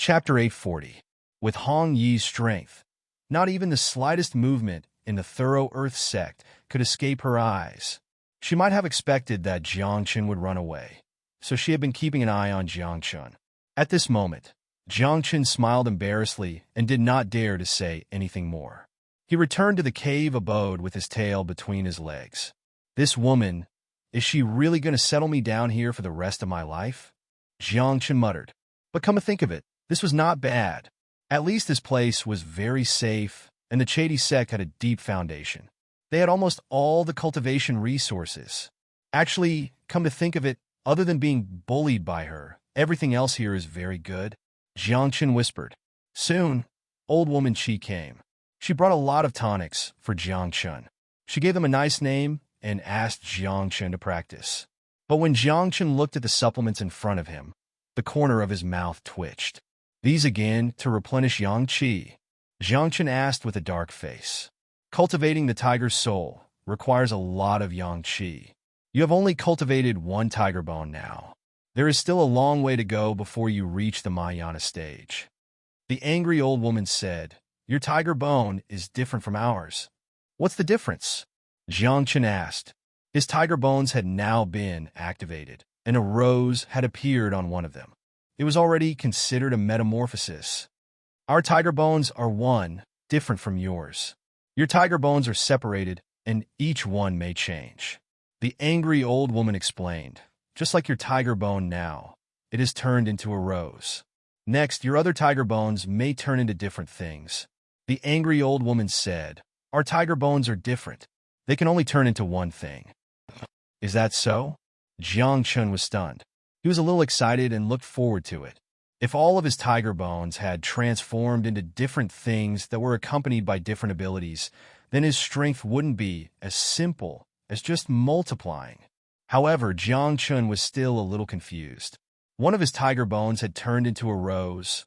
Chapter 840. With Hong Yi's strength, not even the slightest movement in the thorough Earth sect could escape her eyes. She might have expected that Jiangchen would run away, so she had been keeping an eye on Jiangchen. At this moment, Jiangchen smiled embarrassedly and did not dare to say anything more. He returned to the cave abode with his tail between his legs. This woman, is she really going to settle me down here for the rest of my life? Jiangchen muttered. But come to think of it, this was not bad. At least this place was very safe, and the Chedi sect had a deep foundation. They had almost all the cultivation resources. Actually, come to think of it, other than being bullied by her, everything else here is very good. Jiangchen whispered. Soon, old woman Qi came. She brought a lot of tonics for Jiangchen. She gave them a nice name and asked Jiangchen to practice. But when Jiangchen looked at the supplements in front of him, the corner of his mouth twitched. These again to replenish yang qi? Jiangchen asked with a dark face. Cultivating the tiger's soul requires a lot of yang qi. You have only cultivated one tiger bone now. There is still a long way to go before you reach the Mahayana stage. The angry old woman said, Your tiger bone is different from ours. What's the difference? Jiangchen asked. His tiger bones had now been activated, and a rose had appeared on one of them. It was already considered a metamorphosis. Our tiger bones are one, different from yours. Your tiger bones are separated, and each one may change. The angry old woman explained, just like your tiger bone now, it is turned into a rose. Next, your other tiger bones may turn into different things. The angry old woman said, Our tiger bones are different. They can only turn into one thing. Is that so? Jiangchen was stunned. He was a little excited and looked forward to it. If all of his tiger bones had transformed into different things that were accompanied by different abilities, then his strength wouldn't be as simple as just multiplying. However, Jiangchen was still a little confused. One of his tiger bones had turned into a rose,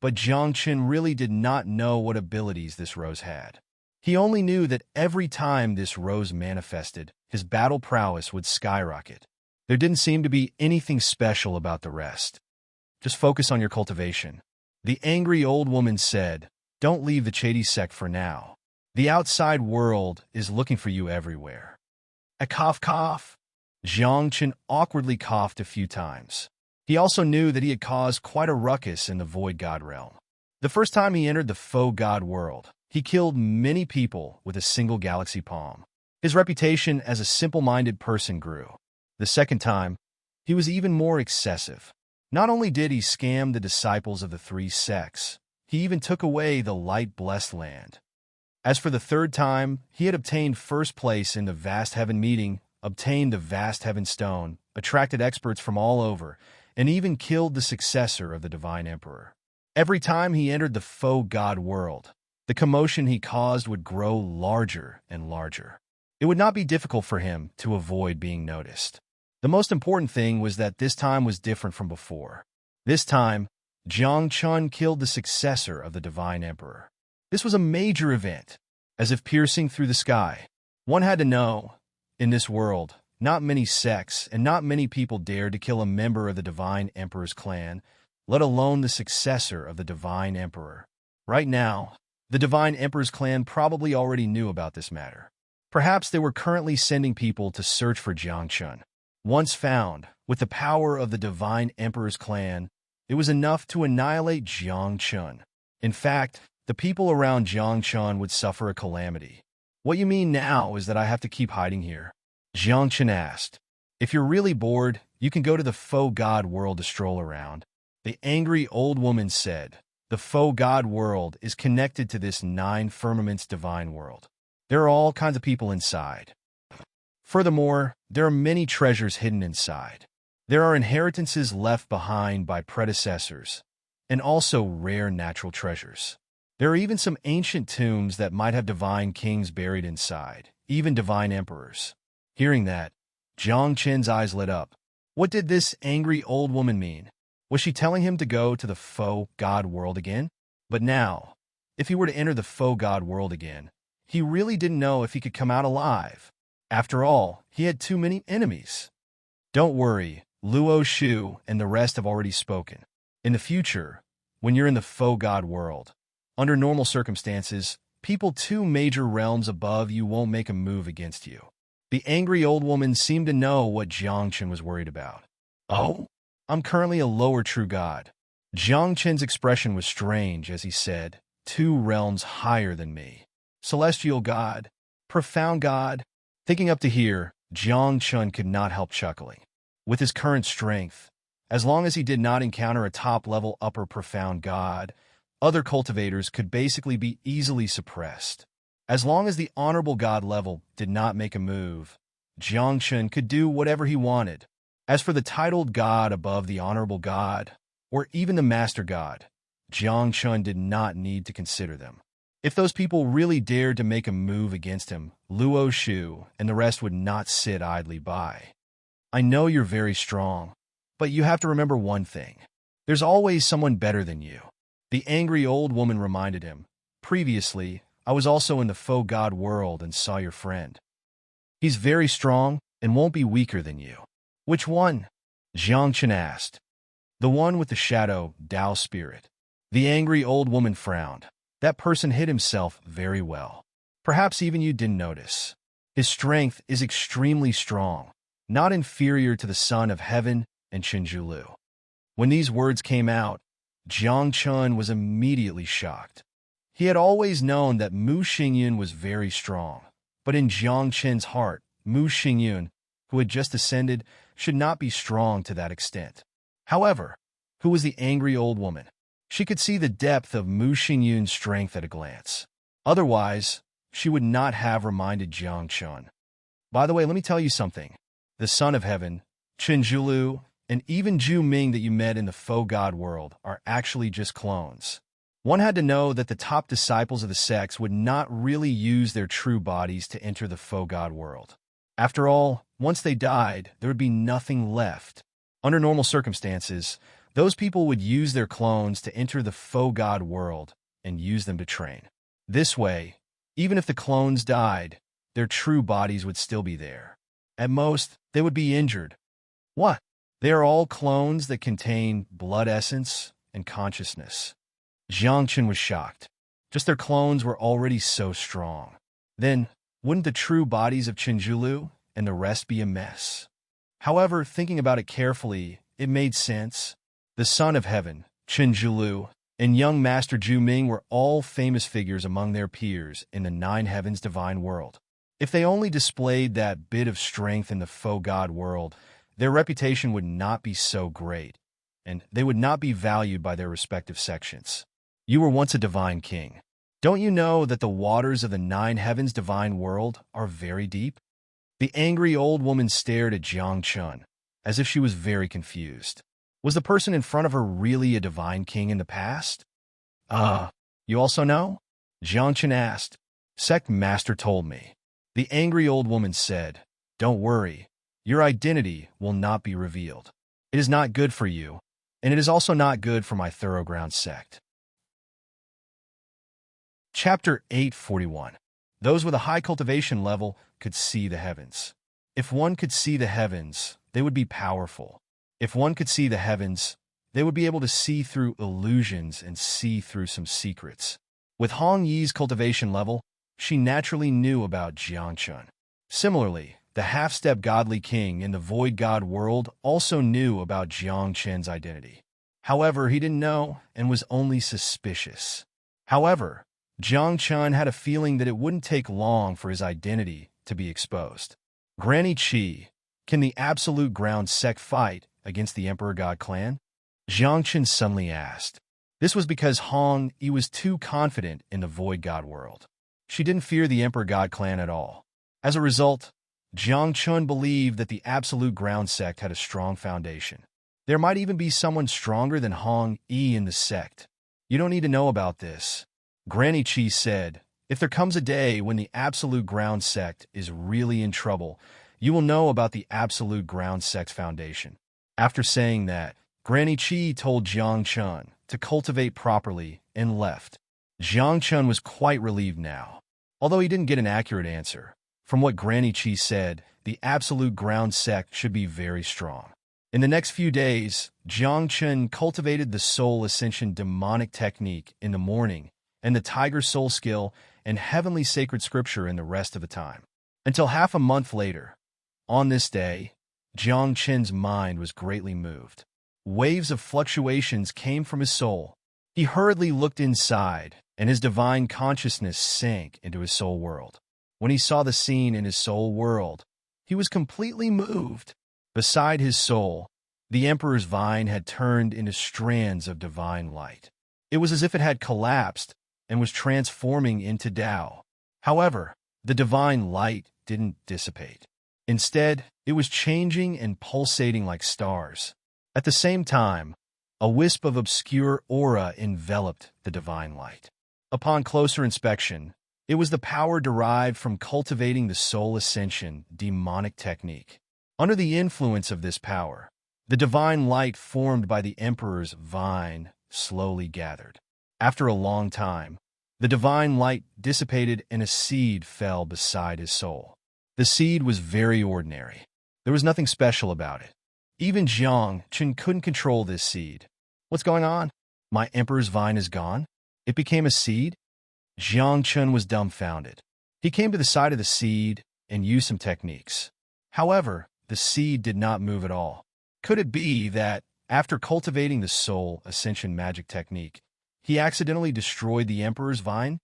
but Jiangchen really did not know what abilities this rose had. He only knew that every time this rose manifested, his battle prowess would skyrocket. There didn't seem to be anything special about the rest. Just focus on your cultivation. The angry old woman said, Don't leave the Chedi sect for now. The outside world is looking for you everywhere. A cough. Jiangchen awkwardly coughed a few times. He also knew that he had caused quite a ruckus in the Void God realm. The first time he entered the Faux God world, he killed many people with a single galaxy palm. His reputation as a simple-minded person grew. The second time, he was even more excessive. Not only did he scam the disciples of the three sects, he even took away the light-blessed land. As for the third time, he had obtained first place in the Vast Heaven meeting, obtained the Vast Heaven stone, attracted experts from all over, and even killed the successor of the Divine Emperor. Every time he entered the Faux God world, the commotion he caused would grow larger and larger. It would not be difficult for him to avoid being noticed. The most important thing was that this time was different from before. This time, Jiangchen killed the successor of the Divine Emperor. This was a major event, as if piercing through the sky. One had to know, in this world, not many sects and not many people dared to kill a member of the Divine Emperor's clan, let alone the successor of the Divine Emperor. Right now, the Divine Emperor's clan probably already knew about this matter. Perhaps they were currently sending people to search for Jiangchen. Once found, with the power of the Divine Emperor's clan, it was enough to annihilate Jiangchen. In fact, the people around Jiangchen would suffer a calamity. What you mean now is that I have to keep hiding here? Jiangchen asked. If you're really bored, you can go to the Faux God world to stroll around. The angry old woman said, The Faux God world is connected to this 9 firmaments divine world. There are all kinds of people inside. Furthermore, there are many treasures hidden inside. There are inheritances left behind by predecessors, and also rare natural treasures. There are even some ancient tombs that might have divine kings buried inside, even divine emperors. Hearing that, Jiangchen's eyes lit up. What did this angry old woman mean? Was she telling him to go to the Faux God world again? But now, if he were to enter the Faux God world again, he really didn't know if he could come out alive. After all, he had too many enemies. Don't worry, Luo Shu and the rest have already spoken. In the future, when you're in the faux god world. Under normal circumstances, people 2 major realms above you won't make a move against you. The angry old woman seemed to know what Jiangchen was worried about. Oh? I'm currently a lower true god. Jiangchen's expression was strange as he said, 2 realms higher than me. Celestial god, profound god. Thinking up to here, Jiangchen could not help chuckling. With his current strength, as long as he did not encounter a top-level upper profound god, other cultivators could basically be easily suppressed. As long as the honorable god level did not make a move, Jiangchen could do whatever he wanted. As for the titled god above the honorable god, or even the master god, Jiangchen did not need to consider them. If those people really dared to make a move against him, Luo Shu and the rest would not sit idly by. I know you're very strong, but you have to remember one thing. There's always someone better than you. The angry old woman reminded him. Previously, I was also in the faux god world and saw your friend. He's very strong and won't be weaker than you. Which one? Jiangchen asked. The one with the shadow, Dao spirit. The angry old woman frowned. That person hid himself very well. Perhaps even you didn't notice. His strength is extremely strong, not inferior to the son of heaven and Chenjulu. When these words came out, Jiangchen was immediately shocked. He had always known that Mu Xingyun was very strong, but in Jiangchen's heart, Mu Xingyun, who had just ascended, should not be strong to that extent. However, who was the angry old woman? She could see the depth of Mu Xingyun's strength at a glance. Otherwise, she would not have reminded Jiangchen. By the way, let me tell you something. The son of heaven, Chenjulu, and even Zhu Ming that you met in the faux god world are actually just clones. One had to know that the top disciples of the sects would not really use their true bodies to enter the faux god world. After all, once they died, there would be nothing left. Under normal circumstances, those people would use their clones to enter the faux god world and use them to train. This way, even if the clones died, their true bodies would still be there. At most, they would be injured. What? They are all clones that contain blood essence and consciousness. Jiangchen was shocked. Just their clones were already so strong. Then, wouldn't the true bodies of Chenjulu and the rest be a mess? However, thinking about it carefully, it made sense. The son of heaven, Chenjulu, and young master Zhu Ming were all famous figures among their peers in the 9 heavens divine world. If they only displayed that bit of strength in the faux god world, their reputation would not be so great, and they would not be valued by their respective sections. You were once a divine king. Don't you know that the waters of the 9 heavens divine world are very deep? The angry old woman stared at Jiangchen, as if she was very confused. Was the person in front of her really a divine king in the past? You also know? Jiangchen asked. Sect master told me. The angry old woman said, Don't worry, your identity will not be revealed. It is not good for you, and it is also not good for my thoroughground sect. Chapter 841. Those with a high cultivation level could see the heavens. If one could see the heavens, they would be powerful. If one could see the heavens, they would be able to see through illusions and see through some secrets. With Hong Yi's cultivation level, she naturally knew about Jiangchen. Similarly, the half-step godly king in the void god world also knew about Jiangchen's identity. However, he didn't know and was only suspicious. However, Jiangchen had a feeling that it wouldn't take long for his identity to be exposed. Granny Qi, can the Absolute Ground sect fight against the Emperor God clan? Jiangchen suddenly asked. This was because Hong Yi was too confident in the void god world. She didn't fear the Emperor God clan at all. As a result, Jiangchen believed that the Absolute Ground sect had a strong foundation. There might even be someone stronger than Hong Yi in the sect. You don't need to know about this. Granny Qi said, if there comes a day when the Absolute Ground sect is really in trouble, you will know about the Absolute Ground sect's foundation. After saying that, Granny Qi told Jiangchen to cultivate properly and left. Jiangchen was quite relieved now. Although he didn't get an accurate answer, from what Granny Qi said, the Absolute Ground sect should be very strong. In the next few days, Jiangchen cultivated the soul ascension demonic technique in the morning and the tiger soul skill and heavenly sacred scripture in the rest of the time. Until half a month later, on this day, Jiangchen's mind was greatly moved. Waves of fluctuations came from his soul. He hurriedly looked inside, and his divine consciousness sank into his soul world. When he saw the scene in his soul world, he was completely moved. Beside his soul, the Emperor's vine had turned into strands of divine light. It was as if it had collapsed and was transforming into Tao. However, the divine light didn't dissipate. Instead, it was changing and pulsating like stars. At the same time, a wisp of obscure aura enveloped the divine light. Upon closer inspection, it was the power derived from cultivating the soul ascension demonic technique. Under the influence of this power, the divine light formed by the Emperor's vine slowly gathered. After a long time, the divine light dissipated and a seed fell beside his soul. The seed was very ordinary. There was nothing special about it. Even Jiangchen couldn't control this seed. What's going on? My Emperor's vine is gone? It became a seed? Jiangchen was dumbfounded. He came to the side of the seed and used some techniques. However, the seed did not move at all. Could it be that, after cultivating the soul ascension magic technique, he accidentally destroyed the Emperor's vine?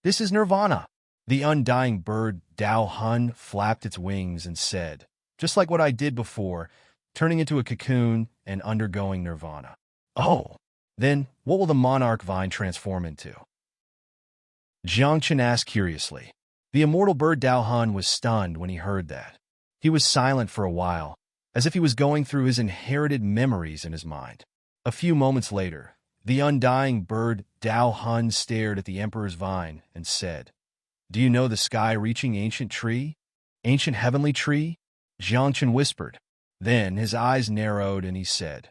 This is nirvana. The undying bird Dao Hun flapped its wings and said, just like what I did before, turning into a cocoon and undergoing nirvana. Oh, then what will the monarch vine transform into? Jiangchen asked curiously. The immortal bird Dao Hun was stunned when he heard that. He was silent for a while, as if he was going through his inherited memories in his mind. A few moments later, the undying bird Dao Hun stared at the Emperor's vine and said, Do you know the sky-reaching ancient tree? Ancient heavenly tree? Jiangchen whispered. Then his eyes narrowed and he said,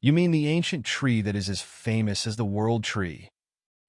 You mean the ancient tree that is as famous as the world tree?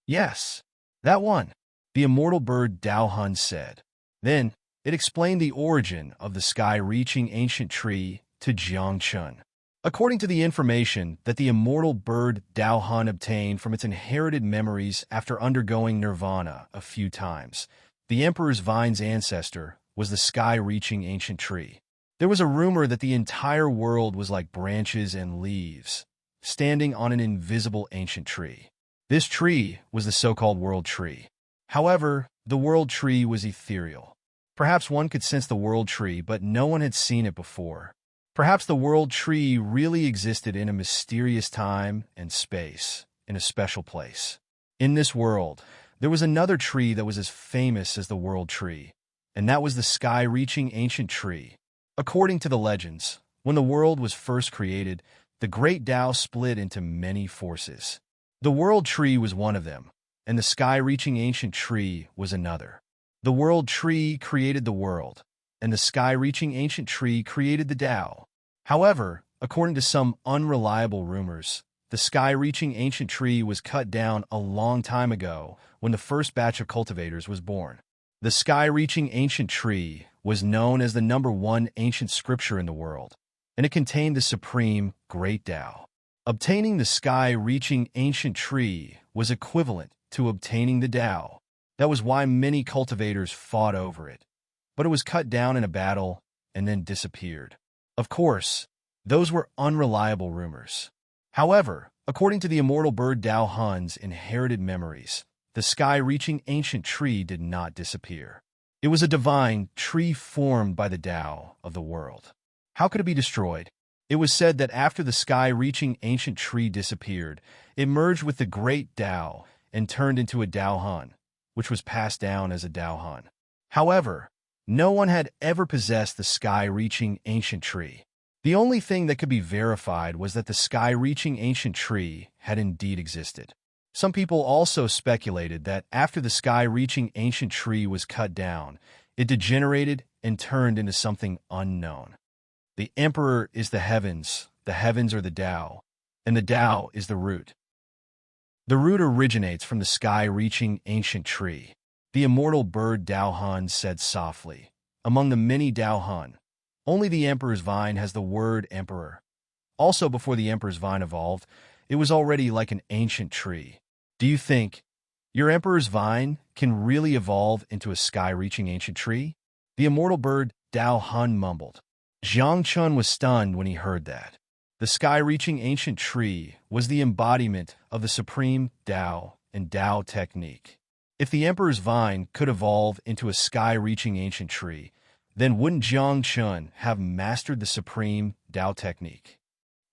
Yes, that one, the immortal bird Dao Hun said. Then it explained the origin of the sky-reaching ancient tree to Jiangchen. According to the information that the immortal bird Dao Hun obtained from its inherited memories after undergoing nirvana a few times, the Emperor's vine's ancestor was the sky-reaching ancient tree. There was a rumor that the entire world was like branches and leaves, standing on an invisible ancient tree. This tree was the so-called world tree. However, the world tree was ethereal. Perhaps one could sense the world tree, but no one had seen it before. Perhaps the world tree really existed in a mysterious time and space, in a special place. In this world, there was another tree that was as famous as the world tree, and that was the sky-reaching ancient tree. According to the legends, when the world was first created, the great Tao split into many forces. The world tree was one of them, and the sky-reaching ancient tree was another. The world tree created the world, and the sky-reaching ancient tree created the Tao. However, according to some unreliable rumors, the sky-reaching ancient tree was cut down a long time ago when the first batch of cultivators was born. The sky-reaching ancient tree was known as the #1 ancient scripture in the world, and it contained the supreme great Tao. Obtaining the sky-reaching ancient tree was equivalent to obtaining the Tao. That was why many cultivators fought over it, but it was cut down in a battle and then disappeared. Of course, those were unreliable rumors. However, according to the immortal bird Dao Hun's inherited memories, the sky-reaching ancient tree did not disappear. It was a divine tree formed by the Tao of the world. How could it be destroyed? It was said that after the sky-reaching ancient tree disappeared, it merged with the great Tao and turned into a Dao Hun, which was passed down as a Dao Hun. However, no one had ever possessed the sky-reaching ancient tree. The only thing that could be verified was that the sky-reaching ancient tree had indeed existed. Some people also speculated that after the sky-reaching ancient tree was cut down, it degenerated and turned into something unknown. The Emperor is the heavens are the Tao, and the Tao is the root. The root originates from the sky-reaching ancient tree. The immortal bird Dao Hun said softly. Among the many Dao Hun, only the Emperor's vine has the word Emperor. Also, before the Emperor's Vine evolved, it was already like an ancient tree. Do you think your Emperor's Vine can really evolve into a sky-reaching ancient tree? The immortal bird Dao Hun mumbled. Jiang Chun was stunned when he heard that. The sky-reaching ancient tree was the embodiment of the supreme Dao and Dao technique. If the Emperor's Vine could evolve into a sky-reaching ancient tree, then wouldn't Jiang Chun have mastered the supreme Dao technique?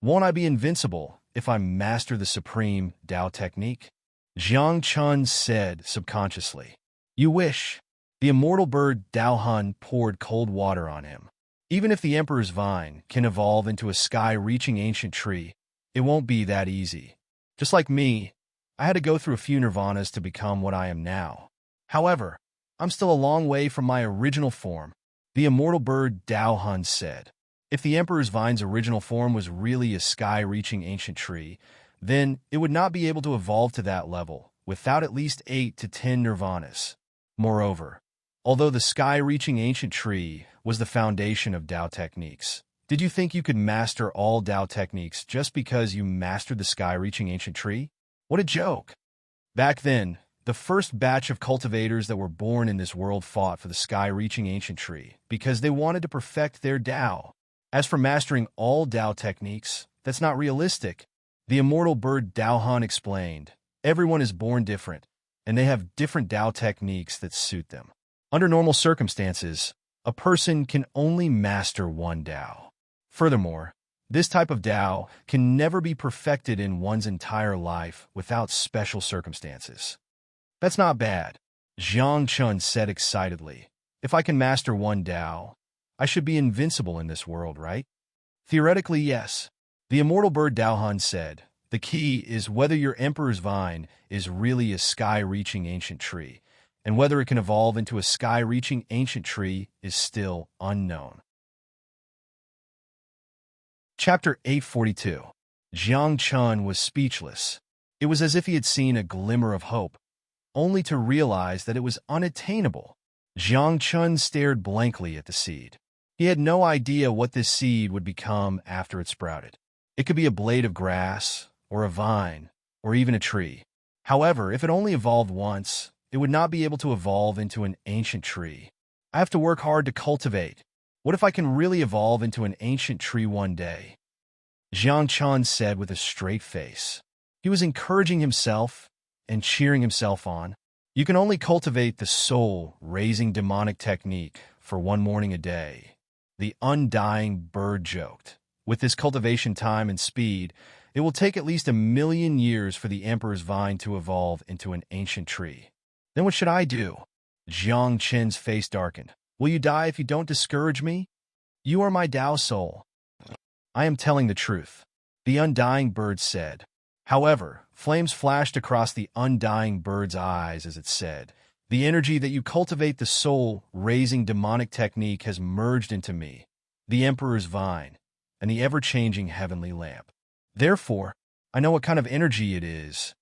Won't I be invincible if I master the supreme Dao technique? Jiang Chun said subconsciously. You wish. The immortal bird Dao Hun poured cold water on him. Even if the Emperor's Vine can evolve into a sky-reaching ancient tree, it won't be that easy. Just like me, I had to go through a few nirvanas to become what I am now. However, I'm still a long way from my original form, the immortal bird Dao Hun said. If the Emperor's Vine's original form was really a sky-reaching ancient tree, then it would not be able to evolve to that level without at least 8 to 10 nirvanas. Moreover, although the sky-reaching ancient tree was the foundation of Dao techniques, did you think you could master all Dao techniques just because you mastered the sky-reaching ancient tree? What a joke! Back then, the first batch of cultivators that were born in this world fought for the sky-reaching ancient tree because they wanted to perfect their Dao. As for mastering all Dao techniques, that's not realistic. The immortal bird Dao Han explained, everyone is born different, and they have different Dao techniques that suit them. Under normal circumstances, a person can only master one Dao. Furthermore, this type of Dao can never be perfected in one's entire life without special circumstances. That's not bad, Jiang Chun said excitedly. If I can master one Dao, I should be invincible in this world, right? Theoretically, yes. The immortal bird Dao Han said, the key is whether your Emperor's Vine is really a sky-reaching ancient tree, and whether it can evolve into a sky-reaching ancient tree is still unknown. Chapter 842. Jiang Chun was speechless. It was as if he had seen a glimmer of hope, only to realize that it was unattainable. Jiang Chun stared blankly at the seed. He had no idea what this seed would become after it sprouted. It could be a blade of grass, or a vine, or even a tree. However, if it only evolved once, it would not be able to evolve into an ancient tree. I have to work hard to cultivate. What if I can really evolve into an ancient tree one day? Jiang Chun said with a straight face. He was encouraging himself and cheering himself on. You can only cultivate the soul-raising demonic technique for one morning a day. The undying bird joked. With this cultivation time and speed, it will take at least 1,000,000 years for the Emperor's Vine to evolve into an ancient tree. Then what should I do? Jiang Chen's face darkened. Will you die if you don't discourage me? You are my Dao soul. I am telling the truth, the undying bird said. However, flames flashed across the undying bird's eyes as it said, the energy that you cultivate the soul-raising demonic technique has merged into me, the Emperor's Vine, and the ever-changing heavenly lamp. Therefore, I know what kind of energy it is.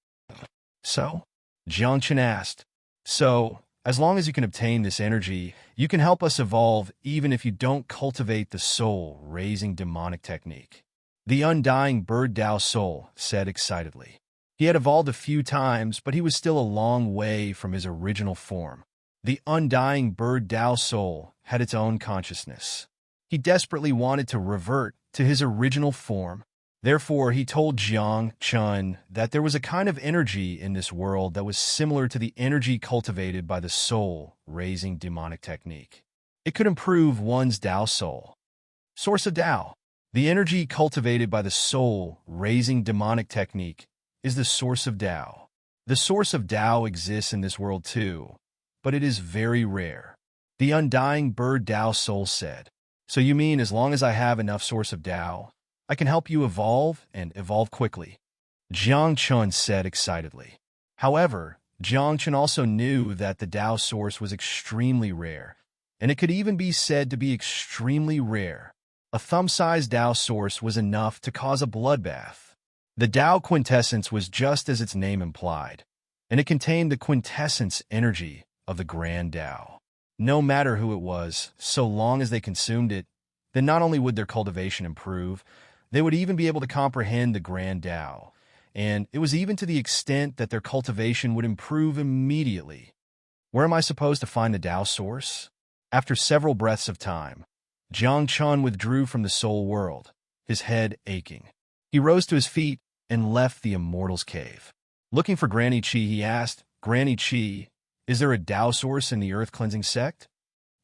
So? Jiang Chen asked. So, as long as you can obtain this energy, you can help us evolve even if you don't cultivate the soul-raising demonic technique. The undying bird Dao soul said excitedly. He had evolved a few times, but he was still a long way from his original form. The undying bird Dao soul had its own consciousness. He desperately wanted to revert to his original form. Therefore, he told Jiang Chun that there was a kind of energy in this world that was similar to the energy cultivated by the soul-raising demonic technique. It could improve one's Dao soul. Source of Dao. The energy cultivated by the soul-raising demonic technique is the source of Dao. The source of Dao exists in this world too, but it is very rare. The undying bird Dao soul said. So you mean as long as I have enough source of Dao, I can help you evolve and evolve quickly? Jiang Chun said excitedly. However, Jiang Chun also knew that the Dao source was extremely rare, and it could even be said to be extremely rare. A thumb-sized Dao source was enough to cause a bloodbath. The Dao quintessence was just as its name implied, and it contained the quintessence energy of the Grand Dao. No matter who it was, so long as they consumed it, then not only would their cultivation improve, They would even be able to comprehend the Grand Tao, and it was even to the extent that their cultivation would improve immediately. Where am I supposed to find the Tao source? After several breaths of time, Jiang Chun withdrew from the soul world, his head aching. He rose to his feet and left the immortal's cave. Looking for Granny Chi, he asked, "Granny Chi, is there a Tao source in the earth-cleansing sect?"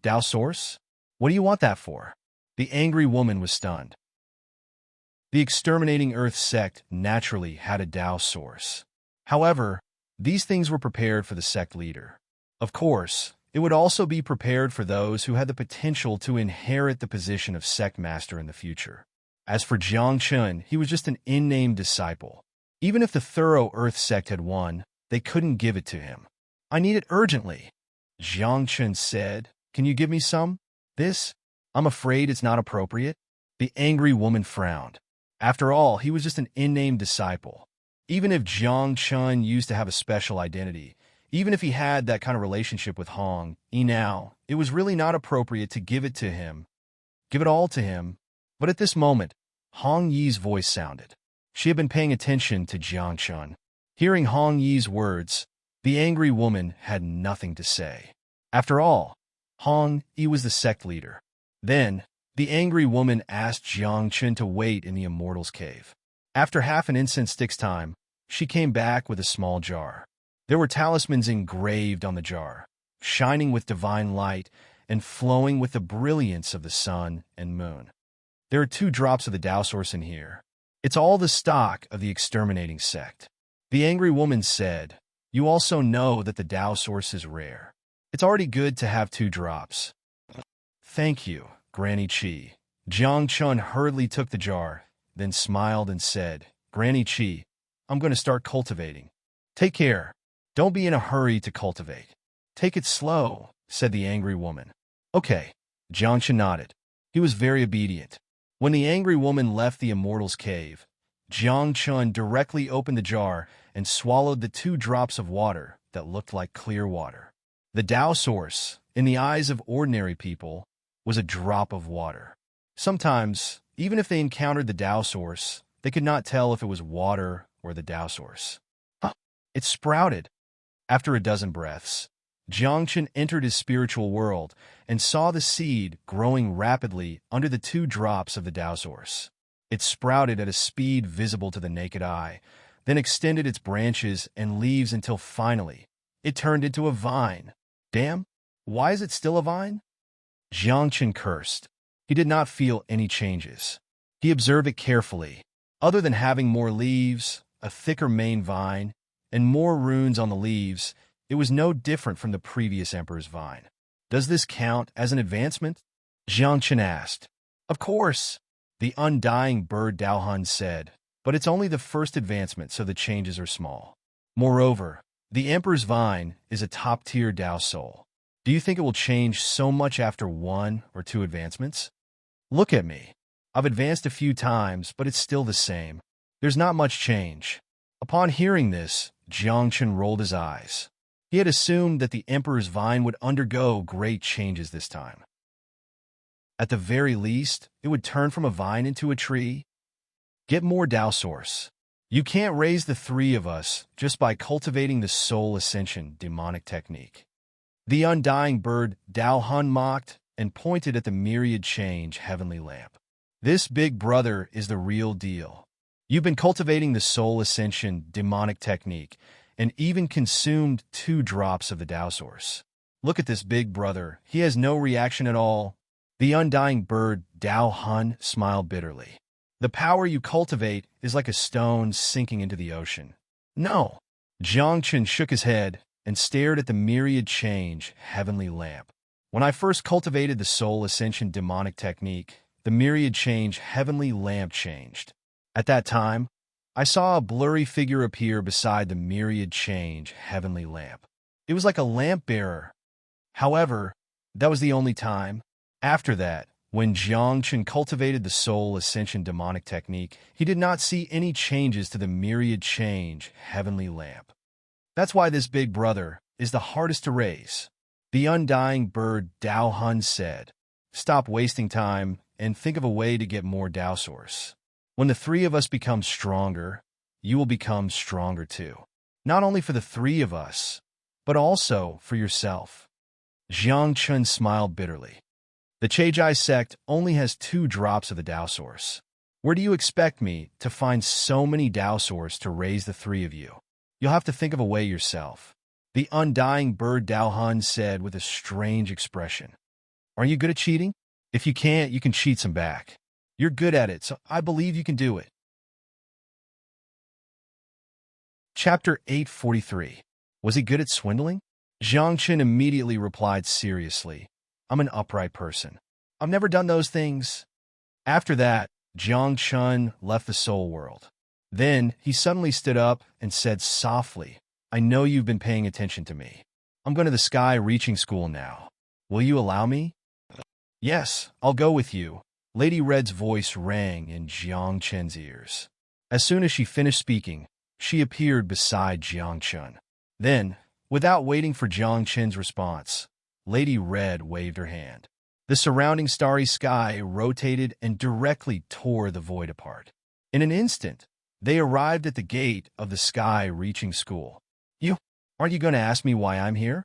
"Tao source? What do you want that for?" The angry woman was stunned. The exterminating earth sect naturally had a Tao source. However, these things were prepared for the sect leader. Of course, it would also be prepared for those who had the potential to inherit the position of sect master in the future. As for Jiang Chun, he was just an in-name disciple. Even if the thorough earth sect had won, they couldn't give it to him. "I need it urgently," Jiang Chun said. "Can you give me some?" I'm afraid it's not appropriate." The angry woman frowned. After all, he was just an in-name disciple. Even if Jiang Chun used to have a special identity, even if he had that kind of relationship with Hong Yi now, it was really not appropriate to give it all to him. But at this moment, Hong Yi's voice sounded. She had been paying attention to Jiang Chun. Hearing Hong Yi's words, the angry woman had nothing to say. After all, Hong Yi was the sect leader. Then, the angry woman asked Jiang Chun to wait in the immortal's cave. After half an incense stick's time, she came back with a small jar. There were talismans engraved on the jar, shining with divine light and flowing with the brilliance of the sun and moon. "There are 2 drops of the Tao source in here. It's all the stock of the exterminating sect." The angry woman said, "You also know that the Tao source is rare. It's already good to have 2 drops." "Thank you, Granny Chi." Jiang Chun hurriedly took the jar, then smiled and said, "Granny Chi, I'm going to start cultivating. Take care. Don't be in a hurry to cultivate." "Take it slow," said the angry woman. "Okay." Jiang Chun nodded. He was very obedient. When the angry woman left the immortal's cave, Jiang Chun directly opened the jar and swallowed the 2 drops of water that looked like clear water. The Tao source, in the eyes of ordinary people, was a drop of water. Sometimes, even if they encountered the Tao source, they could not tell if it was water or the Tao source. It sprouted. After a dozen breaths, Jiang Chun entered his spiritual world and saw the seed growing rapidly under the 2 drops of the Tao source. It sprouted at a speed visible to the naked eye, then extended its branches and leaves until finally, it turned into a vine. "Damn, why is it still a vine?" Jiang Chun cursed. He did not feel any changes. He observed it carefully. Other than having more leaves, a thicker main vine, and more runes on the leaves, it was no different from the previous emperor's vine. "Does this count as an advancement?" Jiang Chun asked. "Of course," the undying bird Dao Hun said, "but it's only the first advancement, so the changes are small. Moreover, the emperor's vine is a top-tier Dao soul. Do you think it will change so much after 1 or 2 advancements? Look at me. I've advanced a few times, but it's still the same. There's not much change." Upon hearing this, Jiang Chun rolled his eyes. He had assumed that the emperor's vine would undergo great changes this time. At the very least, it would turn from a vine into a tree. "Get more Tao source. You can't raise the 3 of us just by cultivating the soul ascension demonic technique." The undying bird Dao Hun mocked and pointed at the myriad change heavenly lamp. "This big brother is the real deal. You've been cultivating the soul ascension demonic technique and even consumed 2 drops of the Tao source. Look at this big brother. He has no reaction at all." The undying bird Dao Hun smiled bitterly. "The power you cultivate is like a stone sinking into the ocean." "No." Jiang Chun shook his head and stared at the myriad change heavenly lamp. "When I first cultivated the soul ascension demonic technique, the myriad change heavenly lamp changed. At that time, I saw a blurry figure appear beside the myriad change heavenly lamp. It was like a lamp bearer. However, that was the only time. After that, when Jiang Chun cultivated the soul ascension demonic technique, he did not see any changes to the myriad change heavenly lamp. That's why this big brother is the hardest to raise." The undying bird Dao Hun said, "Stop wasting time and think of a way to get more Tao source." When the three of us become stronger, you will become stronger too. Not only for the three of us, but also for yourself. Jiang Chun smiled bitterly. The Chejai sect only has 2 drops of the Tao Source. Where do you expect me to find so many Tao Source to raise the 3 of you? You'll have to think of a way yourself. The undying bird Dao Hun said with a strange expression. Are you good at cheating? If you can't, you can cheat some back. You're good at it, so I believe you can do it. Chapter 843. Was he good at swindling? Jiang Qin immediately replied seriously. I'm an upright person. I've never done those things. After that, Jiang Chun left the soul world. Then he suddenly stood up and said softly, I know you've been paying attention to me. I'm going to the sky-reaching school now. Will you allow me? Yes, I'll go with you. Lady Red's voice rang in Jiang Chen's ears. As soon as she finished speaking, she appeared beside Jiang Chun. Then, without waiting for Jiang Chen's response, Lady Red waved her hand. The surrounding starry sky rotated and directly tore the void apart. In an instant, they arrived at the gate of the sky-reaching school. Aren't you going to ask me why I'm here?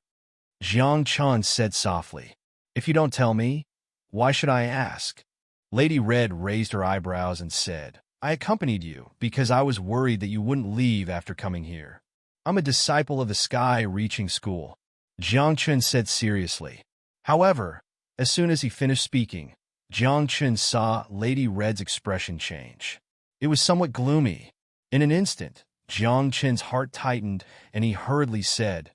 Jiang Chun said softly. If you don't tell me, why should I ask? Lady Red raised her eyebrows and said, I accompanied you because I was worried that you wouldn't leave after coming here. I'm a disciple of the sky-reaching school. Jiang Chun said seriously. However, as soon as he finished speaking, Jiang Chun saw Lady Red's expression change. It was somewhat gloomy. In an instant, Jiang Chun's heart tightened and he hurriedly said,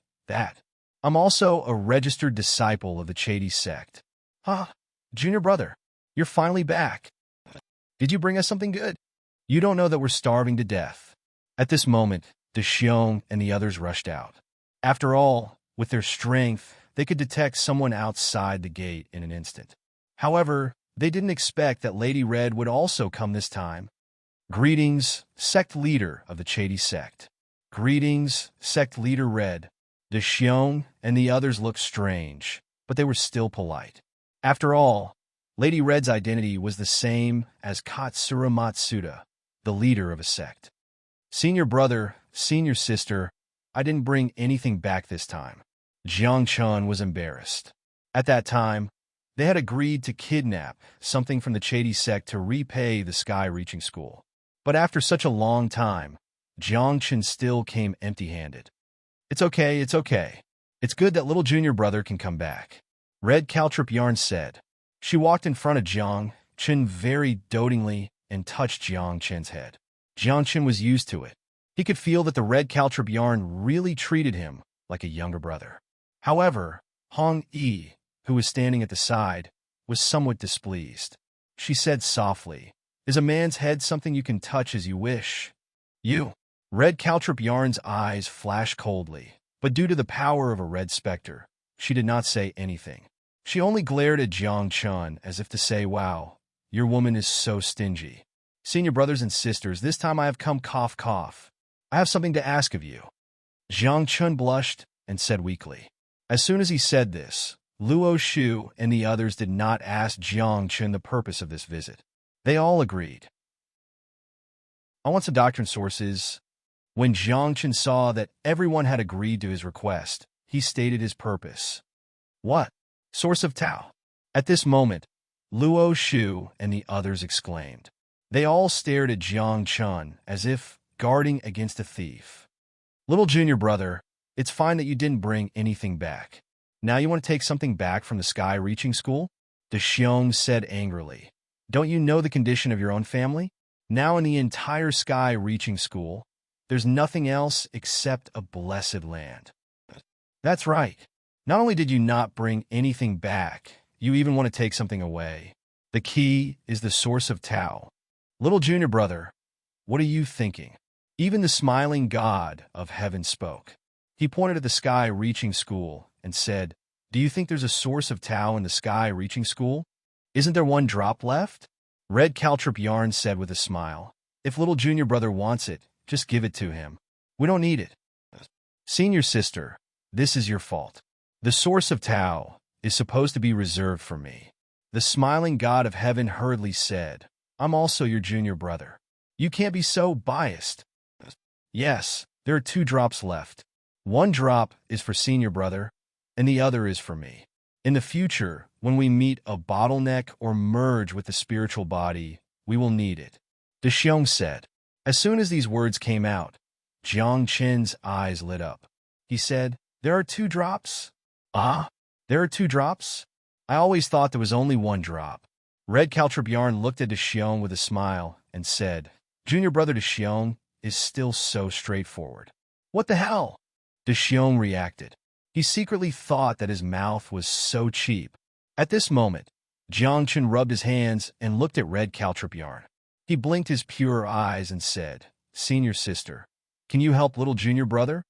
I'm also a registered disciple of the Chedi sect. Junior brother, you're finally back. Did you bring us something good? You don't know that we're starving to death. At this moment, the Xiong and the others rushed out. After all, with their strength, they could detect someone outside the gate in an instant. However, they didn't expect that Lady Red would also come this time. Greetings, sect leader of the Chedi sect. Greetings, sect leader Red. The Xiong and the others looked strange, but they were still polite. After all, Lady Red's identity was the same as Katsura Matsuda, the leader of a sect. Senior brother, senior sister, I didn't bring anything back this time. Jiang Chun was embarrassed. At that time, they had agreed to kidnap something from the Chedi sect to repay the sky-reaching school. But after such a long time, Jiang Chun still came empty-handed. It's okay. It's good that little junior brother can come back. Red Caltrip Yarn said. She walked in front of Jiang Chun very dotingly and touched Jiang Chun's head. Jiang Chun was used to it. He could feel that the Red Caltrip Yarn really treated him like a younger brother. However, Hong Yi, who was standing at the side, was somewhat displeased. She said softly, Is a man's head something you can touch as you wish? You. Red Caltrip Yarn's eyes flashed coldly, but due to the power of a red specter, she did not say anything. She only glared at Jiang Chun as if to say, Wow, your woman is so stingy. Senior brothers and sisters, this time I have come cough cough. I have something to ask of you. Jiang Chun blushed and said weakly. As soon as he said this, Luo Shu and the others did not ask Jiang Chun the purpose of this visit. They all agreed. I want some doctrine sources. When Jiang Chun saw that everyone had agreed to his request, he stated his purpose. What? Source of Tao? At this moment, Luo Shu and the others exclaimed. They all stared at Jiang Chun as if guarding against a thief. Little junior brother, it's fine that you didn't bring anything back. Now you want to take something back from the sky-reaching school? The Xiong said angrily. Don't you know the condition of your own family? Now in the entire sky-reaching school, there's nothing else except a blessed land. That's right. Not only did you not bring anything back, you even want to take something away. The key is the source of Tao. Little junior brother, what are you thinking? Even the smiling God of heaven spoke. He pointed at the sky-reaching school and said, Do you think there's a source of Tao in the sky-reaching school? Isn't there one drop left? Red Caltrip Yarn said with a smile. If little junior brother wants it, just give it to him. We don't need it. Senior sister, this is your fault. The source of Tao is supposed to be reserved for me. The smiling God of heaven hurriedly said, I'm also your junior brother. You can't be so biased. Yes, there are 2 drops left. One drop is for senior brother, and the other is for me. In the future, when we meet a bottleneck or merge with the spiritual body, we will need it. Xiong said. As soon as these words came out, Jiang Qin's eyes lit up. He said, "There are 2 drops?" Ah, there are 2 drops? I always thought there was only 1 drop. Red Caltrip Yarn looked at Xiong with a smile and said, "Junior brother Xiong is still so straightforward." "What the hell?" Xiong reacted. He secretly thought that his mouth was so cheap. At this moment, Jiang Qin rubbed his hands and looked at Red Caltrip Yarn. He blinked his pure eyes and said, "Senior sister, can you help little junior brother?"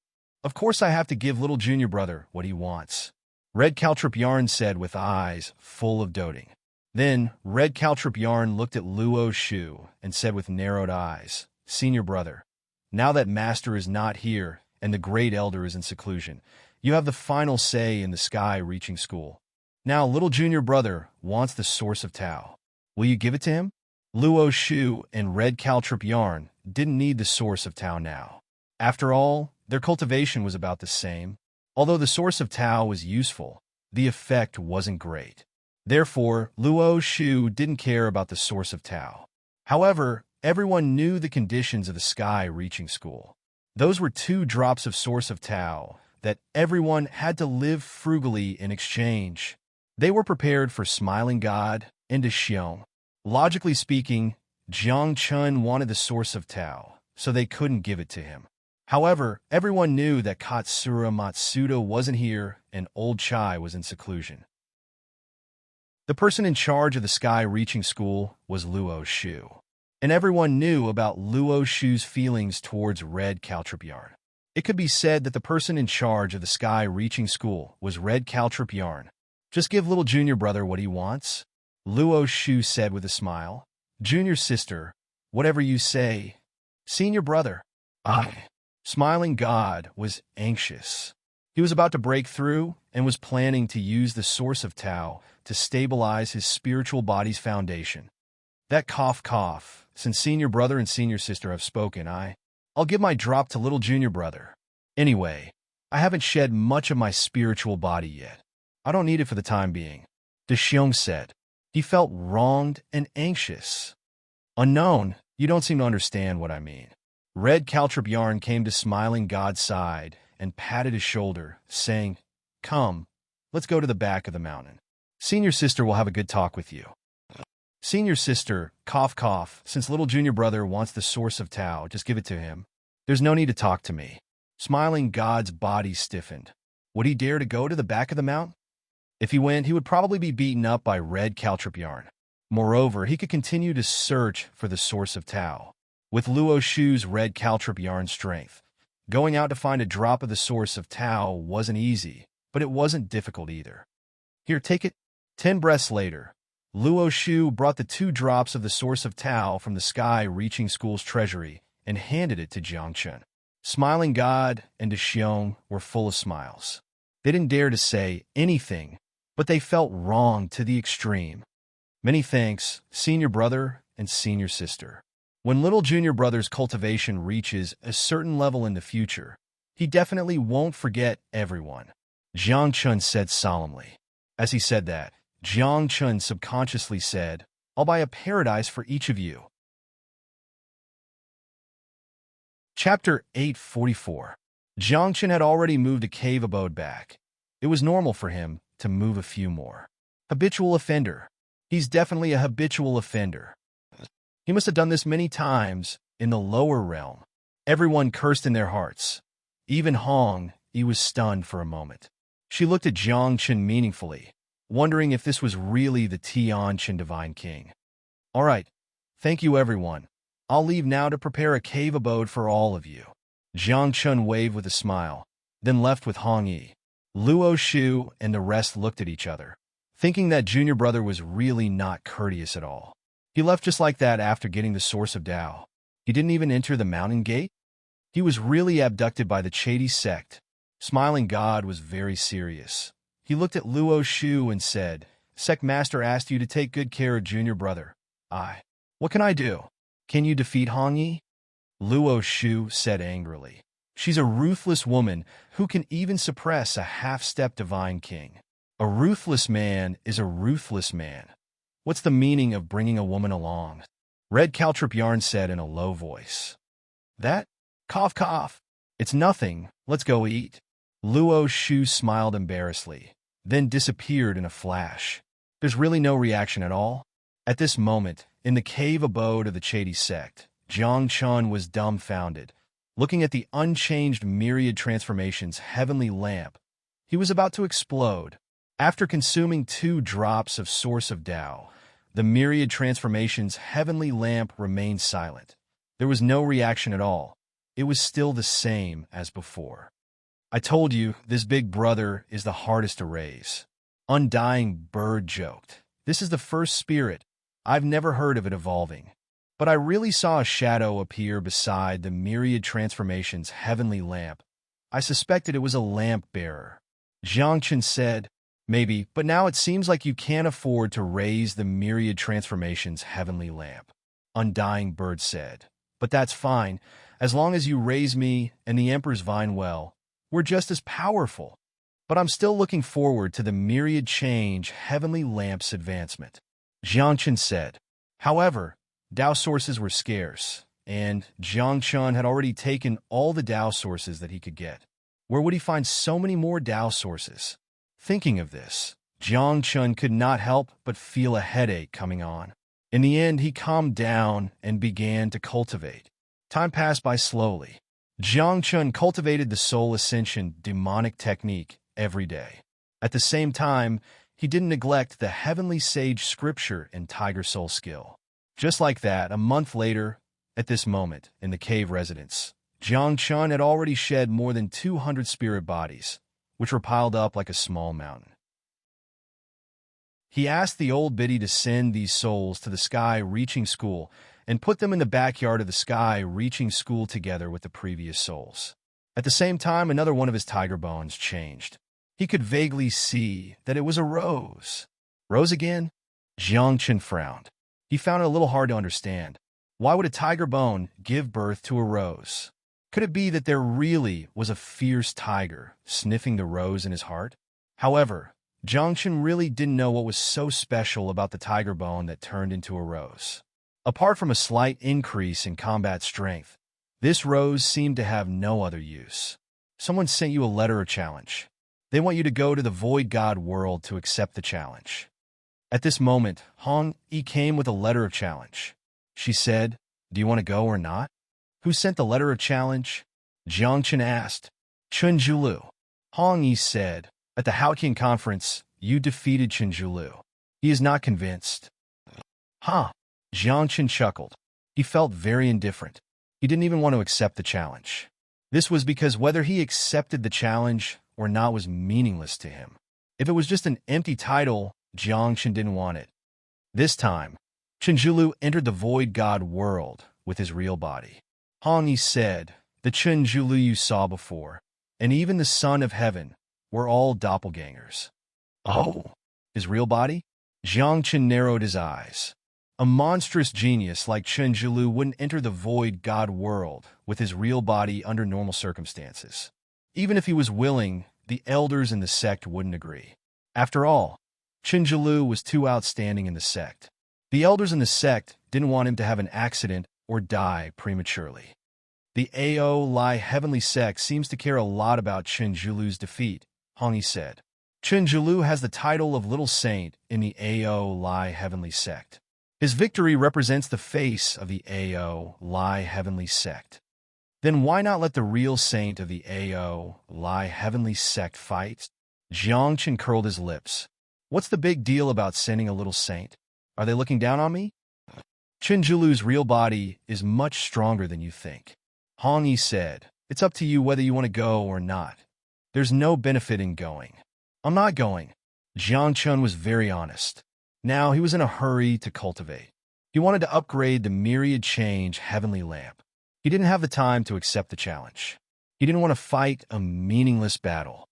"Of course I have to give little junior brother what he wants," Red Caltrip Yarn said with eyes full of doting. Then Red Caltrip Yarn looked at Luo Shu and said with narrowed eyes, "Senior brother, now that Master is not here and the Great Elder is in seclusion, you have the final say in the sky-reaching school. Now little junior brother wants the source of Tao. Will you give it to him?" Luo Shu and Red Caltrip Yarn didn't need the source of Tao now. After all, their cultivation was about the same. Although the source of Tao was useful, the effect wasn't great. Therefore, Luo Shu didn't care about the source of Tao. However, everyone knew the conditions of the sky-reaching school. Those were 2 drops of source of Tao that everyone had to live frugally in exchange. They were prepared for Smiling God and Xiong. Logically speaking, Jiang Chun wanted the source of Tao, so they couldn't give it to him. However, everyone knew that Katsura Matsuda wasn't here and Old Chai was in seclusion. The person in charge of the sky-reaching school was Luo Shu, and everyone knew about Luo Shu's feelings towards Red Caltrip Yarn. It could be said that the person in charge of the sky-reaching school was Red Caltrip Yarn. "Just give little junior brother what he wants," Luo Shu said with a smile. "Junior sister, whatever you say." "Senior brother." Smiling God was anxious. He was about to break through and was planning to use the source of Tao to stabilize his spiritual body's foundation. That cough, since senior brother and senior sister have spoken, I'll give my drop to little junior brother. Anyway, I haven't shed much of my spiritual body yet. I don't need it for the time being," Xiong said. He felt wronged and anxious. "Unknown, you don't seem to understand what I mean." Red Caltrip Yarn came to Smiling God's side and patted his shoulder, saying, "Come, let's go to the back of the mountain. Senior sister will have a good talk with you." "Senior sister, cough, since little junior brother wants the source of Tao, just give it to him. There's no need to talk to me." Smiling God's body stiffened. Would he dare to go to the back of the mountain? If he went, he would probably be beaten up by Red Caltrip Yarn. Moreover, he could continue to search for the source of Tao. With Luo Shu's Red Caltrip Yarn strength, going out to find a drop of the source of Tao wasn't easy, but it wasn't difficult either. "Here, take it." 10 breaths later, Luo Shu brought the 2 drops of the source of Tao from the sky-reaching school's treasury and handed it to Jiang Chun. Smiling God and Xiong were full of smiles. They didn't dare to say anything, but they felt wrong to the extreme. "Many thanks, senior brother and senior sister. When little junior brother's cultivation reaches a certain level in the future, he definitely won't forget everyone," Jiang Chun said solemnly. As he said that, Jiang Chun subconsciously said, "I'll buy a paradise for each of you." Chapter 844. Jiang Chun had already moved a cave abode back. It was normal for him to move a few more. Habitual offender. He's definitely a habitual offender. He must have done this many times in the lower realm. Everyone cursed in their hearts. Even Hong Yi was stunned for a moment. She looked at Jiang Chun meaningfully, wondering if this was really the Tianqin Divine King. "All right. Thank you, everyone. I'll leave now to prepare a cave abode for all of you." Jiang Chun waved with a smile, then left with Hong Yi. Luo Shu and the rest looked at each other, thinking that junior brother was really not courteous at all. He left just like that after getting the source of Tao. He didn't even enter the mountain gate? He was really abducted by the Chedi sect. Smiling God was very serious. He looked at Luo Shu and said, "Sect Master asked you to take good care of junior brother. What can I do?" Can you defeat Hong Yi? Luo Shu said angrily. She's a ruthless woman who can even suppress a half-step divine king. A ruthless man is a ruthless man. What's the meaning of bringing a woman along? Red Caltrip Yarn said in a low voice. That? Cough, cough. It's nothing. Let's go eat. Luo Shu smiled embarrassedly, then disappeared in a flash. There's really no reaction at all? At this moment, in the cave abode of the Chedi sect, Jiang Chun was dumbfounded. Looking at the unchanged myriad transformations heavenly lamp, he was about to explode. After consuming 2 drops of source of Tao, the myriad transformations heavenly lamp remained silent. There was no reaction at all. It was still the same as before. I told you, this big brother is the hardest to raise. Undying Bird joked. This is the first spirit. I've never heard of it evolving. But I really saw a shadow appear beside the myriad transformations heavenly lamp. I suspected it was a lamp bearer. Jiangchen said, maybe, but now it seems like you can't afford to raise the myriad transformations heavenly lamp. Undying Bird said, but that's fine. As long as you raise me and the Emperor's vine well, we're just as powerful. But I'm still looking forward to the myriad change heavenly lamp's advancement. Jiangchen said. However, Tao sources were scarce, and Jiangchen had already taken all the Tao sources that he could get. Where would he find so many more Tao sources? Thinking of this, Jiangchen could not help but feel a headache coming on. In the end, he calmed down and began to cultivate. Time passed by slowly. Jiangchen cultivated the soul ascension demonic technique every day. At the same time, he didn't neglect the heavenly sage scripture and tiger soul skill. Just like that, a month later, at this moment, in the cave residence, Jiangchen had already shed more than 200 spirit bodies, which were piled up like a small mountain. He asked the old biddy to send these souls to the Sky Reaching School and put them in the backyard of the Sky Reaching School together with the previous souls. At the same time, another one of his tiger bones changed. He could vaguely see that it was a rose. Rose again? Jiangchen frowned. He found it a little hard to understand. Why would a tiger bone give birth to a rose? Could it be that there really was a fierce tiger sniffing the rose in his heart? However, Jiangchen really didn't know what was so special about the tiger bone that turned into a rose. Apart from a slight increase in combat strength, this rose seemed to have no other use. Someone sent you a letter of challenge. They want you to go to the Void God world to accept the challenge. At this moment, Hong Yi came with a letter of challenge. She said, do you want to go or not? Who sent the letter of challenge? Jiangchen asked. Chunjulu. Hong Yi said, at the Haoqian conference, you defeated Chunjulu. He is not convinced. Huh? Jiangchen chuckled. He felt very indifferent. He didn't even want to accept the challenge. This was because whether he accepted the challenge or not was meaningless to him. If it was just an empty title, Jiangchen didn't want it. This time, Chunjulu entered the Void God world with his real body. Hong Yi said, the Chunjulu you saw before, and even the Son of Heaven, were all doppelgangers. Oh, his real body? Jiangchen narrowed his eyes. A monstrous genius like Chunjulu wouldn't enter the Void God world with his real body under normal circumstances. Even if he was willing, the elders in the sect wouldn't agree. After all, Chunjulu was too outstanding in the sect. The elders in the sect didn't want him to have an accident or die prematurely. The Ao Lai Heavenly Sect seems to care a lot about Chunjulu's defeat, Hong Yi said. Chunjulu has the title of Little Saint in the Ao Lai Heavenly Sect. His victory represents the face of the Ao Lai Heavenly Sect. Then why not let the real saint of the Ao Lai Heavenly Sect fight? Jiangchen curled his lips. What's the big deal about sending a little saint? Are they looking down on me? Chunjulu's real body is much stronger than you think. Hong Yi said, it's up to you whether you want to go or not. There's no benefit in going. I'm not going. Jiangchen was very honest. Now he was in a hurry to cultivate. He wanted to upgrade the myriad change heavenly lamp. He didn't have the time to accept the challenge. He didn't want to fight a meaningless battle.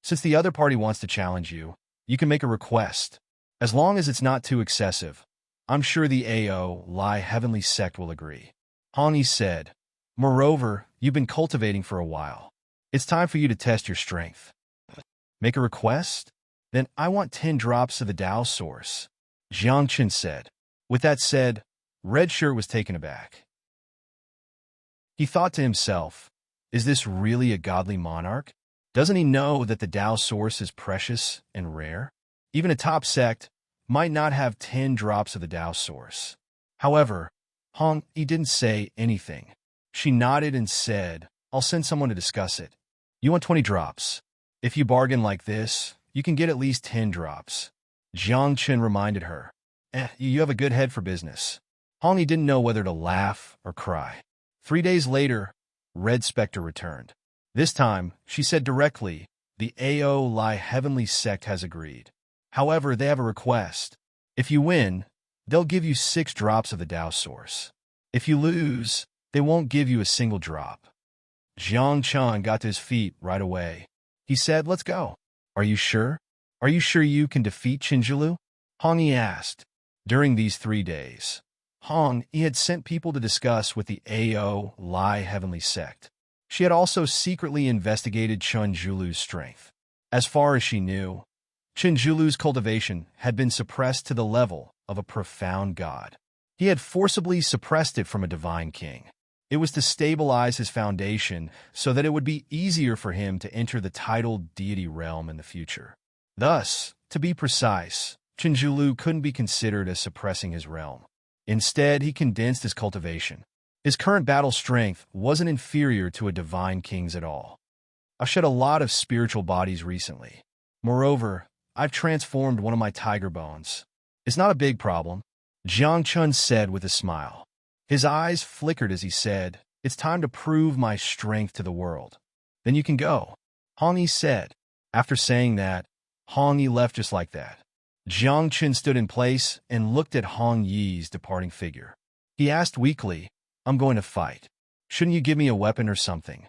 Since the other party wants to challenge you, you can make a request. As long as it's not too excessive, I'm sure the Ao Lai heavenly sect will agree. Hong Yi said, moreover, you've been cultivating for a while. It's time for you to test your strength. Make a request? Then I want 10 drops of the Tao source, Jiang Chen said. With that said, Red Shirt was taken aback. He thought to himself, is this really a godly monarch? Doesn't he know that the Tao source is precious and rare? Even a top sect might not have 10 drops of the Tao source. However, Hong Yi didn't say anything. She nodded and said, I'll send someone to discuss it. You want 20 drops? If you bargain like this, you can get at least 10 drops. Jiang Chen reminded her. You have a good head for business. Hong Yi didn't know whether to laugh or cry. 3 days later, Red Spectre returned. This time, she said directly, the Ao Lai heavenly sect has agreed. However, they have a request. If you win, they'll give you 6 drops of the Tao source. If you lose, they won't give you a single drop. Jiang Chen got to his feet right away. He said, let's go. Are you sure? Are you sure you can defeat Qinzhilu? Hong Yi asked. During these 3 days, Hong Yi had sent people to discuss with the Ao Lai heavenly sect. She had also secretly investigated Qinzhilu's strength. As far as she knew, Qinzhilu's cultivation had been suppressed to the level of a profound god. He had forcibly suppressed it from a divine king. It was to stabilize his foundation so that it would be easier for him to enter the titled deity realm in the future. Thus, to be precise, Qinzhilu couldn't be considered as suppressing his realm. Instead, he condensed his cultivation. His current battle strength wasn't inferior to a divine king's at all. I've shed a lot of spiritual bodies recently. Moreover, I've transformed one of my tiger bones. It's not a big problem, Jiang Chen said with a smile. His eyes flickered as he said, it's time to prove my strength to the world. Then you can go, Hong Yi said. After saying that, Hong Yi left just like that. Jiang Chen stood in place and looked at Hong Yi's departing figure. He asked weakly, I'm going to fight. Shouldn't you give me a weapon or something?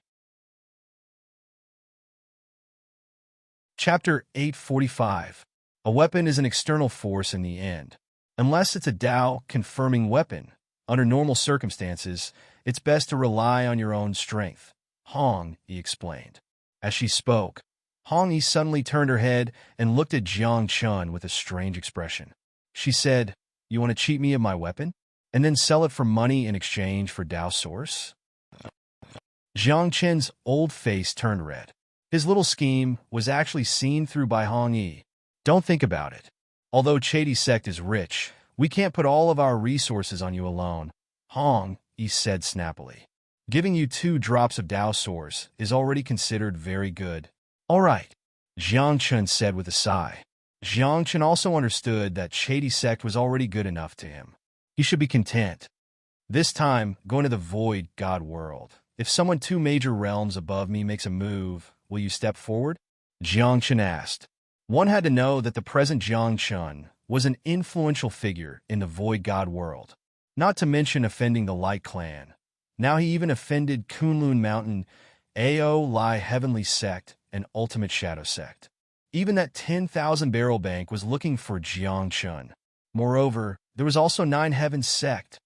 Chapter 845. A weapon is an external force in the end. Unless it's a Tao-confirming weapon, under normal circumstances, it's best to rely on your own strength, Hong Yi explained. As she spoke, Hong Yi suddenly turned her head and looked at Jiang Chen with a strange expression. She said, you want to cheat me of my weapon? And then sell it for money in exchange for Tao source? Jiang Chen's old face turned red. His little scheme was actually seen through by Hong Yi. Don't think about it. Although Chedi sect is rich, we can't put all of our resources on you alone, Hong Yi said snappily. Giving you 2 drops of Tao source is already considered very good. All right, Jiang Chen said with a sigh. Jiang Chen also understood that Chedi sect was already good enough to him. He should be content. This time, going to the void god world. If someone 2 major realms above me makes a move, will you step forward? Jiang Chen asked. One had to know that the present Jiang Chen was an influential figure in the void god world, not to mention offending the Light Clan. Now he even offended Kunlun Mountain, Ao Lai Heavenly Sect, and Ultimate Shadow Sect. Even that 10,000 barrel bank was looking for Jiang Chen. Moreover, there was also 9 Heavens Sect.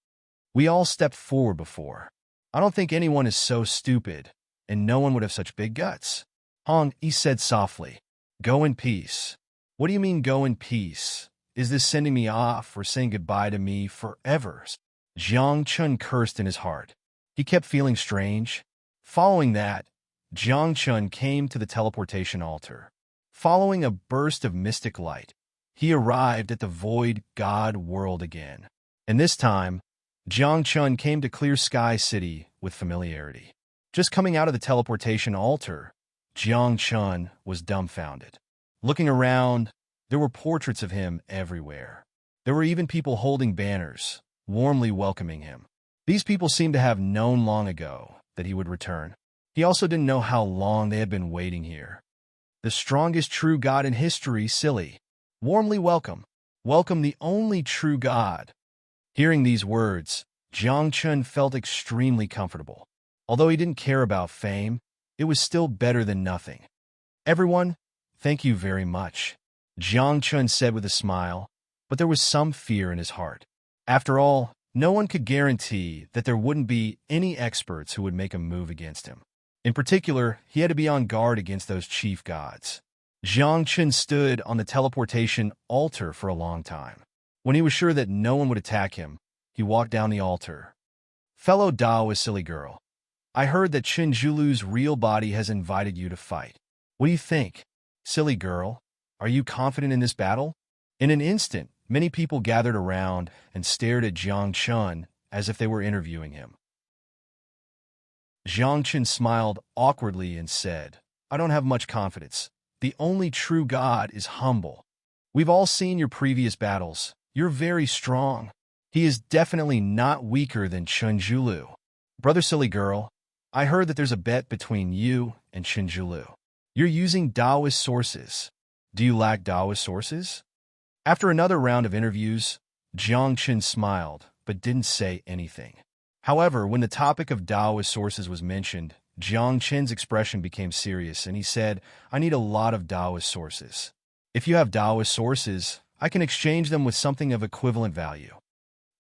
We all stepped forward before. I don't think anyone is so stupid, and no one would have such big guts. Hong Yi said softly, go in peace. What do you mean go in peace? Is this sending me off or saying goodbye to me forever? Jiang Chen cursed in his heart. He kept feeling strange. Following that, Jiang Chen came to the teleportation altar. Following a burst of mystic light, he arrived at the void god world again. And this time, Jiang Chen came to Clear Sky City with familiarity. Just coming out of the teleportation altar, Jiang Chen was dumbfounded. Looking around, there were portraits of him everywhere. There were even people holding banners, warmly welcoming him. These people seemed to have known long ago that he would return. He also didn't know how long they had been waiting here. The strongest true god in history, silly. Warmly welcome. Welcome the only true god. Hearing these words, Jiang Chen felt extremely comfortable. Although he didn't care about fame, it was still better than nothing. Everyone, thank you very much, Jiang Chen said with a smile, but there was some fear in his heart. After all, no one could guarantee that there wouldn't be any experts who would make a move against him. In particular, he had to be on guard against those chief gods. Jiang Chen stood on the teleportation altar for a long time. When he was sure that no one would attack him, he walked down the altar. Fellow Daoist silly girl, I heard that Chen Zhulu's real body has invited you to fight. What do you think? Silly girl, are you confident in this battle? In an instant, many people gathered around and stared at Jiang Chen as if they were interviewing him. Jiang Chen smiled awkwardly and said, I don't have much confidence. The only true God is humble. We've all seen your previous battles. You're very strong. He is definitely not weaker than Chen Zhulu. Brother silly girl, I heard that there's a bet between you and Chen Zhulu. You're using Taoist sources. Do you lack Taoist sources? After another round of interviews, Jiang Chen smiled, but didn't say anything. However, when the topic of Taoist sources was mentioned, Jiang Chen's expression became serious, and he said, I need a lot of Taoist sources. If you have Taoist sources, I can exchange them with something of equivalent value.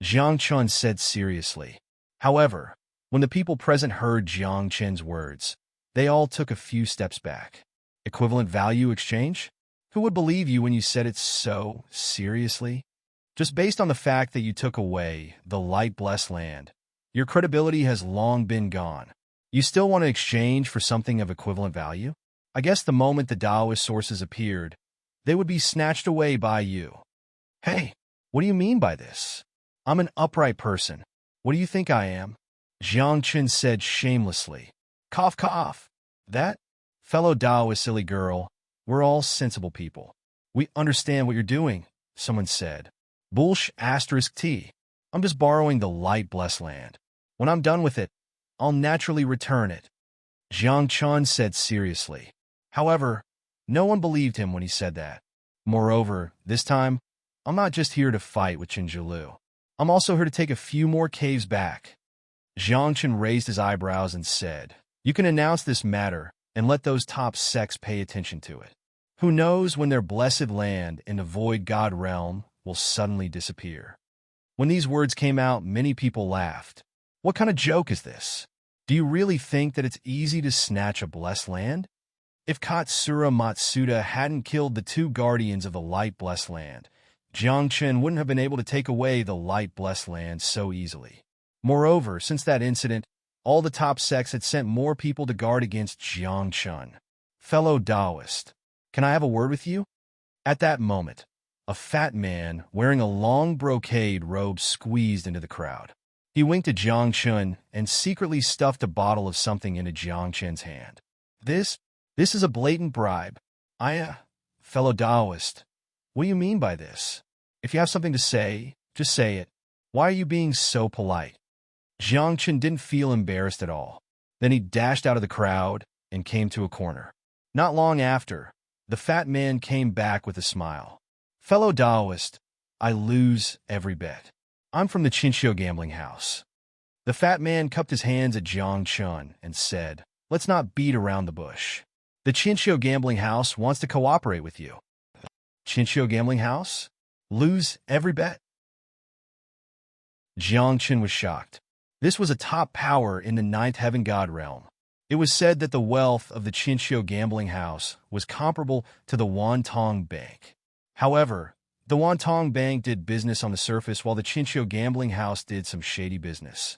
Jiang Chen said seriously. However, when the people present heard Jiang Chen's words, they all took a few steps back. Equivalent value exchange? Who would believe you when you said it so seriously? Just based on the fact that you took away the light-blessed land, your credibility has long been gone. You still want to exchange for something of equivalent value? I guess the moment the Taoist sources appeared, they would be snatched away by you. Hey, what do you mean by this? I'm an upright person. What do you think I am? Jiang Chen said shamelessly. Cough, cough. That? Fellow Taoist silly girl, we're all sensible people. We understand what you're doing, someone said. Bullsh asterisk T. I'm just borrowing the light-blessed land. When I'm done with it, I'll naturally return it. Jiang Chen said seriously. However, no one believed him when he said that. Moreover, this time, I'm not just here to fight with Chen Zhulu. I'm also here to take a few more caves back. Jiang Chen raised his eyebrows and said, You can announce this matter and let those top sects pay attention to it. Who knows when their blessed land in the void god realm will suddenly disappear. When these words came out, many people laughed. What kind of joke is this? Do you really think that it's easy to snatch a blessed land? If Katsura Matsuda hadn't killed the two guardians of the light-blessed land, Jiang Chen wouldn't have been able to take away the light-blessed land so easily. Moreover, since that incident, all the top sects had sent more people to guard against Jiang Chen. Fellow Taoist, can I have a word with you? At that moment, a fat man wearing a long brocade robe squeezed into the crowd. He winked at Jiang Chen and secretly stuffed a bottle of something into Jiang Chen's hand. This is a blatant bribe. Fellow Taoist, what do you mean by this? If you have something to say, just say it. Why are you being so polite? Jiang Chen didn't feel embarrassed at all. Then he dashed out of the crowd and came to a corner. Not long after, the fat man came back with a smile. Fellow Taoist, I lose every bet. I'm from the Chinchou gambling house. The fat man cupped his hands at Jiang Chen and said, Let's not beat around the bush. The Chinchou gambling house wants to cooperate with you. Chinchou gambling house? Lose every bet? Jiang Chen was shocked. This was a top power in the ninth heaven god realm. It was said that the wealth of the Chinchou gambling house was comparable to the Wantong Bank. However, the Wantong Bank did business on the surface while the Chinchou gambling house did some shady business.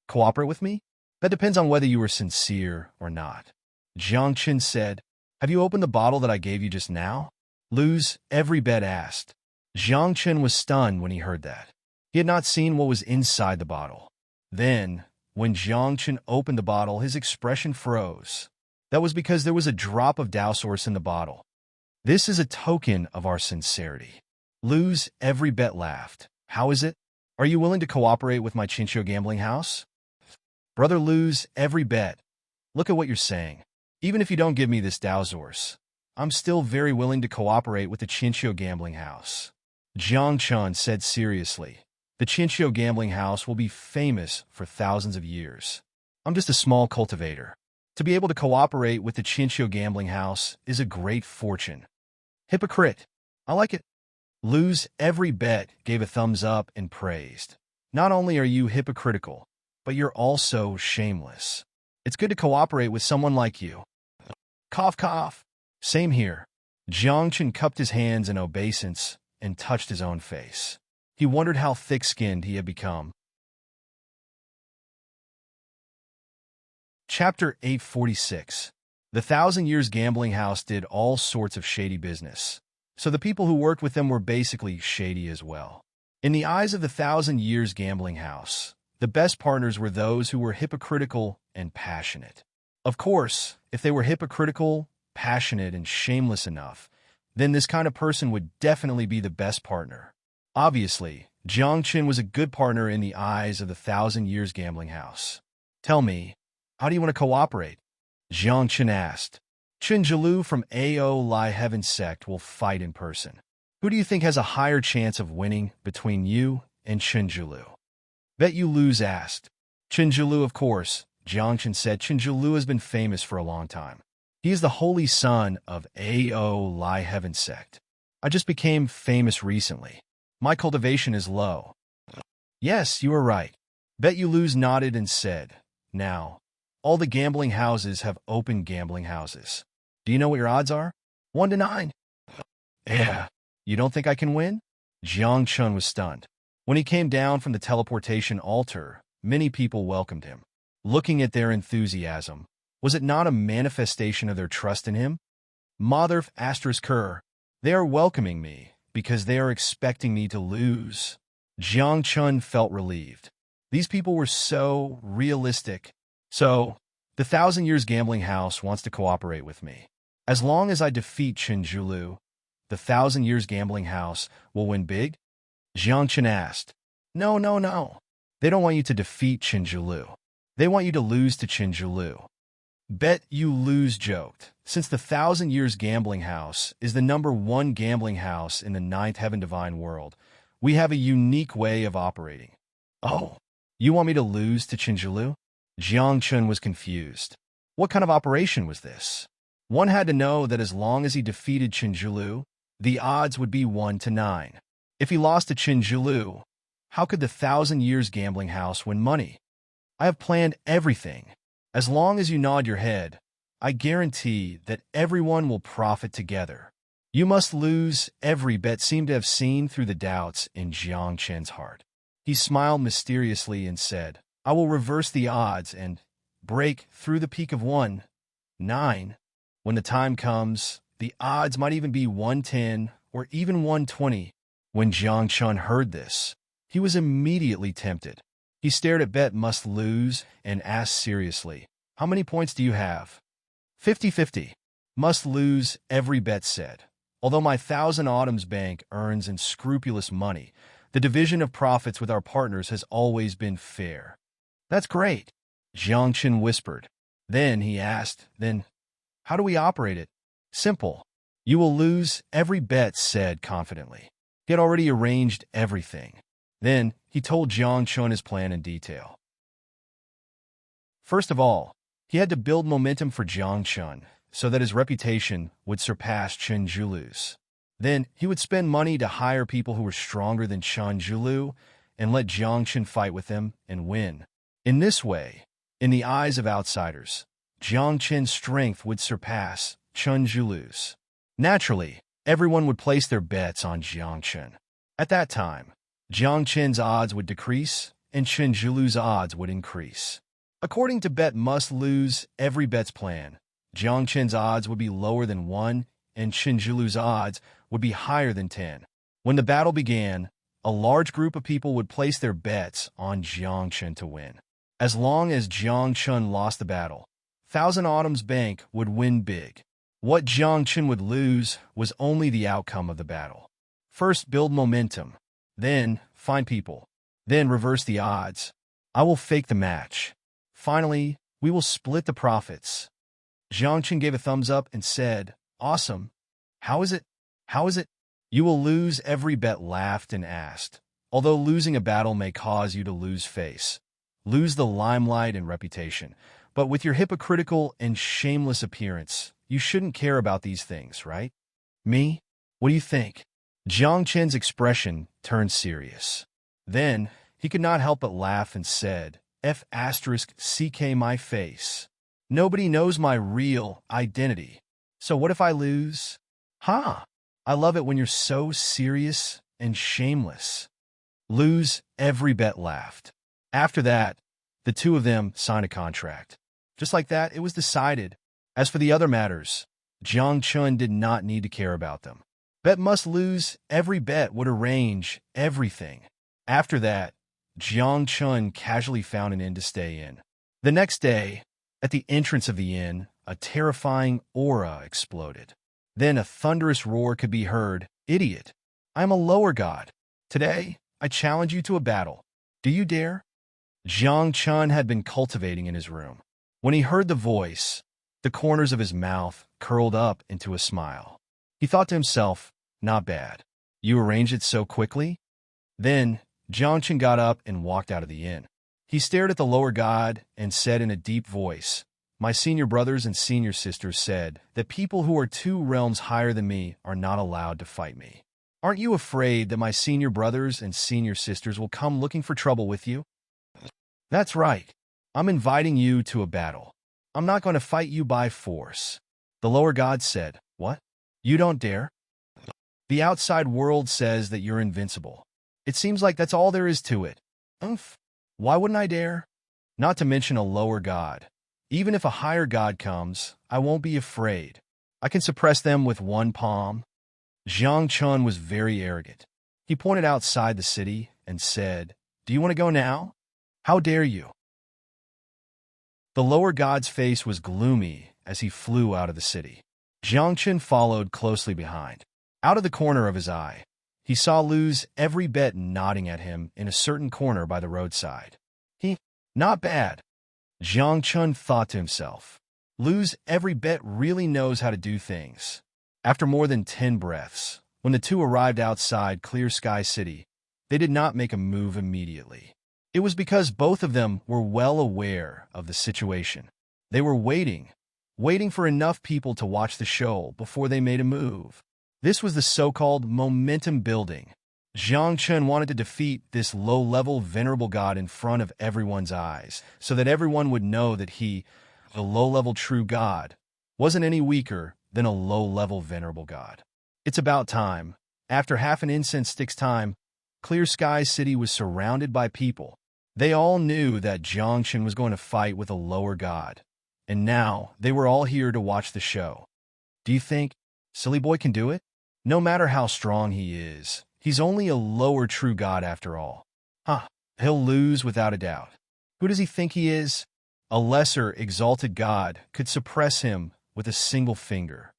Cooperate with me? That depends on whether you were sincere or not. Jiang Chen said, Have you opened the bottle that I gave you just now? Lose every bet asked. Jiang Chen was stunned when he heard that. He had not seen what was inside the bottle. Then, when Jiang Chen opened the bottle, his expression froze. That was because there was a drop of Tao Source in the bottle. This is a token of our sincerity. Lose every bet laughed. How is it? Are you willing to cooperate with my Chinchou gambling house? Brother, lose every bet. Look at what you're saying. Even if you don't give me this Tao Source, I'm still very willing to cooperate with the Chinchou gambling house. Jiang Chen said seriously. The Chinchou gambling house will be famous for thousands of years. I'm just a small cultivator. To be able to cooperate with the Chinchou gambling house is a great fortune. Hypocrite. I like it. Lose every bet gave a thumbs up and praised. Not only are you hypocritical, but you're also shameless. It's good to cooperate with someone like you. Cough, cough. Same here. Jiangchen cupped his hands in obeisance and touched his own face. He wondered how thick-skinned he had become. Chapter 846. The Thousand Years Gambling House did all sorts of shady business, so the people who worked with them were basically shady as well. In the eyes of the Thousand Years Gambling House, the best partners were those who were hypocritical and passionate. Of course, if they were hypocritical, passionate, and shameless enough, then this kind of person would definitely be the best partner. Obviously, Jiangchen was a good partner in the eyes of the Thousand Years Gambling House. Tell me, how do you want to cooperate? Jiangchen asked. Chinjilu from Ao Lai Heaven Sect will fight in person. Who do you think has a higher chance of winning between you and Chinjilu? Bet you lose asked. Chinjilu, of course, Jiangchen said. Chinjilu has been famous for a long time. He is the holy son of Ao Lai Heaven Sect. I just became famous recently. My cultivation is low. Yes, you are right. Bet you lose nodded and said, now, all the gambling houses have open gambling houses. Do you know what your odds are? 1 to 9. Yeah. You don't think I can win? Jiangchen was stunned. When he came down from the teleportation altar, many people welcomed him. Looking at their enthusiasm, was it not a manifestation of their trust in him? Mother asterisk her. They are welcoming me because they are expecting me to lose. Jiangchen felt relieved. These people were so realistic. So, the Thousand Years Gambling House wants to cooperate with me. As long as I defeat Chinjilu, the Thousand Years Gambling House will win big? Jiangchen asked. No, no, no. They don't want you to defeat Chinjilu. They want you to lose to Chinjilu. Bet you lose joked. Since the Thousand Years Gambling House is the #1 gambling house in the Ninth Heaven Divine World, we have a unique way of operating. Oh, you want me to lose to Chinjilu? Jiangchen was confused. What kind of operation was this? One had to know that as long as he defeated Chinjilu, the odds would be 1 to 9. If he lost to Chinjilu, how could the Thousand Years Gambling House win money? I have planned everything. As long as you nod your head, I guarantee that everyone will profit together. You must lose every bet seemed to have seen through the doubts in Jiangchen's heart. He smiled mysteriously and said, I will reverse the odds and break through the peak of 1, 9. When the time comes, the odds might even be 110 or even 120. When Jiangchen heard this, he was immediately tempted. He stared at Bet Must Lose and asked seriously, how many points do you have? 50-50. Must Lose, every bet said. Although my Thousand Autumns Bank earns unscrupulous money, the division of profits with our partners has always been fair. That's great, Jiangchen whispered. Then he asked, then, how do we operate it? Simple. You will lose, every bet said confidently. He had already arranged everything. Then he told Jiangchen his plan in detail. First of all, he had to build momentum for Jiangchen so that his reputation would surpass Chinjilu's. Then he would spend money to hire people who were stronger than Chinjilu and let Jiangchen fight with them and win. In this way, in the eyes of outsiders, Jiangchen's strength would surpass Chinjilu's. Naturally, everyone would place their bets on Jiangchen. At that time, Jiangchen's odds would decrease and Chinjilu's odds would increase. According to Bet Must Lose, every bet's plan, Jiangchen's odds would be lower than 1 and Chinjilu's odds would be higher than 10. When the battle began, a large group of people would place their bets on Jiangchen to win. As long as Jiangchen lost the battle, Thousand Autumns Bank would win big. What Jiangchen would lose was only the outcome of the battle. First, build momentum. Then, find people. Then, reverse the odds. I will fake the match. Finally, we will split the profits. Jiangchen gave a thumbs up and said, awesome. How is it? How is it? You will lose, every bet laughed and asked. Although losing a battle may cause you to lose face, lose the limelight and reputation, but with your hypocritical and shameless appearance, you shouldn't care about these things, right? Me? What do you think? Jiang Chen's expression turned serious. Then, he could not help but laugh and said, F***CK my face. Nobody knows my real identity. So what if I lose? Ha! I love it when you're so serious and shameless. Lose every bet laughed. After that, the two of them signed a contract. Just like that, it was decided. As for the other matters, Jiang Chun did not need to care about them. Bet must lose, every bet would arrange everything. After that, Jiang Chun casually found an inn to stay in. The next day, at the entrance of the inn, a terrifying aura exploded. Then a thunderous roar could be heard. Idiot! I am a lower god. Today, I challenge you to a battle. Do you dare? Jiang Chun had been cultivating in his room. When he heard the voice, the corners of his mouth curled up into a smile. He thought to himself, not bad. You arranged it so quickly? Then, Jiang Chun got up and walked out of the inn. He stared at the lower god and said in a deep voice, My senior brothers and senior sisters said that people who are 2 realms higher than me are not allowed to fight me. Aren't you afraid that my senior brothers and senior sisters will come looking for trouble with you? That's right. I'm inviting you to a battle. I'm not going to fight you by force. The lower god said, What? You don't dare? The outside world says that you're invincible. It seems like that's all there is to it. Umph. Why wouldn't I dare? Not to mention a lower god. Even if a higher god comes, I won't be afraid. I can suppress them with one palm. Jiang Chun was very arrogant. He pointed outside the city and said, Do you want to go now? How dare you? The lower god's face was gloomy as he flew out of the city. Jiang Chun followed closely behind. Out of the corner of his eye, he saw lose every bet nodding at him in a certain corner by the roadside. Not bad. Jiang Chun thought to himself. Lose every bet really knows how to do things. After more than 10 breaths, when the two arrived outside Clear Sky City, they did not make a move immediately. It was because both of them were well aware of the situation. They were waiting for enough people to watch the show before they made a move. This was the so-called momentum building. Jiang Chun wanted to defeat this low-level venerable god in front of everyone's eyes, so that everyone would know that he, the low-level true god, wasn't any weaker than a low-level venerable god. It's about time. After half an incense stick's time, Clear Sky City was surrounded by people. They all knew that Jiang Chun was going to fight with a lower god, and now they were all here to watch the show. Do you think Silly Boy can do it? No matter how strong he is, he's only a lower true god after all. He'll lose without a doubt. Who does he think he is? A lesser exalted god could suppress him with a single finger.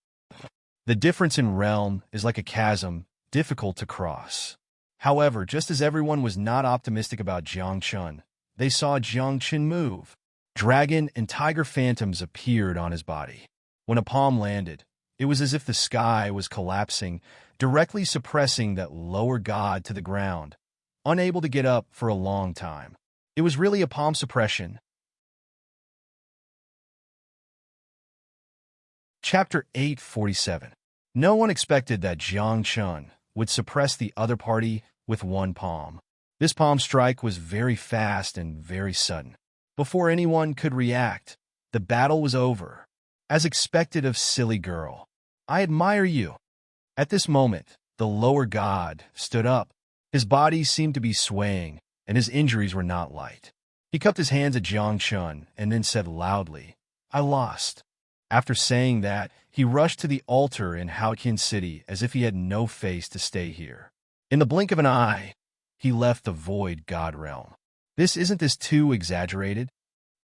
The difference in realm is like a chasm, difficult to cross. However, just as everyone was not optimistic about Jiang Chun, they saw Jiang Chun move. Dragon and tiger phantoms appeared on his body. When a palm landed, it was as if the sky was collapsing, directly suppressing that lower god to the ground, unable to get up for a long time. It was really a palm suppression. Chapter 847. No one expected that Jiang Chun would suppress the other party with one palm. This palm strike was very fast and very sudden. Before anyone could react, the battle was over. As expected of silly girl, I admire you. At this moment, the lower god stood up. His body seemed to be swaying, and his injuries were not light. He cupped his hands at Jiang Chun and then said loudly, I lost. After saying that, he rushed to the altar in Haotian City as if he had no face to stay here. In the blink of an eye, he left the void god realm. Isn't this too exaggerated?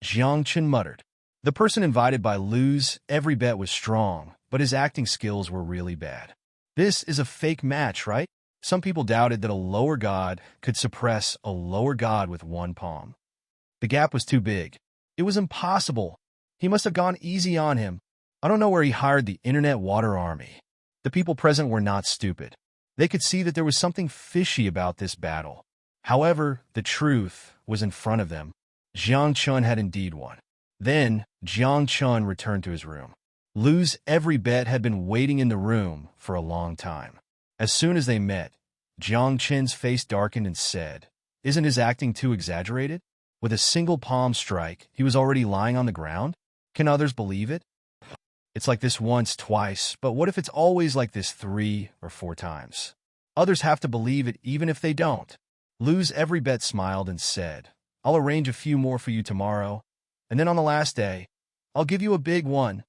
Jiang Chun muttered. The person invited by Lose Every Bet was strong, but his acting skills were really bad. This is a fake match, right? Some people doubted that a lower god could suppress a lower god with one palm. The gap was too big. It was impossible. He must have gone easy on him. I don't know where he hired the internet water army. The people present were not stupid. They could see that there was something fishy about this battle. However, the truth was in front of them. Jiang Chun had indeed won. Then, Jiang Chun returned to his room. Lose Every Bet had been waiting in the room for a long time. As soon as they met, Jiang Qin's face darkened and said, "Isn't his acting too exaggerated? With a single palm strike, he was already lying on the ground? Can others believe it? It's like this once, twice, but what if it's always like this 3 or 4 times? Others have to believe it even if they don't." Lose Every Bet smiled and said, "I'll arrange a few more for you tomorrow, and then on the last day, I'll give you a big one.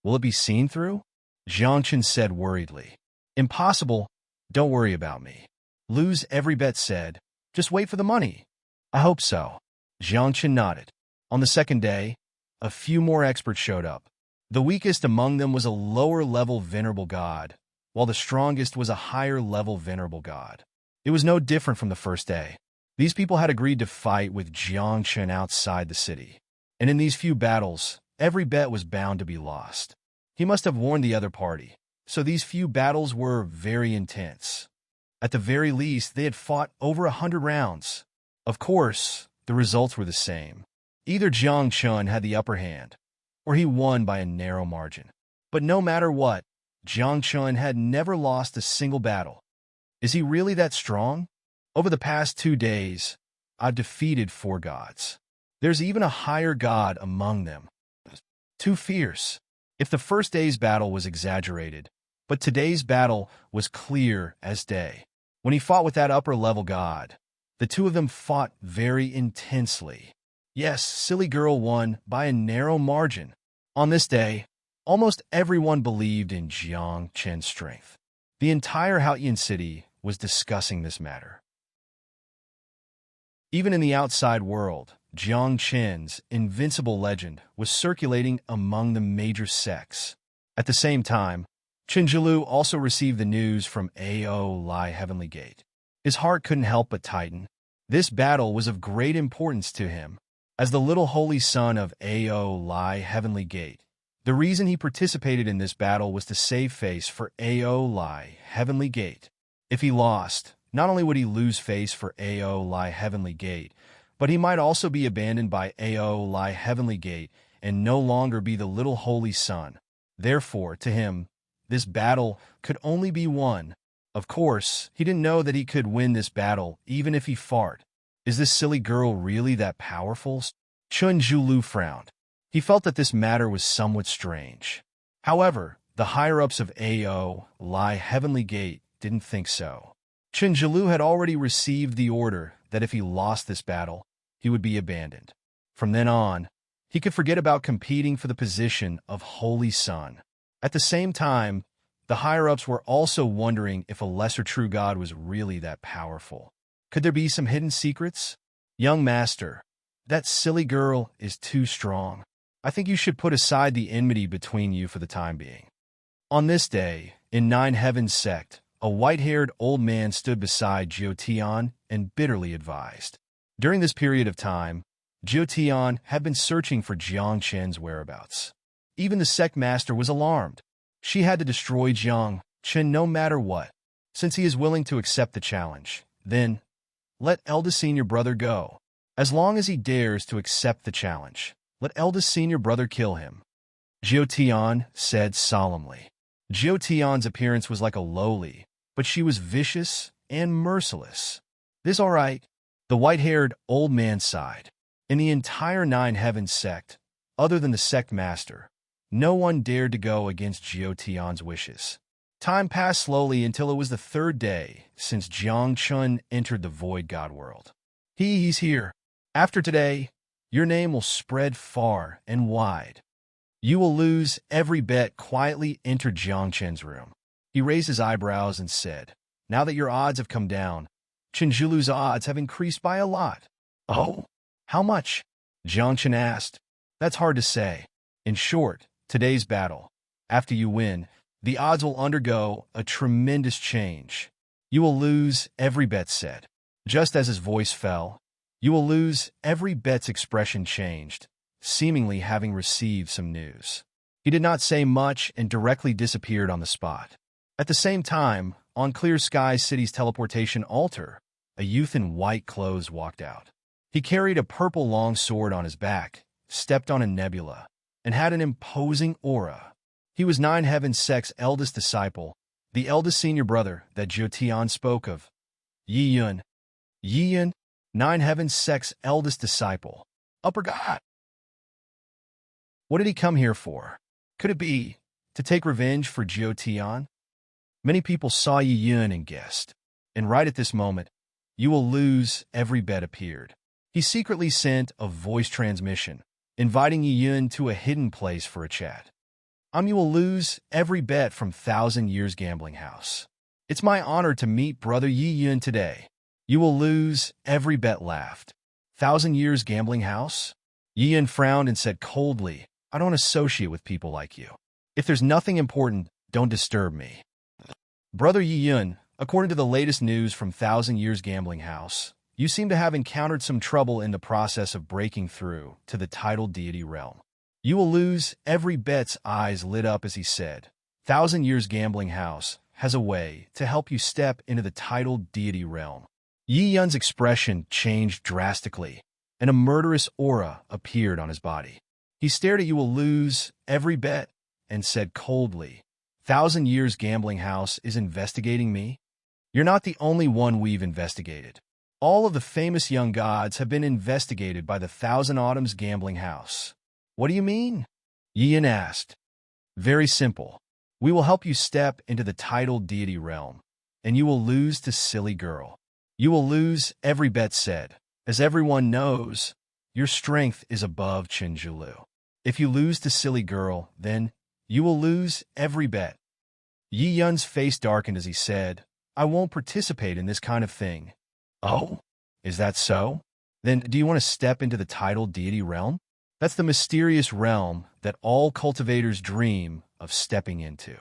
Will it be seen through?" Jiang Qin said worriedly. "Impossible. Don't worry about me." Lose Every Bet said, "Just wait for the money." "I hope so." Jiang Qin nodded. On the second day, a few more experts showed up. The weakest among them was a lower-level venerable god, while the strongest was a higher-level venerable god. It was no different from the first day. These people had agreed to fight with Jiang Qin outside the city, and in these few battles, every bet was bound to be lost. He must have warned the other party, so these few battles were very intense. At the very least, they had fought over 100 rounds. Of course, the results were the same. Either Jiang Qin had the upper hand, or he won by a narrow margin. But no matter what, Jiang Qin had never lost a single battle. Is he really that strong? Over the past 2 days, I've defeated 4 gods. There's even a higher god among them. Too fierce. If the first day's battle was exaggerated, but today's battle was clear as day. When he fought with that upper-level god, the two of them fought very intensely. Yes, Silly Girl won by a narrow margin. On this day, almost everyone believed in Jiang Qin's strength. The entire Haotian city was discussing this matter. Even in the outside world, Jiang Qin's invincible legend was circulating among the major sects. At the same time, Qin Zhilu also received the news from Ao Lai Heavenly Gate. His heart couldn't help but tighten. This battle was of great importance to him. As the little holy son of Ao Lai Heavenly Gate, the reason he participated in this battle was to save face for Ao Lai Heavenly Gate. If he lost, not only would he lose face for Ao Lai Heavenly Gate, but he might also be abandoned by Ao Lai Heavenly Gate and no longer be the little holy son. Therefore, to him, this battle could only be won. Of course, he didn't know that he could win this battle even if he fought. Is this silly girl really that powerful? Qin Zhilu frowned. He felt that this matter was somewhat strange. However, the higher-ups of Ao Lai Heavenly Gate didn't think so. Qin Zhilu had already received the order that if he lost this battle, he would be abandoned. From then on, he could forget about competing for the position of Holy Son. At the same time, the higher-ups were also wondering if a lesser true god was really that powerful. Could there be some hidden secrets? Young master, that silly girl is too strong. I think you should put aside the enmity between you for the time being. On this day, in Nine Heavens sect, a white-haired old man stood beside Jiu Tian and bitterly advised. During this period of time, Jiu Tian had been searching for Jiang Qin's whereabouts. Even the sect master was alarmed. She had to destroy Jiang Qin no matter what. Since he is willing to accept the challenge, then let eldest senior brother go. As long as he dares to accept the challenge, let eldest senior brother kill him. Jiu Tian said solemnly. Jiu Tian's appearance was like a lowly, but she was vicious and merciless. This all right, the white-haired old man sighed. In the entire Nine Heavens sect, other than the sect master, no one dared to go against Jiu Tian's wishes. Time passed slowly until it was the 3rd day since Jiang Qin entered the Void God world. He's here. After today, your name will spread far and wide. You will lose every bet. Quietly entered Jiang Qin's room. He raised his eyebrows and said, "Now that your odds have come down, Qin Zhilu's odds have increased by a lot." "Oh, how much?" Jiang Qin asked. "That's hard to say. In short, today's battle, after you win, the odds will undergo a tremendous change. You will lose every bet," said. Just as his voice fell, "You will lose every bet's expression changed, seemingly having received some news. He did not say much and directly disappeared on the spot. At the same time, on Clear Sky City's teleportation altar, a youth in white clothes walked out. He carried a purple long sword on his back, stepped on a nebula, and had an imposing aura. He was Nine Heavens Sect's eldest disciple, the eldest senior brother that Jiutian spoke of. Yi Yun. Yi Yun, Nine Heavens sect's eldest disciple. Upper God. What did he come here for? Could it be to take revenge for Jiutian? Many people saw Yi Yun and guessed. And right at this moment, "You will lose" every bet appeared. He secretly sent a voice transmission, inviting Yi Yun to a hidden place for a chat. "You will lose every bet from 1,000 Years Gambling House. It's my honor to meet Brother Yi Yun today. You will lose every bet," laughed. 1,000 Years Gambling House? Yi Yun frowned and said coldly, "I don't associate with people like you. If there's nothing important, don't disturb me." Brother Yi Yun, according to the latest news from 1,000 Years Gambling House, you seem to have encountered some trouble in the process of breaking through to the titled deity realm. "You will lose every bet's" eyes lit up as he said, 1,000 Years Gambling House has a way to help you step into the titled deity realm. Yi Yun's expression changed drastically, and a murderous aura appeared on his body. He stared at "You will lose every bet" and said coldly, 1,000 Years Gambling House is investigating me? You're not the only one we've investigated. All of the famous young gods have been investigated by the 1,000 Autumns Gambling House. What do you mean? Yi Yun asked. Very simple. We will help you step into the titled deity realm, and you will lose to Silly Girl. You will lose every bet said. As everyone knows, your strength is above Chinjulu. If you lose to Silly Girl, then you will lose every bet. Yi Yun's face darkened as he said, I won't participate in this kind of thing. Oh, is that so? Then do you want to step into the titled deity realm? That's the mysterious realm that all cultivators dream of stepping into.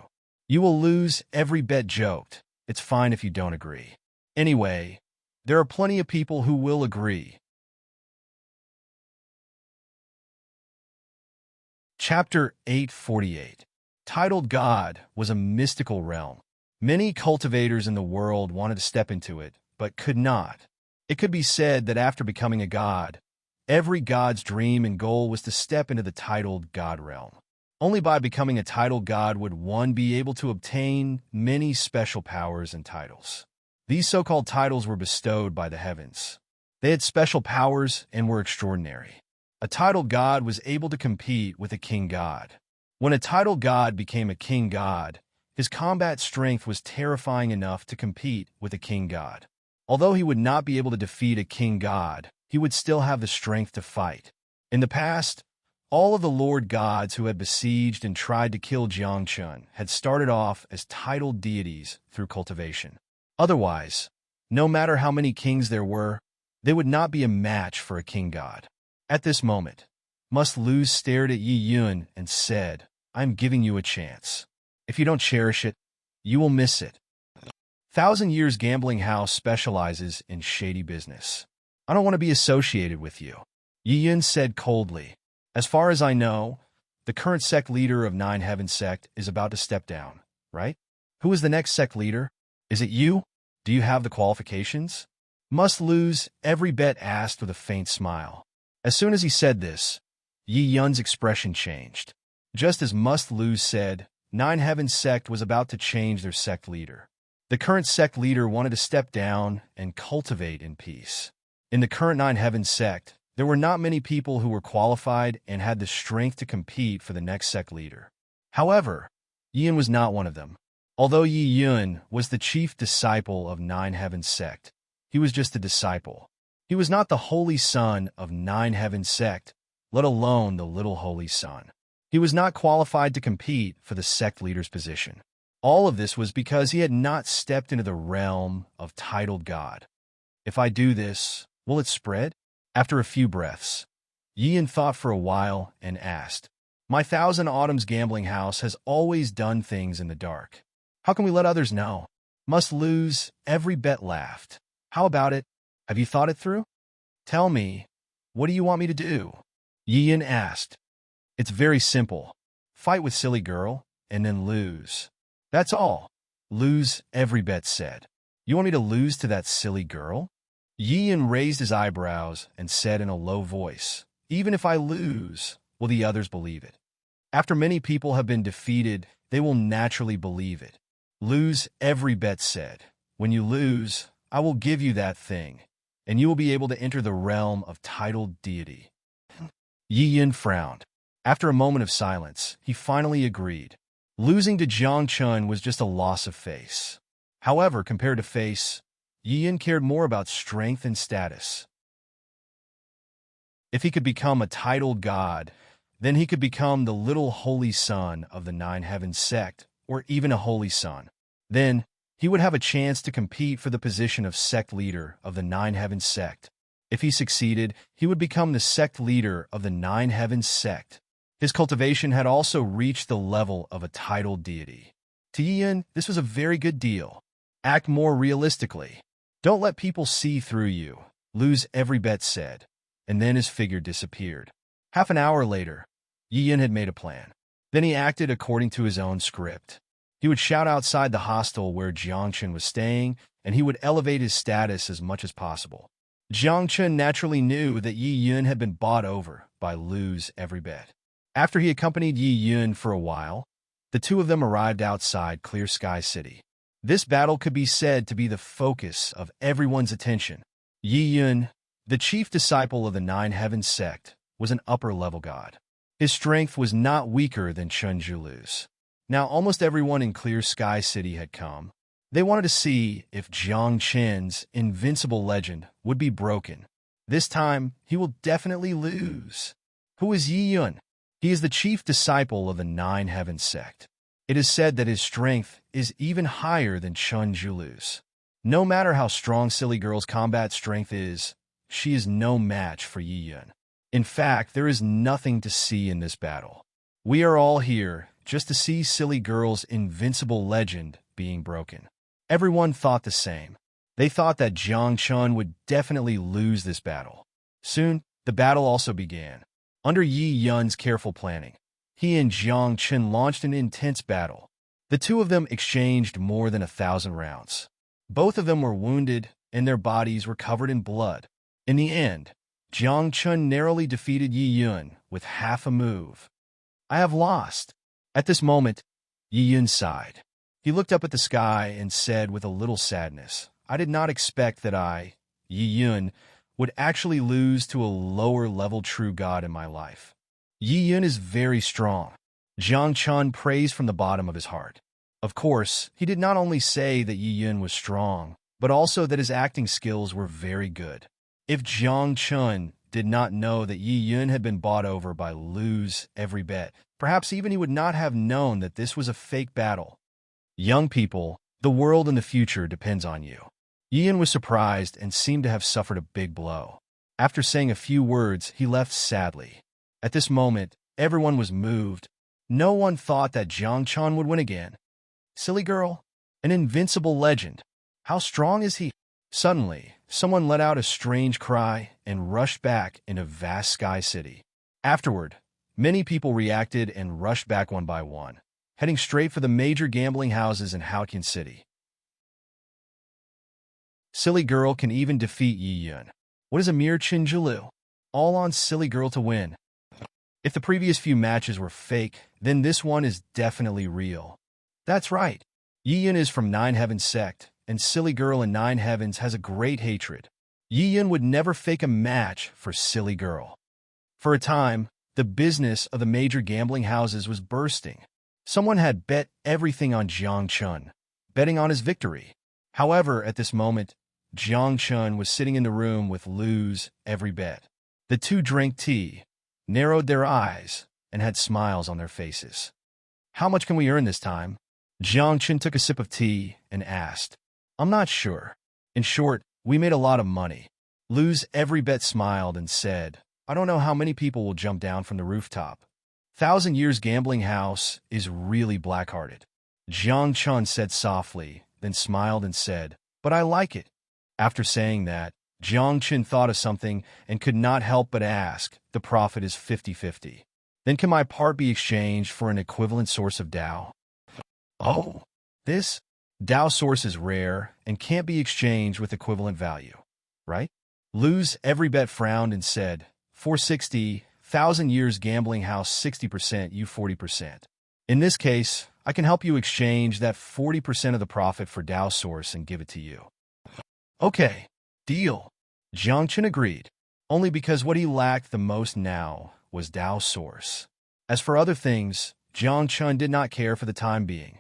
You will lose every bet joked. It's fine if you don't agree. Anyway, there are plenty of people who will agree. Chapter 848. Titled God was a mystical realm. Many cultivators in the world wanted to step into it, but could not. It could be said that after becoming a god, every god's dream and goal was to step into the titled God realm. Only by becoming a titled god would one be able to obtain many special powers and titles. These so-called titles were bestowed by the heavens. They had special powers and were extraordinary. A titled god was able to compete with a king god. When a titled god became a king god, his combat strength was terrifying enough to compete with a king god. Although he would not be able to defeat a king god, he would still have the strength to fight. In the past, all of the lord gods who had besieged and tried to kill Jiangchun had started off as titled deities through cultivation. Otherwise, no matter how many kings there were, they would not be a match for a king god. At this moment, Must Lose stared at Yi Yun and said, I'm giving you a chance. If you don't cherish it, you will miss it. 1,000 Years Gambling House specializes in shady business. I don't want to be associated with you. Yi Yun said coldly. As far as I know, the current sect leader of Nine Heaven sect is about to step down, right? Who is the next sect leader? Is it you? Do you have the qualifications? Must Lose every bet asked with a faint smile. As soon as he said this, Yi Yun's expression changed. Just as Must Lose said, Nine Heaven sect was about to change their sect leader. The current sect leader wanted to step down and cultivate in peace. In the current Nine Heaven sect, there were not many people who were qualified and had the strength to compete for the next sect leader. However, Yi Yun was not one of them. Although Yi Yun was the chief disciple of Nine Heaven sect, he was just a disciple. He was not the holy son of Nine Heaven sect, let alone the little holy son. He was not qualified to compete for the sect leader's position. All of this was because he had not stepped into the realm of titled God. If I do this, will it spread? After a few breaths, Yi Yun thought for a while and asked, My 1,000 Autumns Gambling House has always done things in the dark. How can we let others know? Must Lose every bet laughed. How about it? Have you thought it through? Tell me, what do you want me to do? Yi Yun asked. It's very simple. Fight with Silly Girl, and then lose. That's all. Lose every bet said. You want me to lose to that silly girl? Yi Yun raised his eyebrows and said in a low voice, Even if I lose, will the others believe it? After many people have been defeated, they will naturally believe it. Lose every bet said. When you lose, I will give you that thing, and you will be able to enter the realm of titled deity. Yi Yun frowned. After a moment of silence, he finally agreed. Losing to Jiang Chun was just a loss of face. However, compared to face, Yi Yun cared more about strength and status. If he could become a titled god, then he could become the little holy son of the Nine Heavens sect, or even a holy son. Then, he would have a chance to compete for the position of sect leader of the Nine Heavens sect. If he succeeded, he would become the sect leader of the Nine Heavens sect. His cultivation had also reached the level of a titled deity. To Yi Yun, this was a very good deal. Act more realistically. Don't let people see through you. Lose every bet said. And then his figure disappeared. Half an hour later, Yi Yun had made a plan. Then he acted according to his own script. He would shout outside the hostel where Jiang Chun was staying, and he would elevate his status as much as possible. Jiang Chun naturally knew that Yi Yun had been bought over by Lose Every Bet. After he accompanied Yi Yun for a while, the two of them arrived outside Clear Sky City. This battle could be said to be the focus of everyone's attention. Yi Yun, the chief disciple of the Nine Heavens sect, was an upper-level god. His strength was not weaker than Chun Julu's. Now almost everyone in Clear Sky City had come. They wanted to see if Jiang Chen's invincible legend would be broken. This time, he will definitely lose. Who is Yi Yun? He is the chief disciple of the Nine Heavens sect. It is said that his strength is even higher than Chun Julu's. No matter how strong Silly Girl's combat strength is, she is no match for Yi Yun. In fact, there is nothing to see in this battle. We are all here just to see Silly Girl's invincible legend being broken. Everyone thought the same. They thought that Jiang Chun would definitely lose this battle. Soon, the battle also began. Under Yi Yun's careful planning, he and Jiang Chun launched an intense battle. The two of them exchanged more than 1,000 rounds. Both of them were wounded, and their bodies were covered in blood. In the end, Jiang Chun narrowly defeated Yi Yun with half a move. I have lost. At this moment, Yi Yun sighed. He looked up at the sky and said with a little sadness, I did not expect that I, Yi Yun, would actually lose to a lower-level true god in my life. Yi Yun is very strong. Jiang Chun praised from the bottom of his heart. Of course, he did not only say that Yi Yun was strong, but also that his acting skills were very good. If Jiang Chun did not know that Yi Yun had been bought over by Lose Every Bet, perhaps even he would not have known that this was a fake battle. Young people, the world and the future depends on you. Yi Yun was surprised and seemed to have suffered a big blow. After saying a few words, he left sadly. At this moment, everyone was moved. No one thought that Jiang Chun would win again. Silly Girl, an invincible legend. How strong is he? Suddenly, someone let out a strange cry and rushed back into vast Sky City. Afterward, many people reacted and rushed back one by one, heading straight for the major gambling houses in Haotian City. Silly Girl can even defeat Yi Yun. What is a mere Chinjulu? All on Silly Girl to win. If the previous few matches were fake, then this one is definitely real. That's right. Yi Yun is from Nine Heavens sect, and Silly Girl in Nine Heavens has a great hatred. Yi Yun would never fake a match for Silly Girl. For a time, the business of the major gambling houses was bursting. Someone had bet everything on Jiang Chun, betting on his victory. However, at this moment, Jiang Chun was sitting in the room with Lose Every Bet. The two drank tea, narrowed their eyes, and had smiles on their faces. How much can we earn this time? Jiang Chun took a sip of tea and asked. I'm not sure. In short, we made a lot of money. Lose Every Bet smiled and said, I don't know how many people will jump down from the rooftop. 1,000 Years Gambling House is really black-hearted. Jiang Chun said softly, then smiled and said, but I like it. After saying that, Jiang Chun thought of something and could not help but ask, the profit is 50-50. Then can my part be exchanged for an equivalent source of Tao? Oh, this Tao source is rare and can't be exchanged with equivalent value, right? Lose Every Bet frowned and said, 460, 1,000 Years Gambling House 60%, you 40%. In this case, I can help you exchange that 40% of the profit for Dao Source and give it to you. Okay, deal. Jiang Chen agreed, only because what he lacked the most now was Dao Source. As for other things, Jiang Chen did not care for the time being.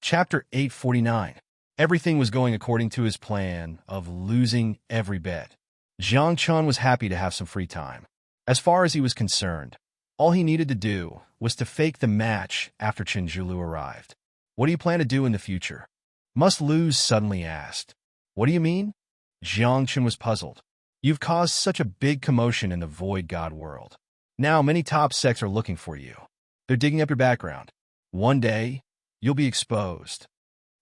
Chapter 849. Everything was going according to his plan of losing every bet. Jiang Chen was happy to have some free time. As far as he was concerned, all he needed to do was to fake the match after Chen Zhulu arrived. What do you plan to do in the future? Must Lose suddenly asked. What do you mean? Jiang Chen was puzzled. You've caused such a big commotion in the Void God world. Now many top sects are looking for you. They're digging up your background. One day, you'll be exposed.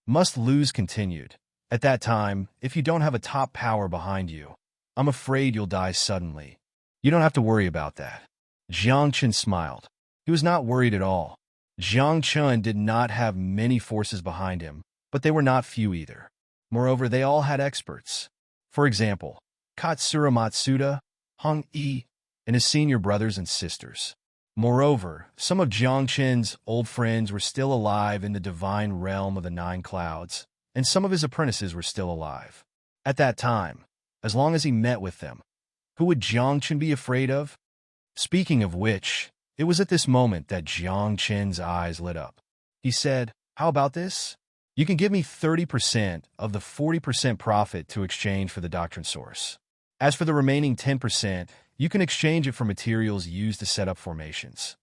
Must Lose continued. At that time, if you don't have a top power behind you, I'm afraid you'll die suddenly. You don't have to worry about that. Jiang Chen smiled. He was not worried at all. Jiang Chen did not have many forces behind him, but they were not few either. Moreover, they all had experts. For example, Katsura Matsuda, Hong Yi, and his senior brothers and sisters. Moreover, some of Jiang Chen's old friends were still alive in the divine realm of the Nine Clouds, and some of his apprentices were still alive. At that time, as long as he met with them, who would Jiang Chen be afraid of? Speaking of which, it was at this moment that Jiang Chen's eyes lit up. He said, how about this? You can give me 30% of the 40% profit to exchange for the doctrine source. As for the remaining 10%, you can exchange it for materials used to set up formations.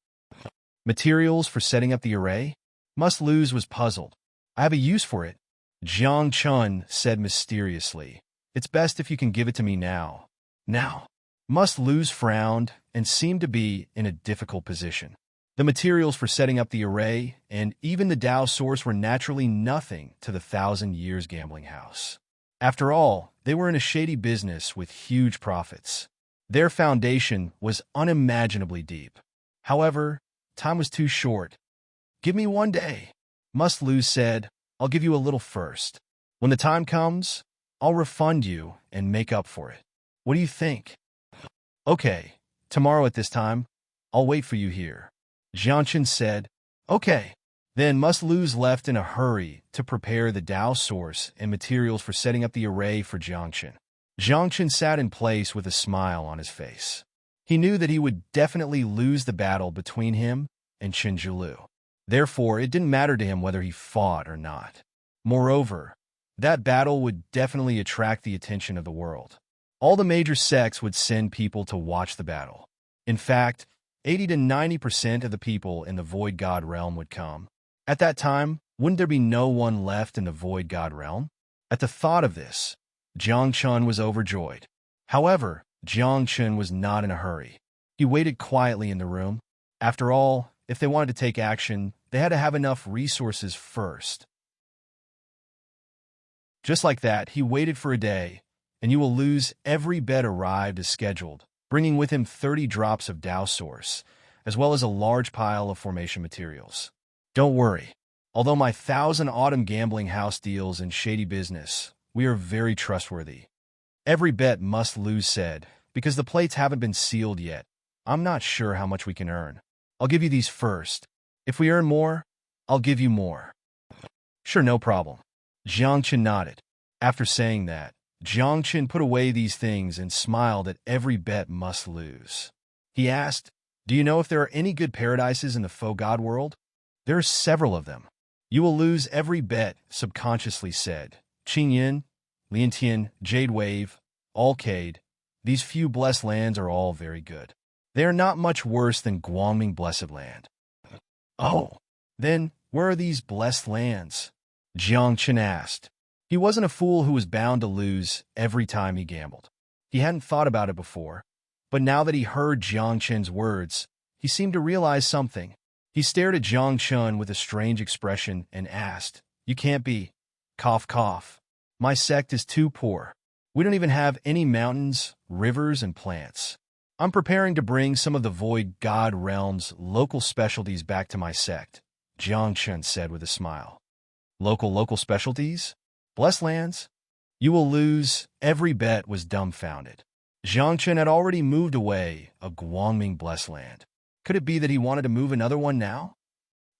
Materials for setting up the array? Must Lose was puzzled. I have a use for it. Jiang Chen said mysteriously. It's best if you can give it to me now. Now. Must Lose frowned and seemed to be in a difficult position. The materials for setting up the array and even the Dao source were naturally nothing to the 1,000 Years gambling house. After all, they were in a shady business with huge profits. Their foundation was unimaginably deep. However, time was too short. Give me 1 day. Must Lose said, I'll give you a little first. When the time comes, I'll refund you and make up for it. What do you think? Okay, tomorrow at this time, I'll wait for you here. Jiang Chen said, okay. Then Must Lose left in a hurry to prepare the Dao source and materials for setting up the array for Jiang Chen. Jiang Chen sat in place with a smile on his face. He knew that he would definitely lose the battle between him and Chen Zhulu. Therefore, it didn't matter to him whether he fought or not. Moreover, that battle would definitely attract the attention of the world. All the major sects would send people to watch the battle. In fact, 80 to 90% of the people in the Void God realm would come. At that time, wouldn't there be no one left in the Void God realm? At the thought of this, Jiang Chen was overjoyed. However, Jiang Chen was not in a hurry. He waited quietly in the room. After all, if they wanted to take action, they had to have enough resources first. Just like that, he waited for a day, and you will lose every bet arrived as scheduled, bringing with him 30 drops of Dao source, as well as a large pile of formation materials. Don't worry. Although my 1,000 autumn gambling house deals in shady business, we are very trustworthy. Every bet Must Lose said, because the plates haven't been sealed yet. I'm not sure how much we can earn. I'll give you these first. If we earn more, I'll give you more. Sure, no problem. Jiang Chen nodded. After saying that, Jiang Chen put away these things and smiled at every bet Must Lose. He asked, do you know if there are any good paradises in the faux god world? There are several of them. You will lose every bet, subconsciously said. Qingyin, Liantian, Jade Wave, Alcade, these few blessed lands are all very good. They are not much worse than Guangming Blessed Land. Oh, then where are these blessed lands? Jiang Chen asked. He wasn't a fool who was bound to lose every time he gambled. He hadn't thought about it before, but now that he heard Jiang Chen's words, he seemed to realize something. He stared at Jiang Chen with a strange expression and asked, you can't be. Cough, cough. My sect is too poor. We don't even have any mountains, rivers, and plants. I'm preparing to bring some of the Void God realm's local specialties back to my sect, Jiang Chen said with a smile. Local specialties? Blessed lands? You will lose. Every bet was dumbfounded. Jiangchen had already moved away a Guangming blessed land. Could it be that he wanted to move another one now?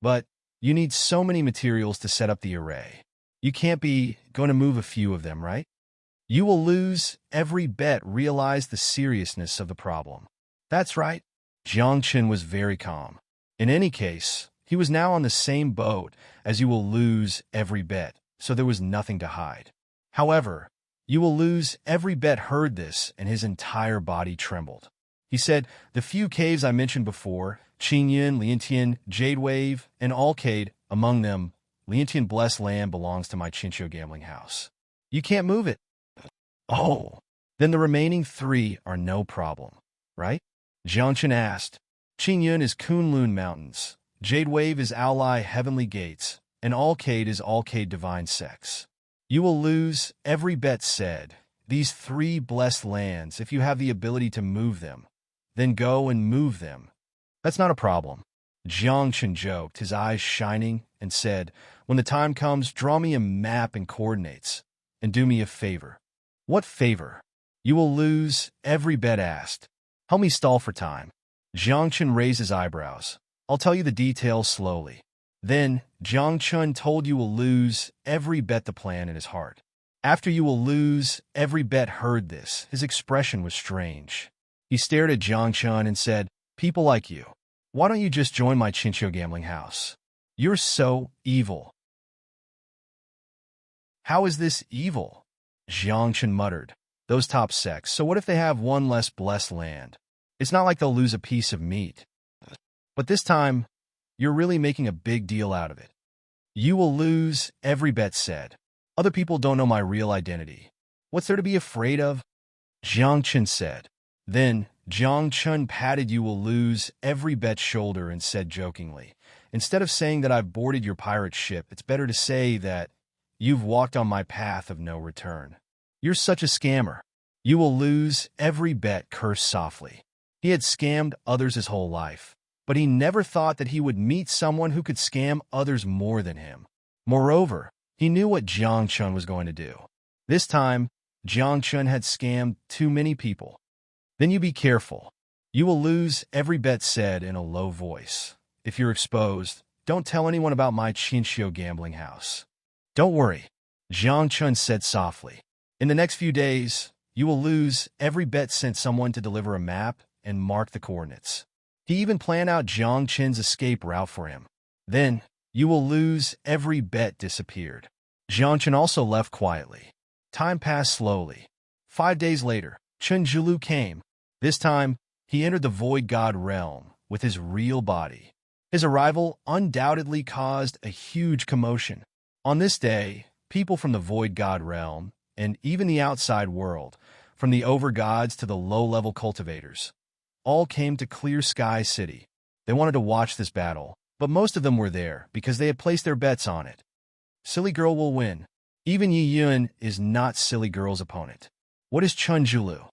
But you need so many materials to set up the array. You can't be going to move a few of them, right? You will lose every bet. Realize the seriousness of the problem. That's right. Jiangchen was very calm. In any case, he was now on the same boat as you will lose every bet, so there was nothing to hide. However, you will lose every bet heard this, and his entire body trembled. He said, the few caves I mentioned before, Qingyun, Liantian, Jade Wave, and Alcade, among them, Liantian blessed land belongs to my Chinchou gambling house. You can't move it. Oh, then the remaining three are no problem, right? Jiangchen asked. Qingyun is Kunlun Mountains, Jade Wave is Aolai Heavenly Gates, and Alcade is Alcade Divine Sex. You will lose every bet said. These three blessed lands, if you have the ability to move them, then go and move them. That's not a problem. Jiangchen joked, his eyes shining, and said, when the time comes, draw me a map and coordinates, and do me a favor. What favor? You will lose every bet asked. Help me stall for time. Jiangchen raised his eyebrows. I'll tell you the details slowly. Then, Jiangchen told you will lose every bet the plan in his heart. After you will lose every bet heard this, his expression was strange. He stared at Jiangchen and said, people like you, why don't you just join my Chinchou gambling house? You're so evil. How is this evil? Jiangchen muttered. Those top sects, so what if they have one less blessed land? It's not like they'll lose a piece of meat. But this time, you're really making a big deal out of it. You will lose every bet said. Other people don't know my real identity. What's there to be afraid of? Jiangchen said. Then, Jiangchen patted you will lose every bet shoulder and said jokingly, instead of saying that I've boarded your pirate ship, it's better to say that you've walked on my path of no return. You're such a scammer. You will lose every bet, cursed softly. He had scammed others his whole life, but he never thought that he would meet someone who could scam others more than him. Moreover, he knew what Jiangchen was going to do. This time, Jiangchen had scammed too many people. Then you be careful. You will lose every bet said in a low voice. If you're exposed, don't tell anyone about my Chinchou gambling house. Don't worry, Jiangchen said softly. In the next few days, you will lose every bet sent someone to deliver a map and mark the coordinates. He even planned out Jiangchen's escape route for him. Then, you will lose every bet disappeared. Jiangchen also left quietly. Time passed slowly. 5 days later, Chen Zhulu came. This time, he entered the Void God realm with his real body. His arrival undoubtedly caused a huge commotion. On this day, people from the Void God realm, and even the outside world, from the over-gods to the low-level cultivators, all came to Clear Sky City. They wanted to watch this battle, but most of them were there because they had placed their bets on it. Silly Girl will win. Even Yi Yun is not Silly Girl's opponent. What is Chen Zhulu?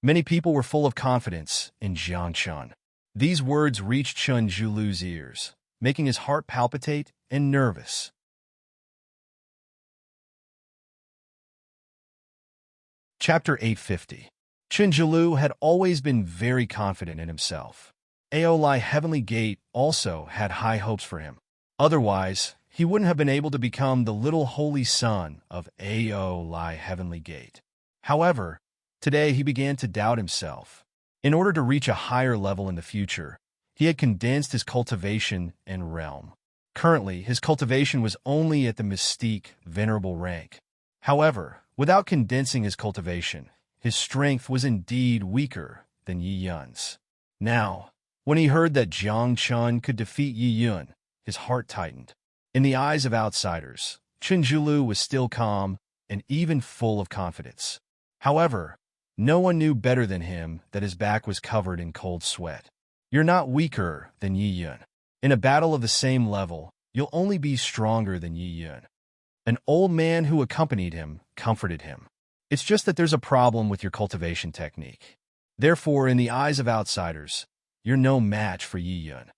Many people were full of confidence in Jiangchen. These words reached Chen Zhulu's ears, making his heart palpitate and nervous. Chapter 850. Chen Zhulu had always been very confident in himself. Aolai Heavenly Gate also had high hopes for him. Otherwise, he wouldn't have been able to become the little holy son of Aolai Heavenly Gate. However, today he began to doubt himself. In order to reach a higher level in the future, he had condensed his cultivation and realm. Currently, his cultivation was only at the mystique, venerable rank. However, without condensing his cultivation, his strength was indeed weaker than Yi Yun's. Now, when he heard that Jiangchen could defeat Yi Yun, his heart tightened. In the eyes of outsiders, Chen Zhulu was still calm and even full of confidence. However, no one knew better than him that his back was covered in cold sweat. You're not weaker than Yi Yun. In a battle of the same level, you'll only be stronger than Yi Yun. An old man who accompanied him comforted him. It's just that there's a problem with your cultivation technique. Therefore, in the eyes of outsiders, you're no match for Yi Yun.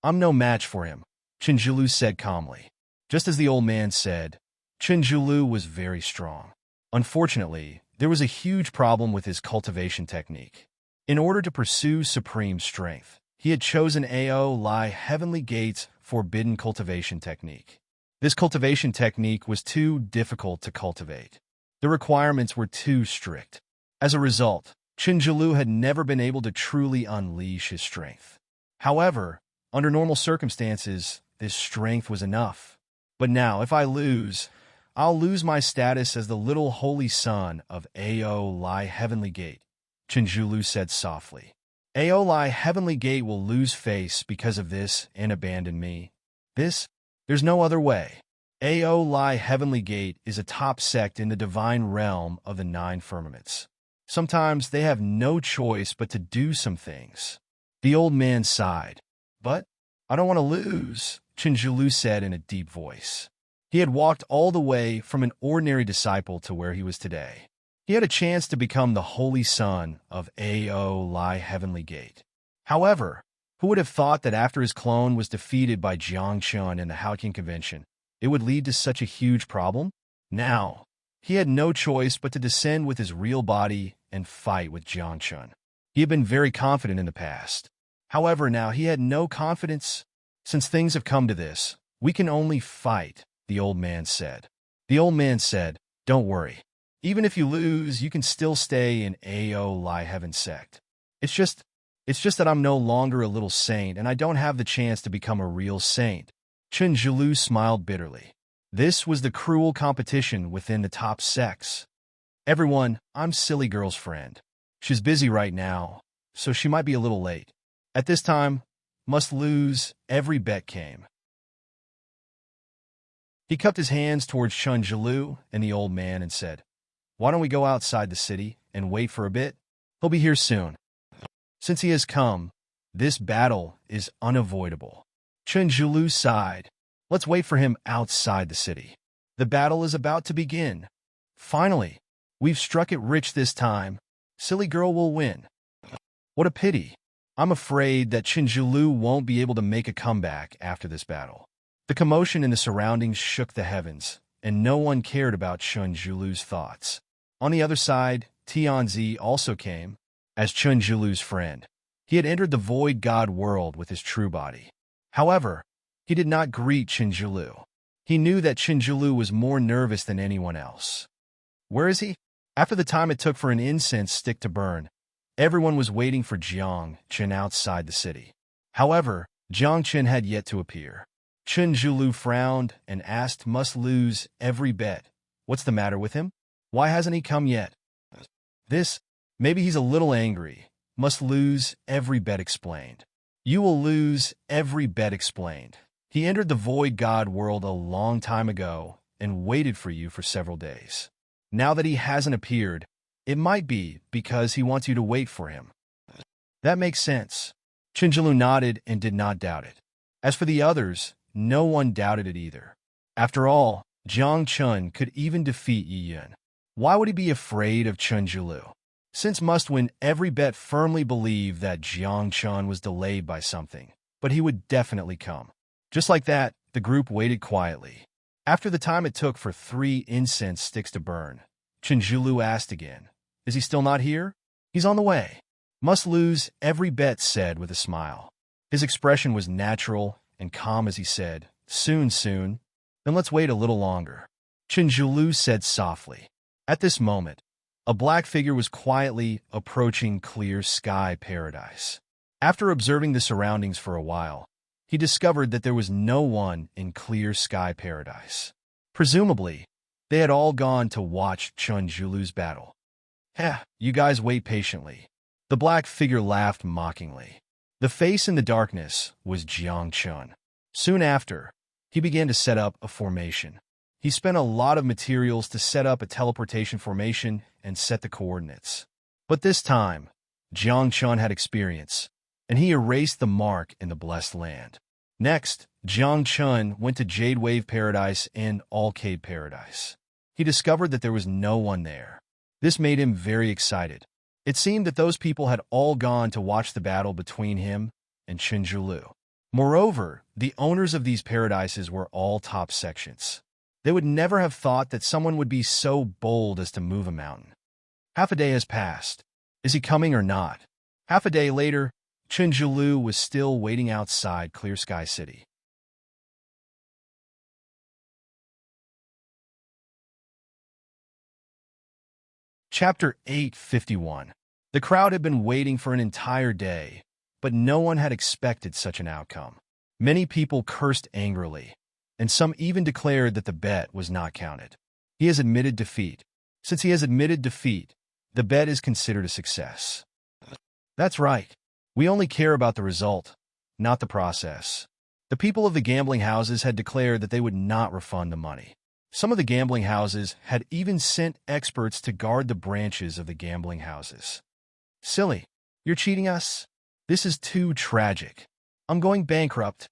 I'm no match for him, Chen Zhulu said calmly. Just as the old man said, Chen Zhulu was very strong. Unfortunately, there was a huge problem with his cultivation technique. In order to pursue supreme strength, he had chosen Aeolai Heavenly Gate's forbidden cultivation technique. This cultivation technique was too difficult to cultivate. The requirements were too strict. As a result, Chinjilu had never been able to truly unleash his strength. However, under normal circumstances, this strength was enough. But now, if I lose, I'll lose my status as the little holy son of Aeolai Heavenly Gate, Chinjilu said softly. Aeolai Heavenly Gate will lose face because of this and abandon me. There's no other way. Aeolai Heavenly Gate is a top sect in the divine realm of the 9 firmaments. Sometimes they have no choice but to do some things. The old man sighed. But I don't want to lose, Chinjilu said in a deep voice. He had walked all the way from an ordinary disciple to where he was today. He had a chance to become the holy son of Aeolai Heavenly Gate. However, who would have thought that after his clone was defeated by Jiang Chun in the Haotian Convention, it would lead to such a huge problem? Now, he had no choice but to descend with his real body and fight with Jiang Chun. He had been very confident in the past. However, now he had no confidence. Since things have come to this, we can only fight, the old man said. The old man said, don't worry. Even if you lose, you can still stay in Aeolai Heaven sect. It's just that I'm no longer a little saint and I don't have the chance to become a real saint. Chinjilu smiled bitterly. This was the cruel competition within the top sects. Everyone, I'm Silly Girl's friend. She's busy right now, so she might be a little late. At this time, must lose, every bet came. He cupped his hands towards Chinjilu and the old man and said, why don't we go outside the city and wait for a bit? He'll be here soon. Since he has come, this battle is unavoidable. Chinjilu sighed. Let's wait for him outside the city. The battle is about to begin. Finally, we've struck it rich this time. Silly Girl will win. What a pity. I'm afraid that Chinjilu won't be able to make a comeback after this battle. The commotion in the surroundings shook the heavens, and no one cared about Chinjilu's thoughts. On the other side, Tianzi also came, as Chinjilu's friend. He had entered the void god world with his true body. However, he did not greet Chinjilu. He knew that Chinjilu was more nervous than anyone else. Where is he? After the time it took for an incense stick to burn, everyone was waiting for Jiang Chen outside the city. However, Jiang Chen had yet to appear. Chinjilu frowned and asked must lose every bet. What's the matter with him? Why hasn't he come yet? Maybe he's a little angry. Must lose every bet explained. You will lose every bet explained. He entered the void god world a long time ago and waited for you for several days. Now that he hasn't appeared, it might be because he wants you to wait for him. That makes sense. Chinjilu nodded and did not doubt it. As for the others, no one doubted it either. After all, Jiang Chun could even defeat Yi Yun. Why would he be afraid of Chinjilu? Since Must Win every bet firmly believed that Jiang Chun was delayed by something, but he would definitely come. Just like that, the group waited quietly. After the time it took for 3 incense sticks to burn, Chinjilu asked again, is he still not here? He's on the way. Must Lose every bet said with a smile. His expression was natural and calm as he said, soon, then let's wait a little longer. Chinjilu said softly. At this moment, a black figure was quietly approaching Clear Sky Paradise. After observing the surroundings for a while, he discovered that there was no one in Clear Sky Paradise. Presumably, they had all gone to watch Chinjilu's battle. You guys wait patiently. The black figure laughed mockingly. The face in the darkness was Jiang Chun. Soon after, he began to set up a formation. He spent a lot of materials to set up a teleportation formation and set the coordinates. But this time, Jiang Chun had experience, and he erased the mark in the Blessed Land. Next, Jiang Chun went to Jade Wave Paradise and Alcade Paradise. He discovered that there was no one there. This made him very excited. It seemed that those people had all gone to watch the battle between him and Chinjilu. Moreover, the owners of these paradises were all top sections. They would never have thought that someone would be so bold as to move a mountain. Half a day has passed. Is he coming or not? Half a day later, Chenjilu was still waiting outside Clear Sky City. Chapter 851. The crowd had been waiting for an entire day, but no one had expected such an outcome. Many people cursed angrily, and some even declared that the bet was not counted. He has admitted defeat. Since he has admitted defeat, the bet is considered a success. That's right. We only care about the result, not the process. The people of the gambling houses had declared that they would not refund the money. Some of the gambling houses had even sent experts to guard the branches of the gambling houses. Silly, you're cheating us? This is too tragic. I'm going bankrupt.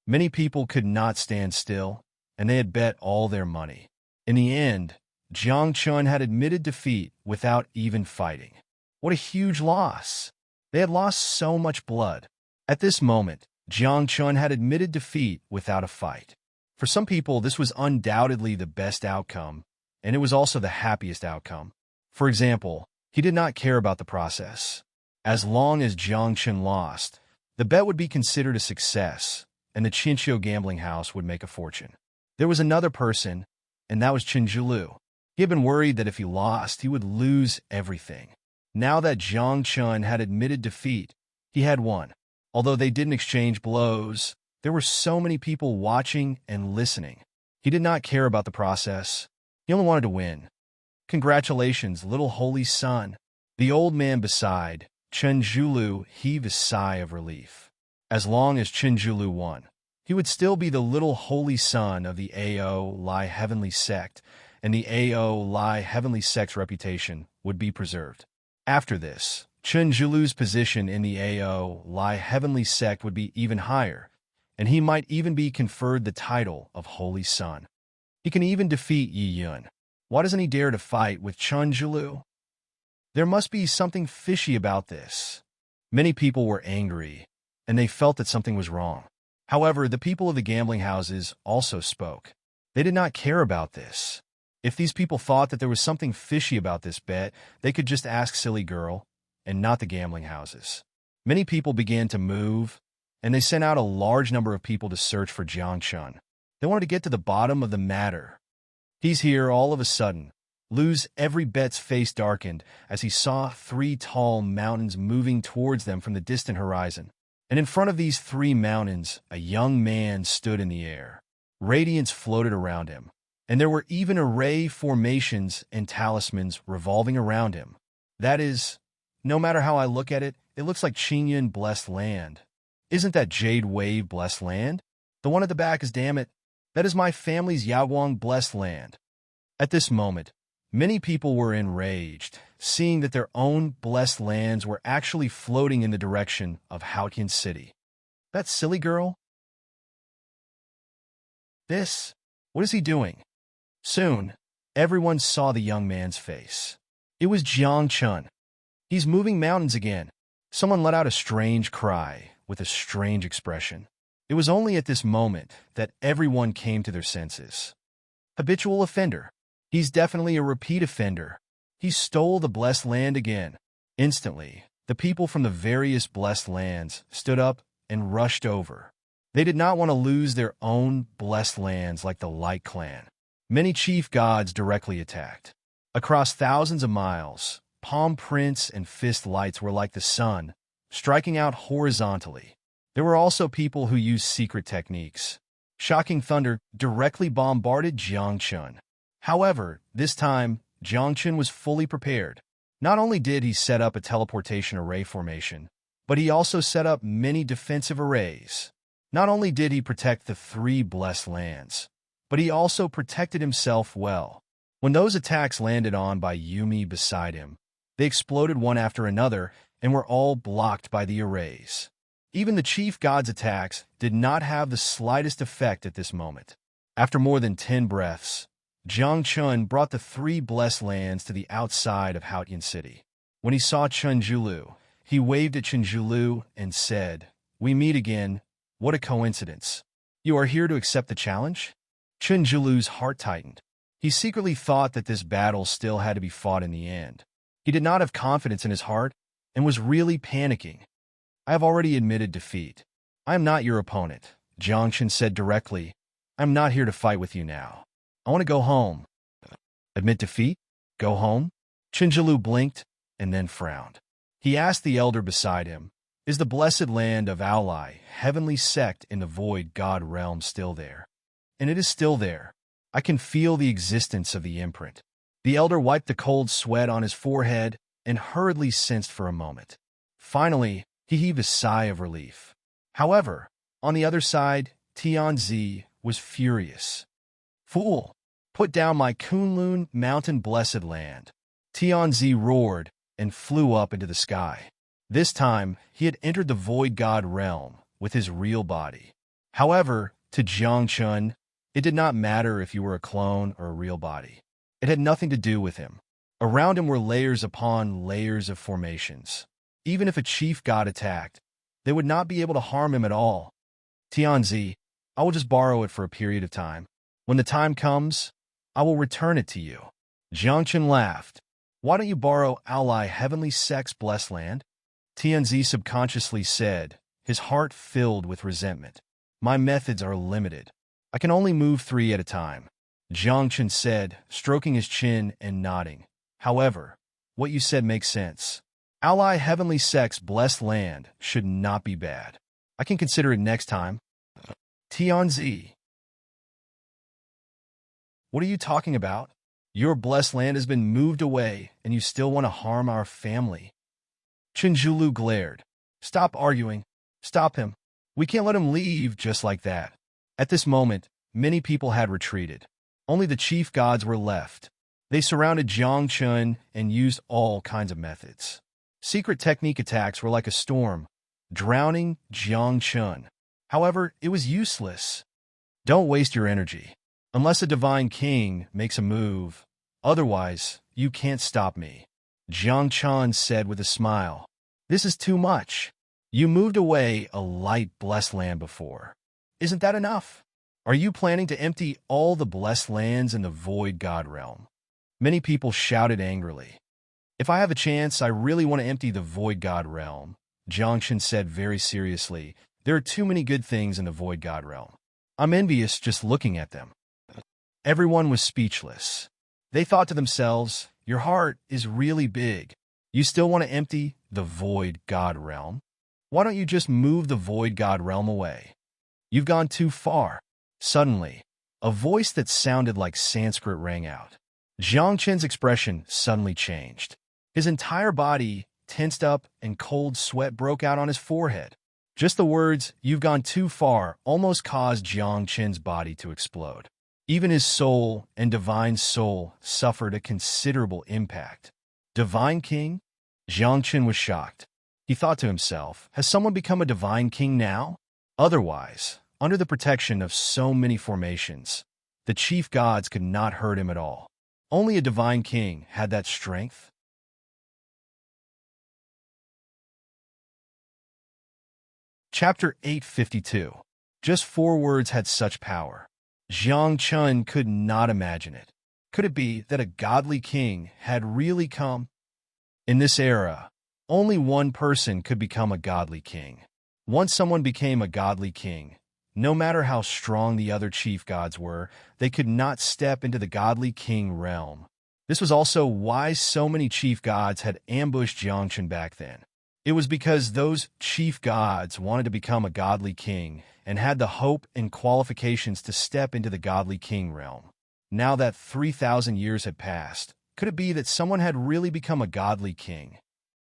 Many people could not stand still, and they had bet all their money. In the end, Jiang Chun had admitted defeat without even fighting. What a huge loss! They had lost so much blood. At this moment, Jiang Chun had admitted defeat without a fight. For some people, this was undoubtedly the best outcome, and it was also the happiest outcome. For example, he did not care about the process. As long as Jiang Chun lost, the bet would be considered a success, and the Qinqiu gambling house would make a fortune. There was another person, and that was Chen Zhilu. He had been worried that if he lost, he would lose everything. Now that Jiang Chun had admitted defeat, he had won. Although they didn't exchange blows, there were so many people watching and listening. He did not care about the process. He only wanted to win. Congratulations, little holy son. The old man beside Chen Zhilu heaved a sigh of relief. As long as Chen Zhilu won, he would still be the little holy son of the Ao Lai heavenly sect, and the Ao Lai heavenly sect's reputation would be preserved. After this, Chen Zhilu's position in the Ao Lai heavenly sect would be even higher, and he might even be conferred the title of Holy Son. He can even defeat Yi Yun. Why doesn't he dare to fight with Chen Zhilu? There must be something fishy about this. Many people were angry, and they felt that something was wrong. However, the people of the gambling houses also spoke. They did not care about this. If these people thought that there was something fishy about this bet, they could just ask Silly Girl, and not the gambling houses. Many people began to move, and they sent out a large number of people to search for Jiang Chun. They wanted to get to the bottom of the matter. He's here all of a sudden. Lu's every bet's face darkened as he saw 3 tall mountains moving towards them from the distant horizon. And in front of these 3 mountains, a young man stood in the air. Radiance floated around him, and there were even array formations and talismans revolving around him. That is, no matter how I look at it, it looks like Qingyun blessed land. Isn't that Jade Wave blessed land? The one at the back is, damn it, that is my family's Yaguang blessed land. At this moment, many people were enraged, seeing that their own blessed lands were actually floating in the direction of Haotian City. That silly girl? What is he doing? Soon, everyone saw the young man's face. It was Jiang Chun. He's moving mountains again. Someone let out a strange cry with a strange expression. It was only at this moment that everyone came to their senses. Habitual offender. He's definitely a repeat offender. He stole the blessed land again. Instantly, the people from the various blessed lands stood up and rushed over. They did not want to lose their own blessed lands like the Light Clan. Many chief gods directly attacked. Across thousands of miles, palm prints and fist lights were like the sun, striking out horizontally. There were also people who used secret techniques. Shocking thunder directly bombarded Jiang Chun. However, this time, Jiang Chun was fully prepared. Not only did he set up a teleportation array formation, but he also set up many defensive arrays. Not only did he protect the 3 blessed lands, but he also protected himself well. When those attacks landed on by Yumi beside him, they exploded one after another and were all blocked by the arrays. Even the chief god's attacks did not have the slightest effect at this moment. After more than 10 breaths, Jiang Chun brought the 3 blessed lands to the outside of Haotian City. When he saw Chen Zhilu, he waved at Chen Zhilu and said, "We meet again. What a coincidence. You are here to accept the challenge?" Chen Zhilu's heart tightened. He secretly thought that this battle still had to be fought in the end. He did not have confidence in his heart and was really panicking. I have already admitted defeat. I am not your opponent, Jiangchen said directly. I am not here to fight with you now. I want to go home. Admit defeat? Go home? Qinzhilu blinked and then frowned. He asked the elder beside him, is the blessed land of Aulai, heavenly sect in the void god realm still there? And it is still there. I can feel the existence of the imprint. The elder wiped the cold sweat on his forehead and hurriedly sensed for a moment. Finally, he heaved a sigh of relief. However, on the other side, Tianzi was furious. Fool! Put down my Kunlun mountain blessed land. Tianzi roared and flew up into the sky. This time, he had entered the void god realm with his real body. However, to Jiangchen, it did not matter if you were a clone or a real body. It had nothing to do with him. Around him were layers upon layers of formations. Even if a chief god attacked, they would not be able to harm him at all. Tianzi, I will just borrow it for a period of time. When the time comes, I will return it to you. Jiangchen laughed. Why don't you borrow Aulai heavenly sect's blessed land? Tianzi subconsciously said, his heart filled with resentment. My methods are limited. I can only move 3 at a time. Jiangchen said, stroking his chin and nodding. However, what you said makes sense. Aulai heavenly sect's blessed land should not be bad. I can consider it next time. Tianzi. What are you talking about? Your blessed land has been moved away, and you still want to harm our family. Qinzhilu glared. Stop arguing. Stop him. We can't let him leave just like that. At this moment, many people had retreated. Only the chief gods were left. They surrounded Jiangchen and used all kinds of methods. Secret technique attacks were like a storm, drowning Jiangchen. However, it was useless. Don't waste your energy. Unless a divine king makes a move, otherwise, you can't stop me. Jiangchen said with a smile. This is too much. You moved away a light blessed land before. Isn't that enough? Are you planning to empty all the blessed lands in the void god realm? Many people shouted angrily. If I have a chance, I really want to empty the void god realm, Jiangchen said very seriously. There are too many good things in the void god realm. I'm envious just looking at them. Everyone was speechless. They thought to themselves, your heart is really big. You still want to empty the void god realm? Why don't you just move the void god realm away? You've gone too far. Suddenly, a voice that sounded like Sanskrit rang out. Jiangchen's expression suddenly changed. His entire body tensed up and cold sweat broke out on his forehead. Just the words, you've gone too far, almost caused Jiangchen's body to explode. Even his soul and divine soul suffered a considerable impact. Divine King? Jiangchen was shocked. He thought to himself, has someone become a divine king now? Otherwise, under the protection of so many formations, the chief gods could not hurt him at all. Only a divine king had that strength. Chapter 852. Just 4 words had such power. Jiangchen could not imagine it. Could it be that a godly king had really come? In this era, only one person could become a godly king. Once someone became a godly king, no matter how strong the other chief gods were, they could not step into the godly king realm. This was also why so many chief gods had ambushed Jiangchen back then. It was because those chief gods wanted to become a godly king and had the hope and qualifications to step into the godly king realm. Now that 3,000 years had passed, could it be that someone had really become a godly king?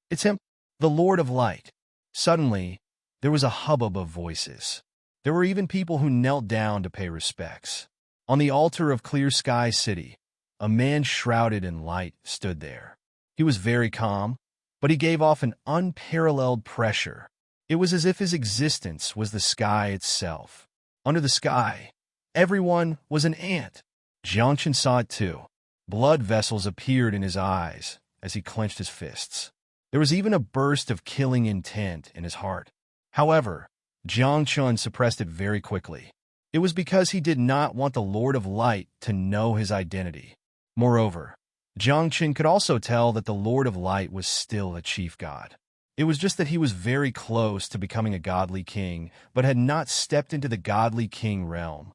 It's him, the Lord of Light. Suddenly, there was a hubbub of voices. There were even people who knelt down to pay respects. On the altar of Clear Sky City, a man shrouded in light stood there. He was very calm, but he gave off an unparalleled pressure. It was as if his existence was the sky itself. Under the sky, everyone was an ant. Jiangchen saw it too. Blood vessels appeared in his eyes as he clenched his fists. There was even a burst of killing intent in his heart. However, Jiangchen suppressed it very quickly. It was because he did not want the Lord of Light to know his identity. Moreover, Jiangchen could also tell that the Lord of Light was still a chief god. It was just that he was very close to becoming a godly king, but had not stepped into the godly king realm.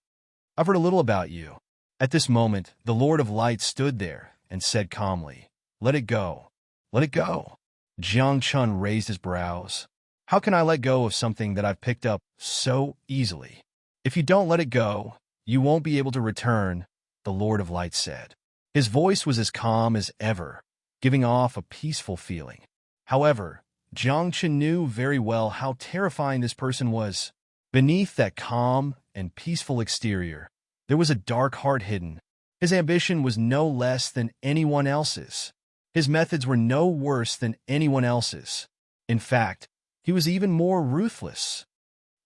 I've heard a little about you. At this moment, the Lord of Light stood there and said calmly, "Let it go. Let it go." Jiang Chun raised his brows. "How can I let go of something that I've picked up so easily?" "If you don't let it go, you won't be able to return," the Lord of Light said. His voice was as calm as ever, giving off a peaceful feeling. However, Jiang Chun knew very well how terrifying this person was. Beneath that calm and peaceful exterior, there was a dark heart hidden. His ambition was no less than anyone else's. His methods were no worse than anyone else's. In fact, he was even more ruthless.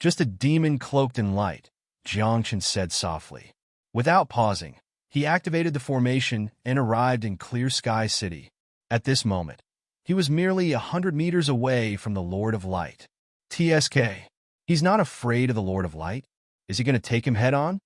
"Just a demon cloaked in light," Jiangchen said softly. Without pausing, he activated the formation and arrived in Clear Sky City. At this moment, he was merely 100 meters away from the Lord of Light. TSK. He's not afraid of the Lord of Light. Is he going to take him head-on?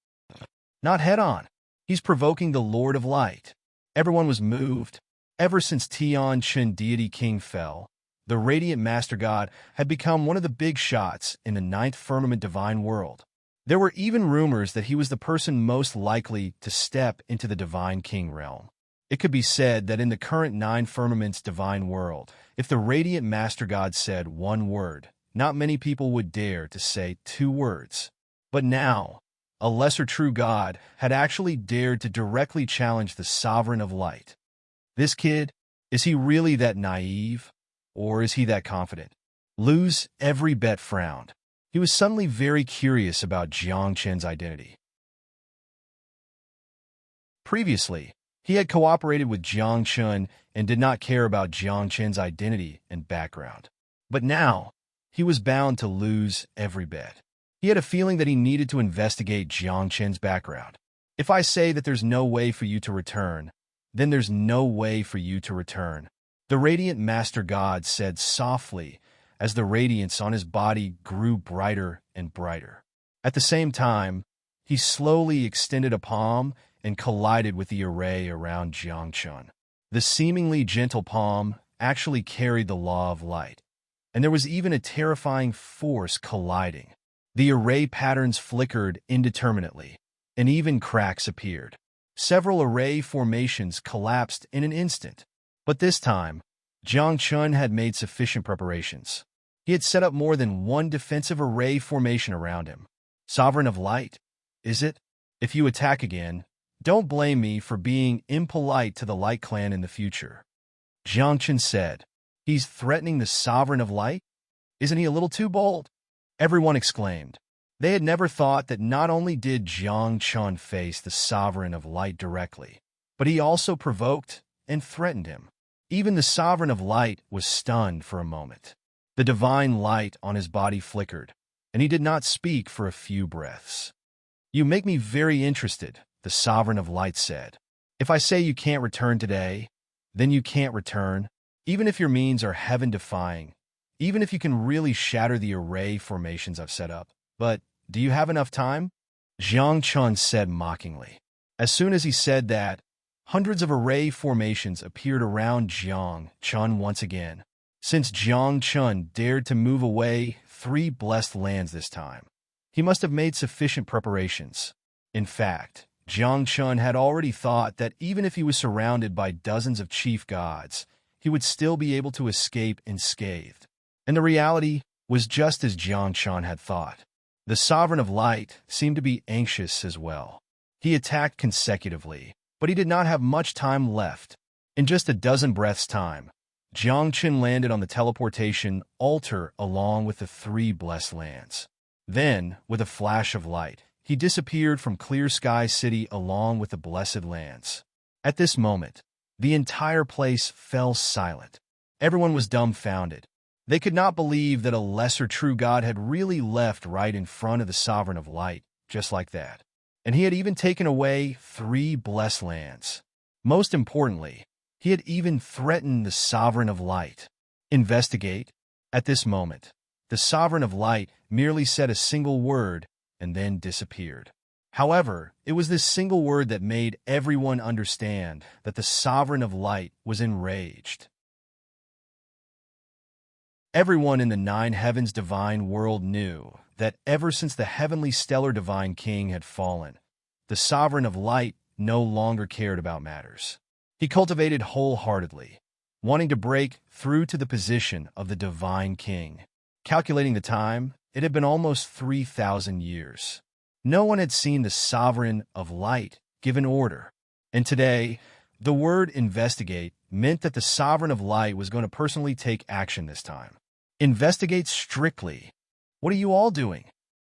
Not head-on. He's provoking the Lord of Light. Everyone was moved. Ever since Tianqin Deity King fell, the Radiant Master God had become one of the big shots in the Ninth Firmament Divine World. There were even rumors that he was the person most likely to step into the Divine King realm. It could be said that in the current Nine Firmaments Divine World, if the Radiant Master God said one word, not many people would dare to say two words. But now, a lesser true god had actually dared to directly challenge the Sovereign of Light. This kid, is he really that naive? Or is he that confident? Lose every bet frowned. He was suddenly very curious about Jiang Chen's identity. Previously, he had cooperated with Jiang Chen and did not care about Jiang Chen's identity and background. But now, he was bound to lose every bet. He had a feeling that he needed to investigate Jiang Chen's background. If I say that there's no way for you to return, then there's no way for you to return, the Radiant Master God said softly as the radiance on his body grew brighter and brighter. At the same time, he slowly extended a palm and collided with the array around Jiang Chen. The seemingly gentle palm actually carried the law of light, and there was even a terrifying force colliding. The array patterns flickered indeterminately, and even cracks appeared. Several array formations collapsed in an instant. But this time, Jiang Chen had made sufficient preparations. He had set up more than one defensive array formation around him. Sovereign of Light, is it? If you attack again, don't blame me for being impolite to the Light Clan in the future. Jiang Chen said, "He's threatening the Sovereign of Light? Isn't he a little too bold?" Everyone exclaimed. They had never thought that not only did Jiang Chen face the Sovereign of Light directly, but he also provoked and threatened him. Even the Sovereign of Light was stunned for a moment. The divine light on his body flickered, and he did not speak for a few breaths. "You make me very interested," the Sovereign of Light said. "If I say you can't return today, then you can't return, even if your means are heaven-defying, even if you can really shatter the array formations I've set up. But do you have enough time?" Jiang Chun said mockingly. As soon as he said that, hundreds of array formations appeared around Jiang Chun once again. Since Jiang Chun dared to move away 3 blessed lands this time, he must have made sufficient preparations. In fact, Jiang Chun had already thought that even if he was surrounded by dozens of chief gods, he would still be able to escape unscathed. And the reality was just as Jiang Chun had thought. The Sovereign of Light seemed to be anxious as well. He attacked consecutively, but he did not have much time left. In just a dozen breaths' time, Jiang Chen landed on the teleportation altar along with the 3 blessed lands. Then, with a flash of light, he disappeared from Clear Sky City along with the blessed lands. At this moment, the entire place fell silent. Everyone was dumbfounded. They could not believe that a lesser true god had really left right in front of the Sovereign of Light, just like that. And he had even taken away 3 blessed lands. Most importantly, he had even threatened the Sovereign of Light. Investigate. At this moment, the Sovereign of Light merely said a single word and then disappeared. However, it was this single word that made everyone understand that the sovereign of light was enraged. Everyone in the nine heavens divine world knew that ever since the heavenly stellar divine king had fallen, the sovereign of light no longer cared about matters. He cultivated wholeheartedly, wanting to break through to the position of the divine king. Calculating the time, it had been almost 3,000 years. No one had seen the sovereign of light give an order. And today, the word investigate meant that the sovereign of light was going to personally take action this time. Investigate strictly. What are you all doing?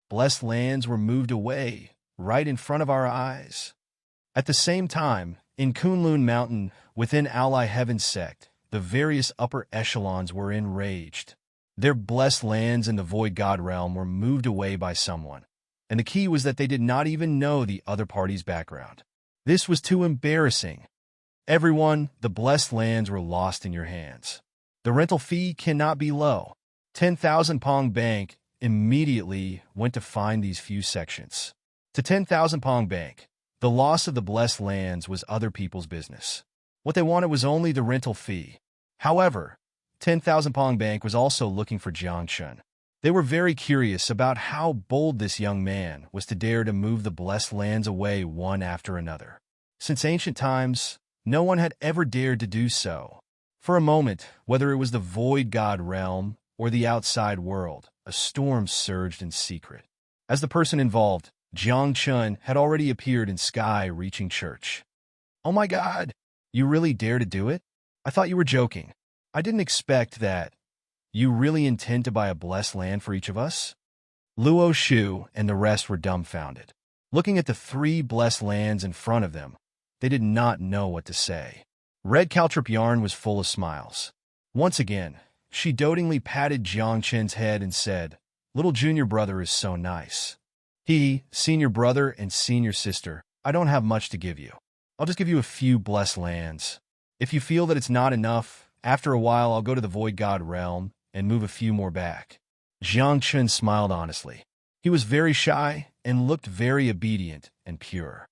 Blessed lands were moved away, right in front of our eyes. At the same time, in Kunlun Mountain, within Ally Heaven's sect, the various upper echelons were enraged. Their blessed lands in the Void God realm were moved away by someone, and the key was that they did not even know the other party's background. This was too embarrassing. Everyone, the blessed lands were lost in your hands. The rental fee cannot be low. 10,000 Pong Bank immediately went to find these few sections. To 10,000 Pong Bank, the loss of the blessed lands was other people's business. What they wanted was only the rental fee. However, 10,000 Pong Bank was also looking for Jiang Chun. They were very curious about how bold this young man was to dare to move the blessed lands away one after another. Since ancient times, no one had ever dared to do so. For a moment, whether it was the Void God realm or the outside world, a storm surged in secret. As the person involved, Jiang Chun, had already appeared in sky-reaching church. "Oh my God, you really dare to do it? I thought you were joking. I didn't expect that. You really intend to buy a blessed land for each of us?" Luo Shu and the rest were dumbfounded. Looking at the 3 blessed lands in front of them, they did not know what to say. Red Caltrip Yarn was full of smiles. Once again, she dotingly patted Jiang Chen's head and said, "Little junior brother is so nice." Senior brother and senior sister, I don't have much to give you. I'll just give you a few blessed lands. If you feel that it's not enough, after a while I'll go to the Void God realm and move a few more back. Jiang Chun smiled honestly. He was very shy and looked very obedient and pure.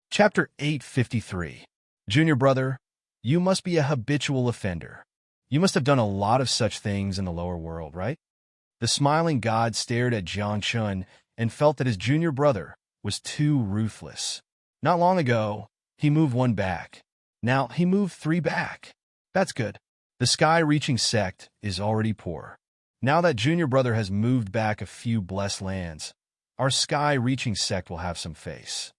Chapter 853. Junior brother, you must be a habitual offender. You must have done a lot of such things in the lower world, right? The smiling god stared at Jiang Chun and felt that his junior brother was too ruthless. Not long ago, he moved 1 back. Now he moved 3 back. That's good. The sky-reaching sect is already poor. Now that junior brother has moved back a few blessed lands, our sky-reaching sect will have some face.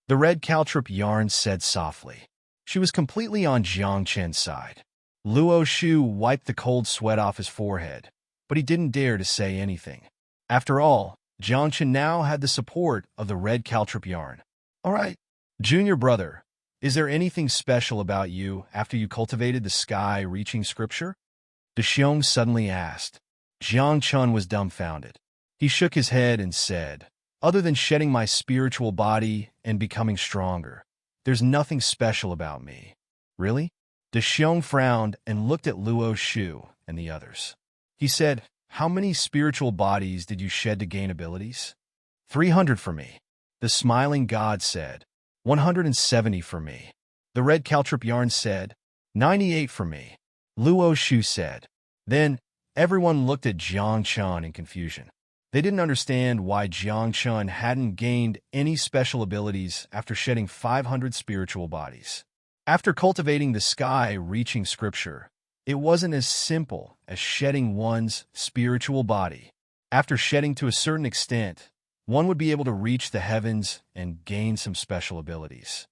The red caltrip yarn said softly. She was completely on Jiang Chen's side. Luo Shu wiped the cold sweat off his forehead, but he didn't dare to say anything. After all, Jiang Chen now had the support of the red caltrip yarn. All right, junior brother, is there anything special about you after you cultivated the sky-reaching scripture? De Xiong suddenly asked. Jiang Chun was dumbfounded. He shook his head and said, "Other than shedding my spiritual body and becoming stronger, there's nothing special about me." "Really?" De Xiong frowned and looked at Luo Shu and the others. He said, "How many spiritual bodies did you shed to gain abilities?" 300 for me. The smiling god said, 170 for me. The red caltrip yarn said, 98 for me. Luo Shu said. Then everyone looked at Jiang Chun in confusion. They didn't understand why Jiang Chun hadn't gained any special abilities after shedding 500 spiritual bodies. After cultivating the sky-reaching scripture, it wasn't as simple as shedding one's spiritual body. After shedding to a certain extent, one would be able to reach the heavens and gain some special abilities.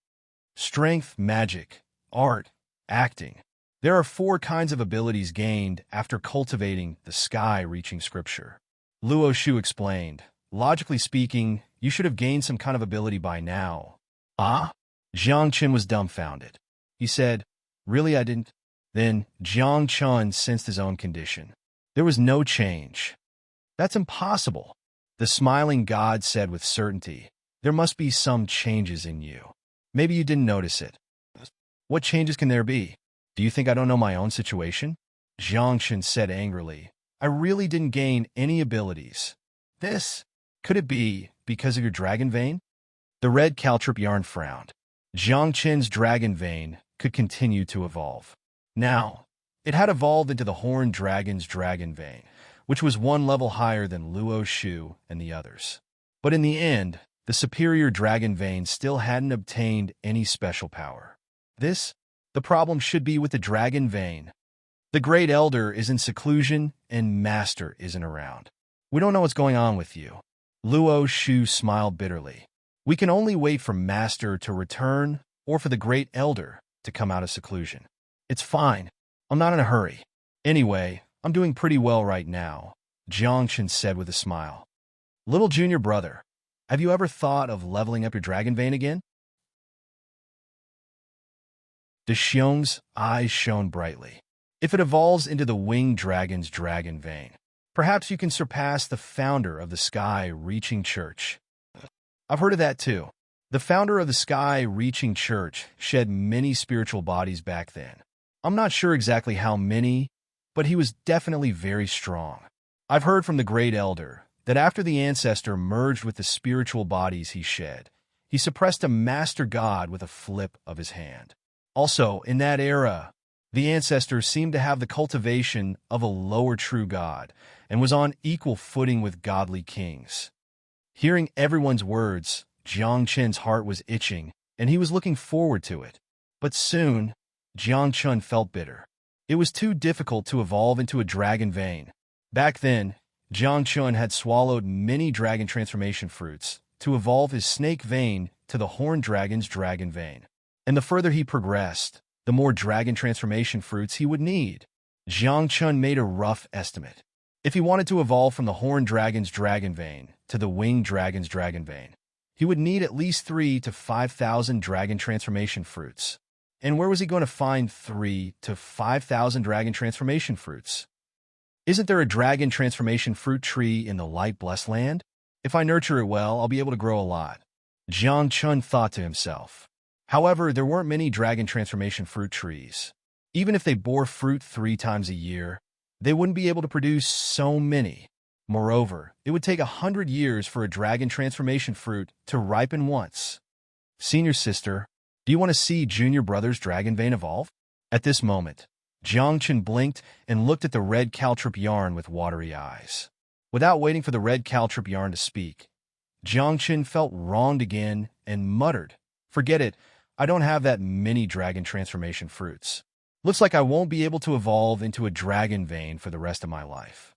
Strength, magic, art, acting. There are 4 kinds of abilities gained after cultivating the sky-reaching scripture. Luo Shu explained, "Logically speaking, you should have gained some kind of ability by now." "Ah?" Jiang Chen was dumbfounded. He said, "Really, I didn't?" Then Jiang Chun sensed his own condition. There was no change. "That's impossible." The smiling god said with certainty, "There must be some changes in you. Maybe you didn't notice it." "What changes can there be? Do you think I don't know my own situation?" Jiang Chen said angrily. I really didn't gain any abilities. Could it be because of your dragon vein? The red caltrip yarn frowned. Jiang Qin's dragon vein could continue to evolve. Now, it had evolved into the horned dragon's dragon vein, which was one level higher than Luo Shu and the others. But in the end, the superior dragon vein still hadn't obtained any special power. The problem should be with the dragon vein. The Great Elder is in seclusion and Master isn't around. We don't know what's going on with you. Luo Shu smiled bitterly. We can only wait for Master to return or for the Great Elder to come out of seclusion. It's fine. I'm not in a hurry. Anyway, I'm doing pretty well right now, Jiang Qin said with a smile. Little junior brother, have you ever thought of leveling up your dragon vein again? De Xiong's eyes shone brightly. If it evolves into the winged dragon's dragon vein, perhaps you can surpass the founder of the Sky-Reaching Church. I've heard of that too. The founder of the Sky-Reaching Church shed many spiritual bodies back then. I'm not sure exactly how many, but he was definitely very strong. I've heard from the Great Elder that after the ancestor merged with the spiritual bodies he shed, he suppressed a master god with a flip of his hand. Also, in that era, the ancestor seemed to have the cultivation of a lower true god and was on equal footing with godly kings. Hearing everyone's words, Jiang Qin's heart was itching, and he was looking forward to it. But soon, Jiang Qin felt bitter. It was too difficult to evolve into a dragon vein. Back then, Jiang Qin had swallowed many dragon transformation fruits to evolve his snake vein to the horned dragon's dragon vein. And the further he progressed, the more dragon transformation fruits he would need. Jiang Qin made a rough estimate. If he wanted to evolve from the horned dragon's dragon vein to the winged dragon's dragon vein, he would need at least 3,000 to 5,000 dragon transformation fruits. And where was he going to find 3,000 to 5,000 dragon transformation fruits? Isn't there a dragon transformation fruit tree in the light blessed land? If I nurture it well, I'll be able to grow a lot. Jiang Qin thought to himself. However, there weren't many dragon transformation fruit trees. Even if they bore fruit 3 times a year, they wouldn't be able to produce so many. Moreover, it would take 100 years for a dragon transformation fruit to ripen once. Senior sister, do you want to see junior brother's dragon vein evolve? At this moment, Jiang Qin blinked and looked at the red caltrip yarn with watery eyes. Without waiting for the red caltrip yarn to speak, Jiang Qin felt wronged again and muttered, "Forget it, I don't have that many dragon transformation fruits. Looks like I won't be able to evolve into a dragon vein for the rest of my life.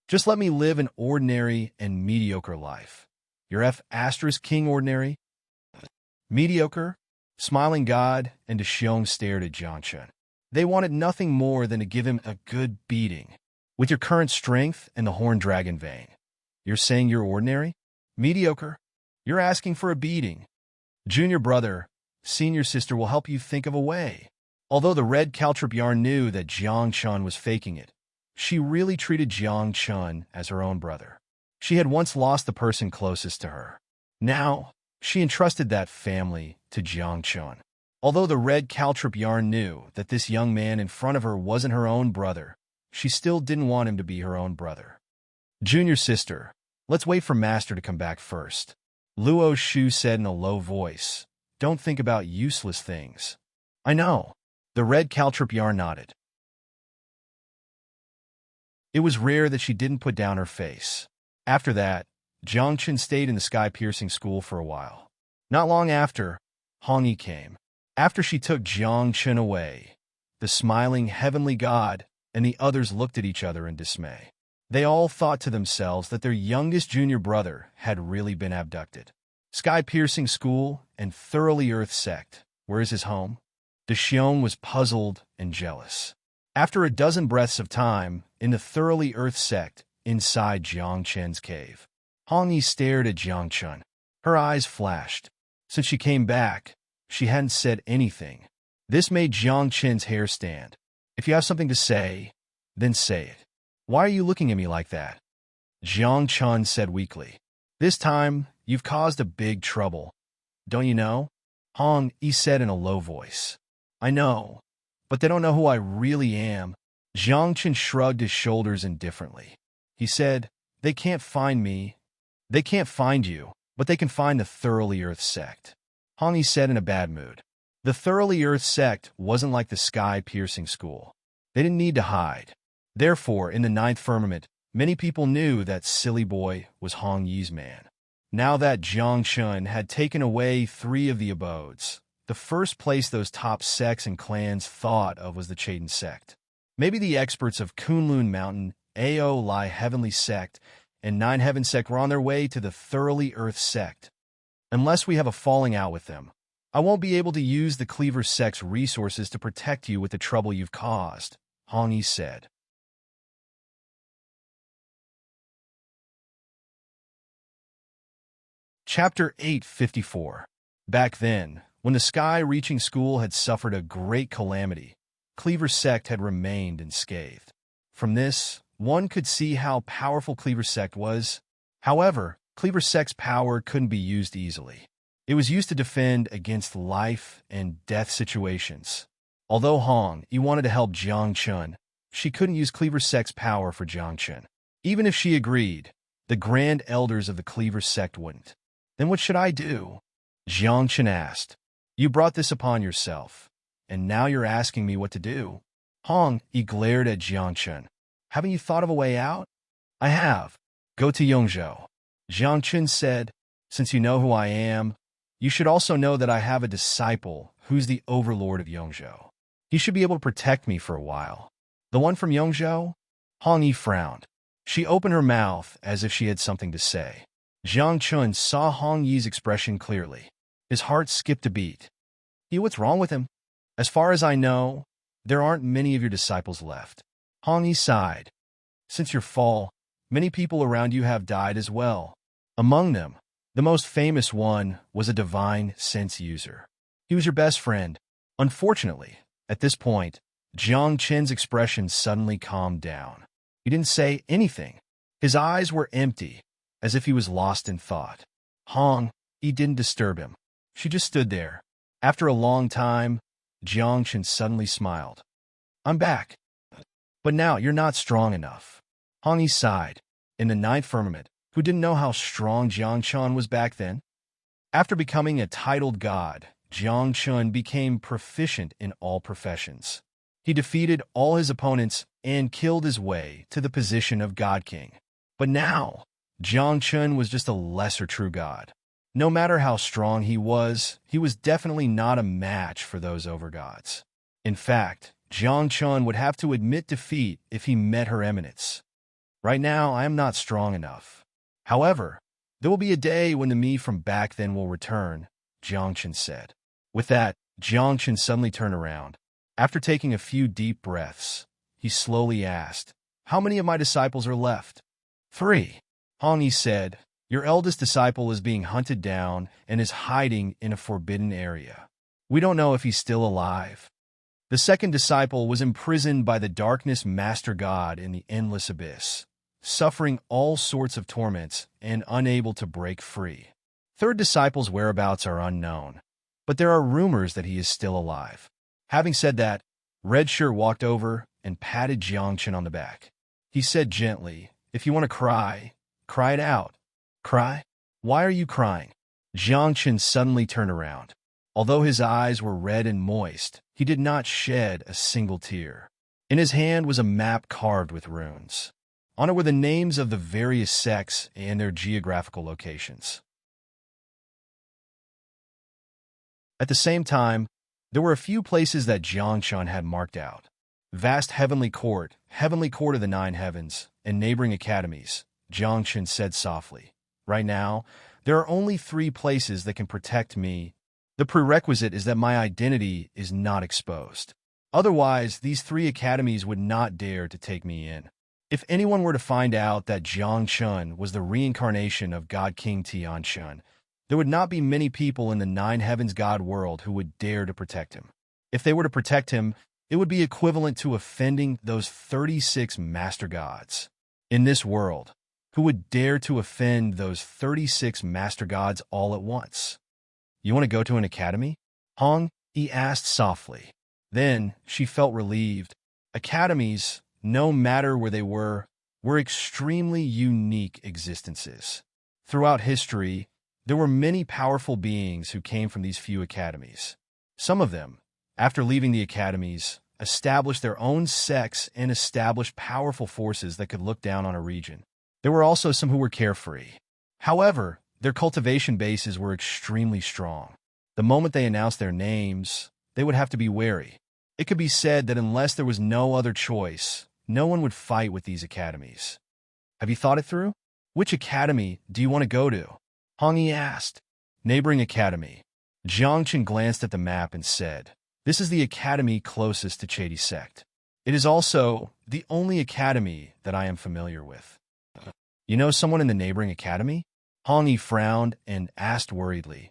Just let me live an ordinary and mediocre life. Your King ordinary? Mediocre?" Smiling God and De Xiong stared at Jiang Qin. They wanted nothing more than to give him a good beating. With your current strength and the horned dragon vein, you're saying you're ordinary? Mediocre? You're asking for a beating. Junior brother, senior sister will help you think of a way. Although the red caltrip yarn knew that Jiang Qin was faking it, she really treated Jiang Qin as her own brother. She had once lost the person closest to her. Now, she entrusted that family to Jiang Qin. Although the red caltrip yarn knew that this young man in front of her wasn't her own brother, she still didn't want him to be her own brother. Junior sister, let's wait for Master to come back first. Luo Shu said in a low voice. Don't think about useless things. I know. The red caltrip yarn nodded. It was rare that she didn't put down her face. After that, Jiang Qin stayed in the sky-piercing school for a while. Not long after, Hong Yi came. After she took Jiang Qin away, the smiling heavenly god and the others looked at each other in dismay. They all thought to themselves that their youngest junior brother had really been abducted. Sky-piercing school and thoroughly earth sect, where is his home? De Xiong was puzzled and jealous. After a dozen breaths of time in the thoroughly earth sect inside Jiang Qin's cave, Hong Yi stared at Jiang Qin. Her eyes flashed. Since she came back, she hadn't said anything. This made Jiang Qin's hair stand. If you have something to say, then say it. Why are you looking at me like that? Jiang Qin said weakly. This time, you've caused a big trouble. Don't you know? Hong Yi said in a low voice. I know, but they don't know who I really am. Jiang shrugged his shoulders indifferently. He said, "They can't find me. They can't find you, but they can find the Thoroughly Earth sect," Hong Yi said in a bad mood. The Thoroughly Earth sect wasn't like the sky-piercing school. They didn't need to hide. Therefore, in the ninth firmament, many people knew that silly boy was Hong Yi's man. Now that Jiang had taken away 3 of the abodes, the first place those top sects and clans thought of was the Chaden sect. Maybe the experts of Kunlun Mountain, Ao Lai Heavenly sect, and Nine Heaven sect were on their way to the Thoroughly Earth sect. Unless we have a falling out with them, I won't be able to use the Cleaver sect's resources to protect you with the trouble you've caused, Hong Yi said. Chapter 854. Back then, when the sky-reaching school had suffered a great calamity, Cleaver sect had remained unscathed. From this, one could see how powerful Cleaver sect was. However, Cleaver sect's power couldn't be used easily. It was used to defend against life and death situations. Although Hong Yi wanted to help Jiang, she couldn't use Cleaver sect's power for Jiang. Even if she agreed, the grand elders of the Cleaver sect wouldn't. Then what should I do? Jiang asked. You brought this upon yourself, and now you're asking me what to do. Hong Yi glared at Jiang. Haven't you thought of a way out? I have. Go to Yongzhou. Jiang said, since you know who I am, you should also know that I have a disciple who's the overlord of Yongzhou. He should be able to protect me for a while. The one from Yongzhou? Hong Yi frowned. She opened her mouth as if she had something to say. Jiang saw Hong Yi's expression clearly. His heart skipped a beat. What's wrong with him? As far as I know, there aren't many of your disciples left. Hong Yi sighed. Since your fall, many people around you have died as well. Among them, the most famous one was a divine sense user. He was your best friend. Unfortunately, at this point, Jiang's expression suddenly calmed down. He didn't say anything. His eyes were empty, as if he was lost in thought. Hong Yi didn't disturb him. She just stood there. After a long time, Jiang suddenly smiled. I'm back. But now you're not strong enough. Hong Yi sighed. In the ninth firmament, who didn't know how strong Jiang was back then? After becoming a titled god, Jiang became proficient in all professions. He defeated all his opponents and killed his way to the position of God King. But now, Jiang was just a lesser true god. No matter how strong he was definitely not a match for those overgods. In fact, Jiang would have to admit defeat if he met her eminence. Right now, I am not strong enough. However, there will be a day when the me from back then will return, Jiang said. With that, Jiang suddenly turned around. After taking a few deep breaths, he slowly asked, how many of my disciples are left? 3. Hong Yi said, your eldest disciple is being hunted down and is hiding in a forbidden area. We don't know if he's still alive. The second disciple was imprisoned by the darkness master god in the endless abyss, suffering all sorts of torments and unable to break free. Third disciple's whereabouts are unknown, but there are rumors that he is still alive. Having said that, Red Shirt walked over and patted Jiang on the back. He said gently, if you want to cry, cry it out. Cry? Why are you crying? Jiang suddenly turned around. Although his eyes were red and moist, he did not shed a single tear. In his hand was a map carved with runes. On it were the names of the various sects and their geographical locations. At the same time, there were a few places that Jiang had marked out. Vast Heavenly Court of the Nine Heavens, and neighboring academies, Jiang said softly. Right now, there are only 3 places that can protect me. The prerequisite is that my identity is not exposed. Otherwise, these 3 academies would not dare to take me in. If anyone were to find out that Jiang was the reincarnation of God King Tian, there would not be many people in the Nine Heavens God world who would dare to protect him. If they were to protect him, it would be equivalent to offending those 36 master gods. In this world, who would dare to offend those 36 master gods all at once? You want to go to an academy? Hong Yi asked softly. Then she felt relieved. Academies, no matter where they were extremely unique existences. Throughout history, there were many powerful beings who came from these few academies. Some of them, after leaving the academies, established their own sects and established powerful forces that could look down on a region. There were also some who were carefree. However, their cultivation bases were extremely strong. The moment they announced their names, they would have to be wary. It could be said that unless there was no other choice, no one would fight with these academies. Have you thought it through? Which academy do you want to go to? Hong Yi asked. Neighboring academy. Jiangchen glanced at the map and said, "This is the academy closest to Chedi sect. It is also the only academy that I am familiar with." You know someone in the neighboring academy? Hong Yi frowned and asked worriedly,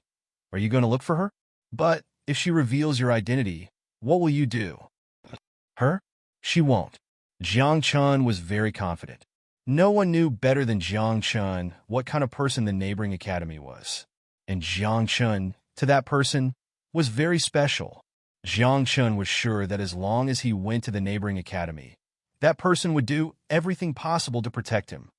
"Are you going to look for her? But if she reveals your identity, what will you do?" Her? She won't. Jiang Chun was very confident. No one knew better than Jiang Chun what kind of person the neighboring academy was. And Jiang Chun, to that person, was very special. Jiang Chun was sure that as long as he went to the neighboring academy, that person would do everything possible to protect him.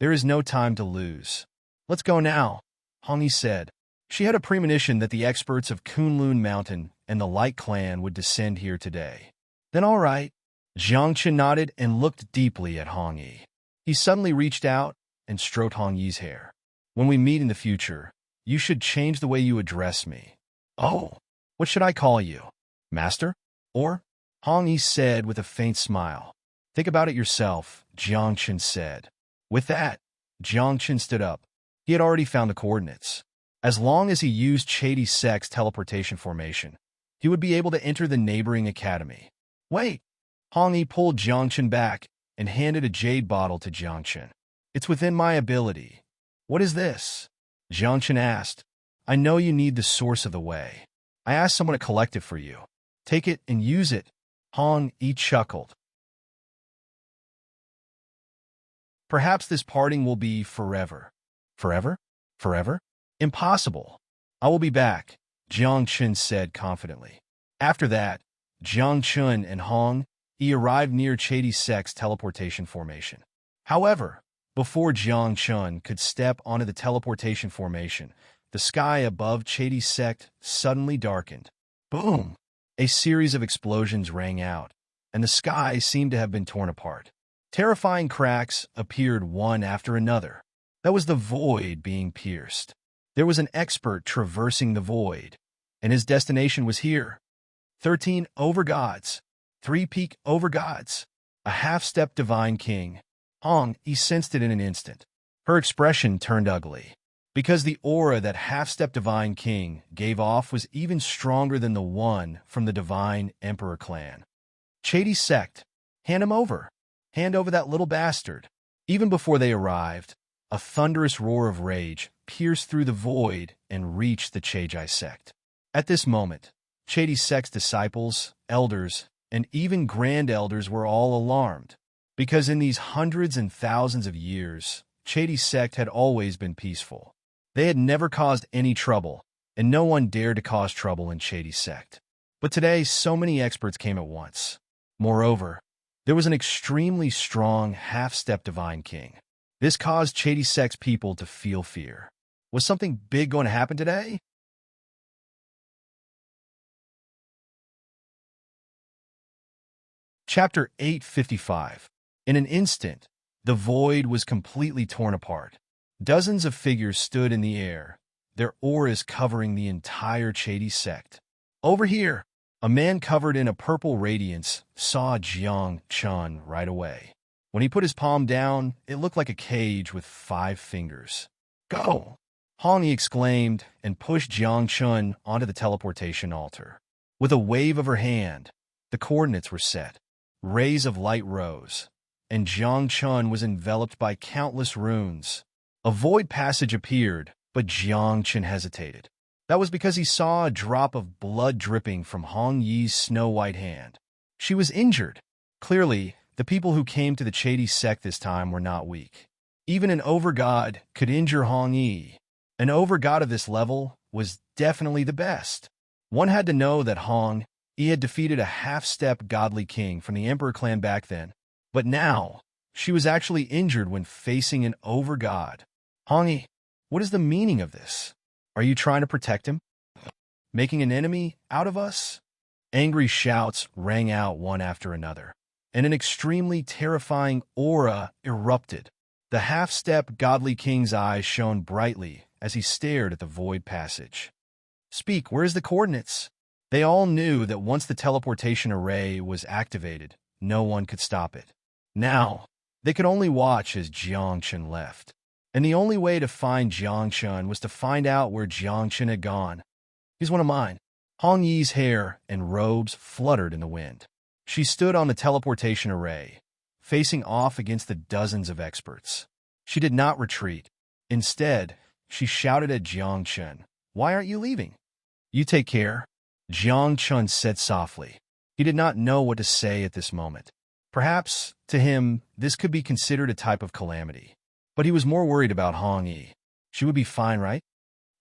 There is no time to lose. Let's go now, Hong Yi said. She had a premonition that the experts of Kunlun Mountain and the Light Clan would descend here today. Then all right. Jiang Chen nodded and looked deeply at Hong Yi. He suddenly reached out and stroked Hong Yi's hair. "When we meet in the future, you should change the way you address me." "Oh, what should I call you? Master? Or?" Hong Yi said with a faint smile. "Think about it yourself," Jiang Chen said. With that, Jiang Chen stood up. He had already found the coordinates. As long as he used Chedi Sect's teleportation formation, he would be able to enter the neighboring academy. "Wait!" Hong Yi pulled Jiang Chen back and handed a jade bottle to Jiang Chen. "It's within my ability." "What is this?" Jiang Chen asked. "I know you need the source of the way. I asked someone to collect it for you. Take it and use it." Hong Yi chuckled. "Perhaps this parting will be forever." "Forever? Forever? Impossible. I will be back," Jiang Chen said confidently. After that, Jiang Chen and Hong Yi arrived near Chedi Sect's teleportation formation. However, before Jiang Chen could step onto the teleportation formation, the sky above Chedi Sect suddenly darkened. Boom! A series of explosions rang out, and the sky seemed to have been torn apart. Terrifying cracks appeared one after another. That was the void being pierced. There was an expert traversing the void, and his destination was here. 13 overgods, 3 peak overgods, a half-step divine king. Hong Yi sensed it in an instant. Her expression turned ugly, because the aura that half-step divine king gave off was even stronger than the one from the divine emperor clan. Chedi Sect, hand him over. Hand over that little bastard. Even before they arrived, a thunderous roar of rage pierced through the void and reached the Chedi Sect. At this moment, Chedi Sect's disciples, elders, and even grand elders were all alarmed, because in these hundreds and thousands of years, Chedi Sect had always been peaceful. They had never caused any trouble, and no one dared to cause trouble in Chedi Sect. But today, so many experts came at once. Moreover, there was an extremely strong half-step divine king. This caused Chedi Sect's people to feel fear. Was something big going to happen today? Chapter 855. In an instant, the void was completely torn apart. Dozens of figures stood in the air, their auras covering the entire Chedi Sect. Over here, a man covered in a purple radiance saw Jiang Chun right away. When he put his palm down, it looked like a cage with 5 fingers. "Go!" Hong Yi exclaimed and pushed Jiang Chun onto the teleportation altar. With a wave of her hand, the coordinates were set. Rays of light rose, and Jiang Chun was enveloped by countless runes. A void passage appeared, but Jiang Chun hesitated. That was because he saw a drop of blood dripping from Hong Yi's snow-white hand. She was injured. Clearly, the people who came to the Chedi Sect this time were not weak. Even an overgod could injure Hong Yi. An overgod of this level was definitely the best. One had to know that Hong He had defeated a half-step godly king from the Emperor clan back then, but now she was actually injured when facing an over-god. Hongi, what is the meaning of this? Are you trying to protect him? Making an enemy out of us? Angry shouts rang out one after another, and an extremely terrifying aura erupted. The half-step godly king's eyes shone brightly as he stared at the void passage. Speak, where's the coordinates? They all knew that once the teleportation array was activated, no one could stop it. Now, they could only watch as Jiangchen left. And the only way to find Jiangchen was to find out where Jiangchen had gone. He's one of mine. Hong Yi's hair and robes fluttered in the wind. She stood on the teleportation array, facing off against the dozens of experts. She did not retreat. Instead, she shouted at Jiangchen, "Why aren't you leaving?" "You take care," Jiangchen said softly. He did not know what to say at this moment. Perhaps, to him, this could be considered a type of calamity. But he was more worried about Hong Yi. She would be fine, right?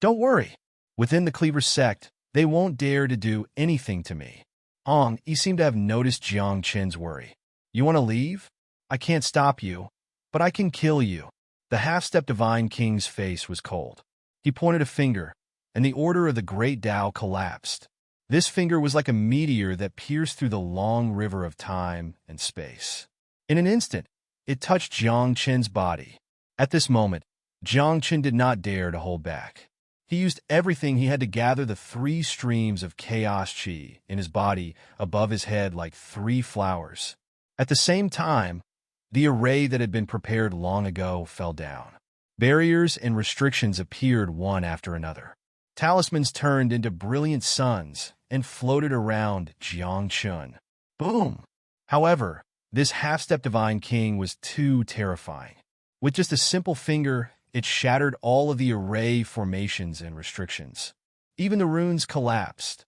Don't worry. Within the Cleaver sect, they won't dare to do anything to me. Hong Yi seemed to have noticed Jiangchen's worry. You want to leave? I can't stop you, but I can kill you. The half-step divine king's face was cold. He pointed a finger, and the order of the great Tao collapsed. This finger was like a meteor that pierced through the long river of time and space. In an instant, it touched Jiangchen's body. At this moment, Jiangchen did not dare to hold back. He used everything he had to gather the 3 streams of chaos chi in his body above his head like 3 flowers. At the same time, the array that had been prepared long ago fell down. Barriers and restrictions appeared one after another. Talismans turned into brilliant suns and floated around Jiangchen. Boom! However, this half-step divine king was too terrifying. With just a simple finger, it shattered all of the array formations and restrictions. Even the runes collapsed.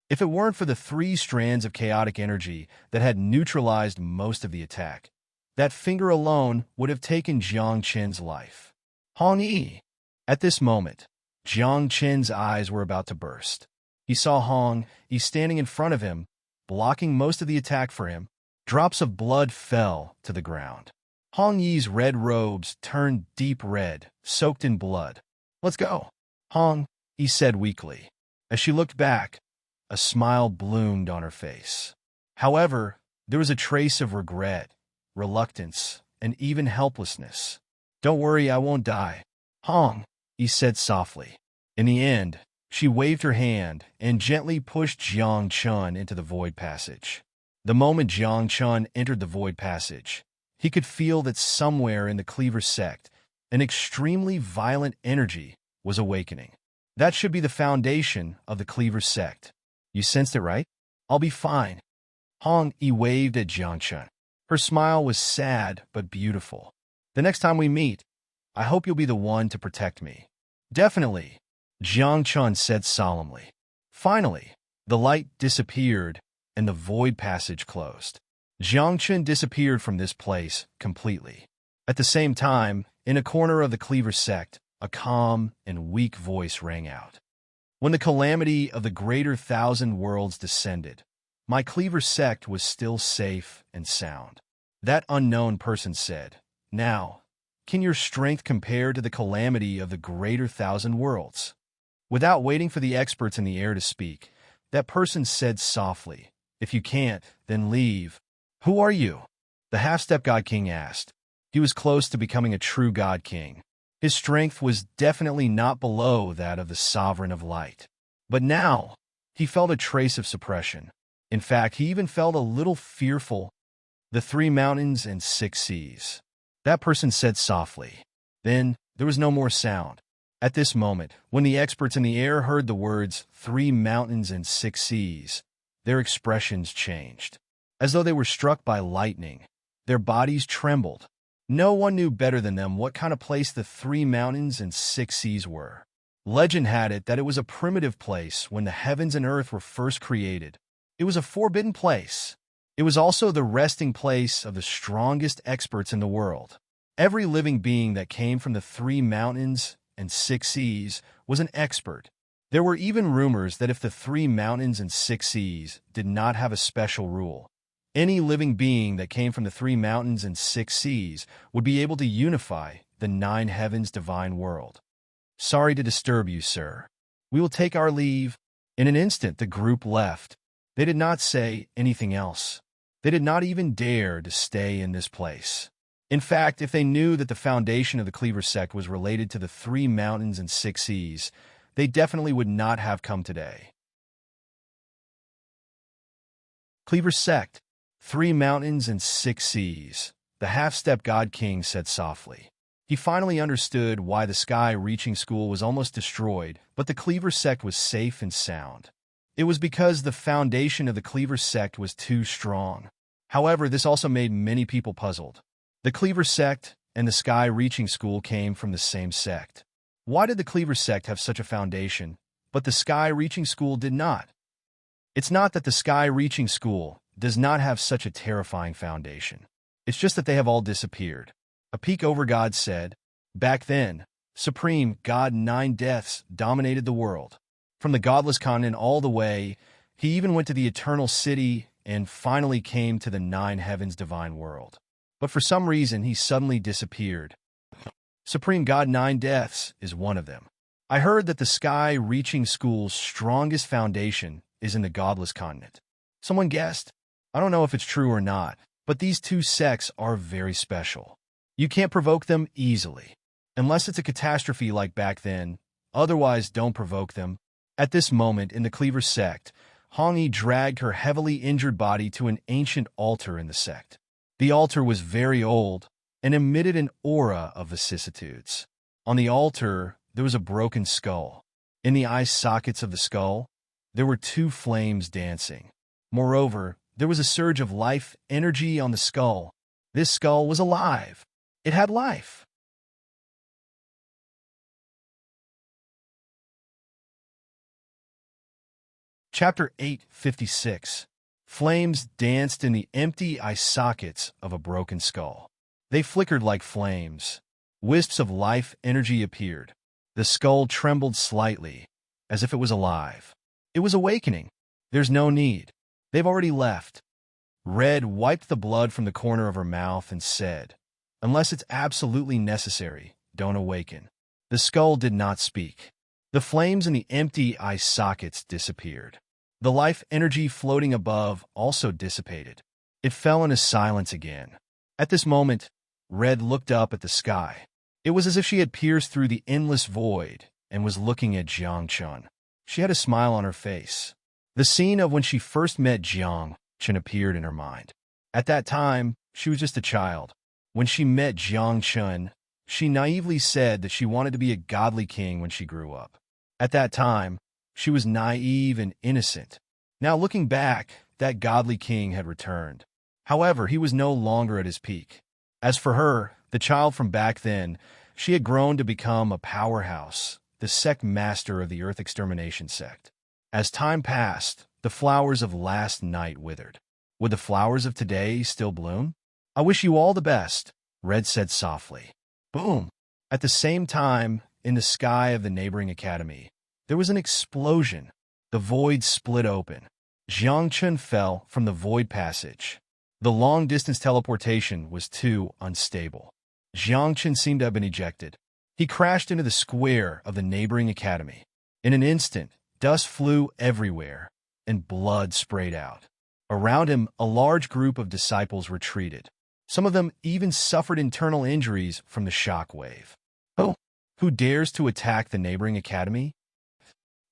If it weren't for the 3 strands of chaotic energy that had neutralized most of the attack, that finger alone would have taken Jiangchen's life. Hong Yi. At this moment, Jiangchen's eyes were about to burst. He saw Hong Yi standing in front of him, blocking most of the attack for him. Drops of blood fell to the ground. Hong Yi's red robes turned deep red, soaked in blood. Let's go, Hong, he said weakly. As she looked back, a smile bloomed on her face. However, there was a trace of regret, reluctance, and even helplessness. Don't worry, I won't die, Hong, he said softly. In the end, she waved her hand and gently pushed Jiangchen into the void passage. The moment Jiangchen entered the void passage, he could feel that somewhere in the Cleaver sect, an extremely violent energy was awakening. That should be the foundation of the Cleaver sect. You sensed it, right? I'll be fine. Hong Yi waved at Jiangchen. Her smile was sad but beautiful. The next time we meet, I hope you'll be the one to protect me. Definitely, Jiangchen said solemnly. Finally, the light disappeared and the void passage closed. Jiangchen disappeared from this place completely. At the same time, in a corner of the Cleaver sect, a calm and weak voice rang out. When the calamity of the greater 1,000 worlds descended, my Cleaver sect was still safe and sound. That unknown person said, "Now, can your strength compare to the calamity of the greater 1,000 worlds?" Without waiting for the experts in the air to speak, that person said softly, "If you can't, then leave." Who are you? The half-step God King asked. He was close to becoming a true God King. His strength was definitely not below that of the Sovereign of Light. But now, he felt a trace of suppression. In fact, he even felt a little fearful. The 3 mountains and 6 seas. That person said softly. Then, there was no more sound. At this moment, when the experts in the air heard the words 3 mountains and 6 seas, their expressions changed. As though they were struck by lightning, their bodies trembled. No one knew better than them what kind of place the 3 mountains and 6 seas were. Legend had it that it was a primitive place when the heavens and earth were first created. It was a forbidden place. It was also the resting place of the strongest experts in the world. Every living being that came from the 3 mountains and 6 seas was an expert. There were even rumors that if the 3 mountains and 6 seas did not have a special rule, any living being that came from the 3 mountains and 6 seas would be able to unify the 9 heavens divine world. Sorry to disturb you, sir. We will take our leave. In an instant, the group left. They did not say anything else. They did not even dare to stay in this place. In fact, if they knew that the foundation of the Cleaver sect was related to the 3 mountains and 6 seas, they definitely would not have come today. Cleaver sect, 3 mountains and 6 seas, the half-step God King said softly. He finally understood why the sky-reaching school was almost destroyed, but the Cleaver sect was safe and sound. It was because the foundation of the Cleaver sect was too strong. However, this also made many people puzzled. The Cleaver sect and the sky-reaching school came from the same sect. Why did the Cleaver sect have such a foundation, but the sky-reaching school did not? It's not that the sky-reaching school does not have such a terrifying foundation. It's just that they have all disappeared. A peak over God said, back then, supreme God 9 deaths dominated the world. From the godless continent all the way, he even went to the eternal city and finally came to the 9 heavens divine world. But for some reason, he suddenly disappeared. Supreme God 9 deaths is one of them. I heard that the sky-reaching school's strongest foundation is in the godless continent. Someone guessed. I don't know if it's true or not, but these 2 sects are very special. You can't provoke them easily. Unless it's a catastrophe like back then, otherwise don't provoke them. At this moment in the Cleaver sect, Hong-Yi dragged her heavily injured body to an ancient altar in the sect. The altar was very old and emitted an aura of vicissitudes. On the altar, there was a broken skull. In the eye sockets of the skull, there were 2 flames dancing. Moreover, there was a surge of life energy on the skull. This skull was alive. It had life. Chapter 856. Flames danced in the empty eye sockets of a broken skull. They flickered like flames. Wisps of life energy appeared. The skull trembled slightly, as if it was alive. It was awakening. There's no need. They've already left. Red wiped the blood from the corner of her mouth and said, unless it's absolutely necessary, don't awaken. The skull did not speak. The flames in the empty eye sockets disappeared. The life energy floating above also dissipated. It fell into silence again. At this moment, Red looked up at the sky. It was as if she had pierced through the endless void and was looking at Jiang Chun. She had a smile on her face. The scene of when she first met Jiang Chun appeared in her mind. At that time, she was just a child. When she met Jiang Chun, she naively said that she wanted to be a godly king when she grew up. At that time, she was naive and innocent. Now looking back, that godly king had returned. However, he was no longer at his peak. As for her, the child from back then, she had grown to become a powerhouse, the sect master of the Earth Extermination sect. As time passed, the flowers of last night withered. Would the flowers of today still bloom? I wish you all the best, Red said softly. Boom! At the same time, in the sky of the neighboring academy, there was an explosion. The void split open. Jiang Chun fell from the void passage. The long-distance teleportation was too unstable. Jiang Chun seemed to have been ejected. He crashed into the square of the neighboring academy. In an instant, dust flew everywhere, and blood sprayed out. Around him, a large group of disciples retreated. Some of them even suffered internal injuries from the shock wave. Oh, who dares to attack the neighboring academy?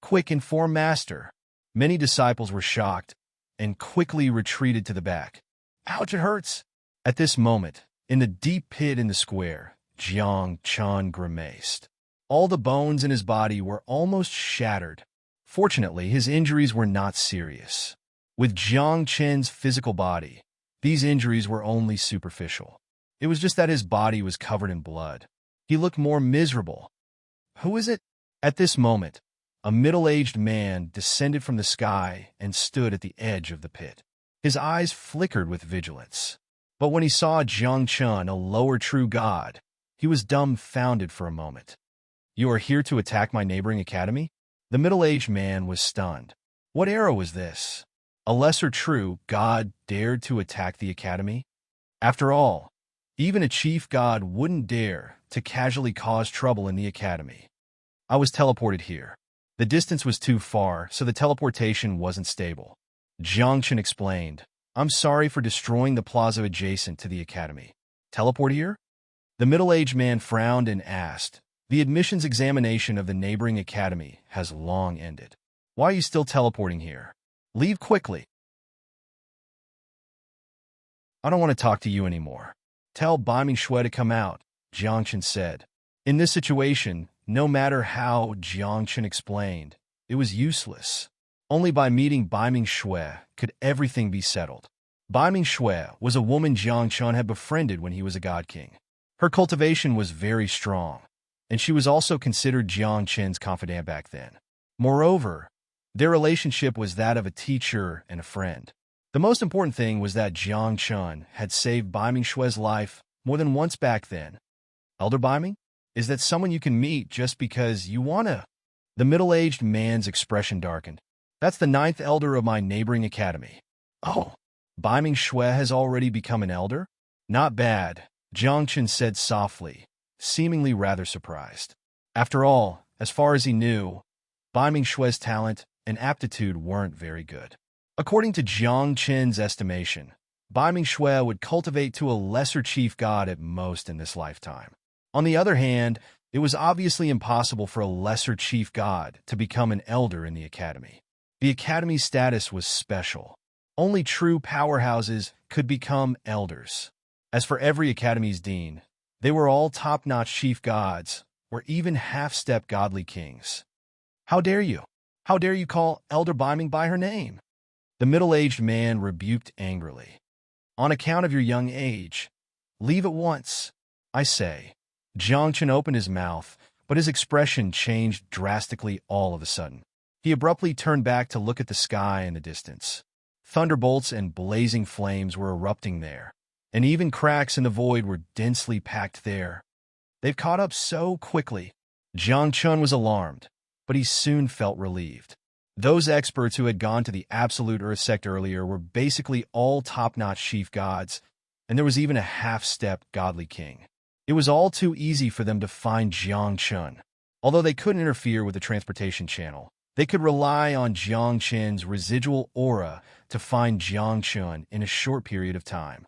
Quick, inform master. Many disciples were shocked and quickly retreated to the back. Ouch, it hurts. At this moment, in the deep pit in the square, Jiang Chun grimaced. All the bones in his body were almost shattered. Fortunately, his injuries were not serious. With Jiang Chun's physical body, these injuries were only superficial. It was just that his body was covered in blood. He looked more miserable. Who is it? At this moment, a middle-aged man descended from the sky and stood at the edge of the pit. His eyes flickered with vigilance. But when he saw Jiang Chun, a lower true god, he was dumbfounded for a moment. You are here to attack my neighboring academy? The middle-aged man was stunned. What era was this? A lesser true god dared to attack the academy? After all, even a chief god wouldn't dare to casually cause trouble in the academy. I was teleported here. The distance was too far, so the teleportation wasn't stable. Jiangchen explained, I'm sorry for destroying the plaza adjacent to the academy. Teleport here? The middle-aged man frowned and asked, the admissions examination of the neighboring academy has long ended. Why are you still teleporting here? Leave quickly. I don't want to talk to you anymore. Tell Baiming Shui to come out, Jiangchen said. In this situation, no matter how Jiangchen explained, it was useless. Only by meeting Baiming Shui could everything be settled. Baiming Shui was a woman Jiangchen had befriended when he was a god king. Her cultivation was very strong, and she was also considered Jiangchen's confidant back then. Moreover, their relationship was that of a teacher and a friend. The most important thing was that Jiangchen had saved Baiming Shui's life more than once back then. Elder Baiming? Is that someone you can meet just because you wanna? The middle-aged man's expression darkened. That's the 9th elder of my neighboring academy. Oh, Baiming Shui has already become an elder? Not bad, Jiangchen said softly, seemingly rather surprised. After all, as far as he knew, Baiming Shui's talent and aptitude weren't very good. According to Jiangchen's estimation, Baiming Shui would cultivate to a lesser chief god at most in this lifetime. On the other hand, it was obviously impossible for a lesser chief god to become an elder in the academy. The academy's status was special. Only true powerhouses could become elders. As for every academy's dean, they were all top-notch chief gods, or even half-step godly kings. How dare you? How dare you call Elder Baiming by her name? The middle-aged man rebuked angrily. On account of your young age, leave at once, I say. Jiangchen opened his mouth, but his expression changed drastically all of a sudden. He abruptly turned back to look at the sky in the distance. Thunderbolts and blazing flames were erupting there, and even cracks in the void were densely packed there. They've caught up so quickly. Jiangchen was alarmed, but he soon felt relieved. Those experts who had gone to the Absolute Earth sect earlier were basically all top-notch chief gods, and there was even a half-step godly king. It was all too easy for them to find Jiangchen. Although they couldn't interfere with the transportation channel, they could rely on Jiangchen's residual aura to find Jiangchen in a short period of time.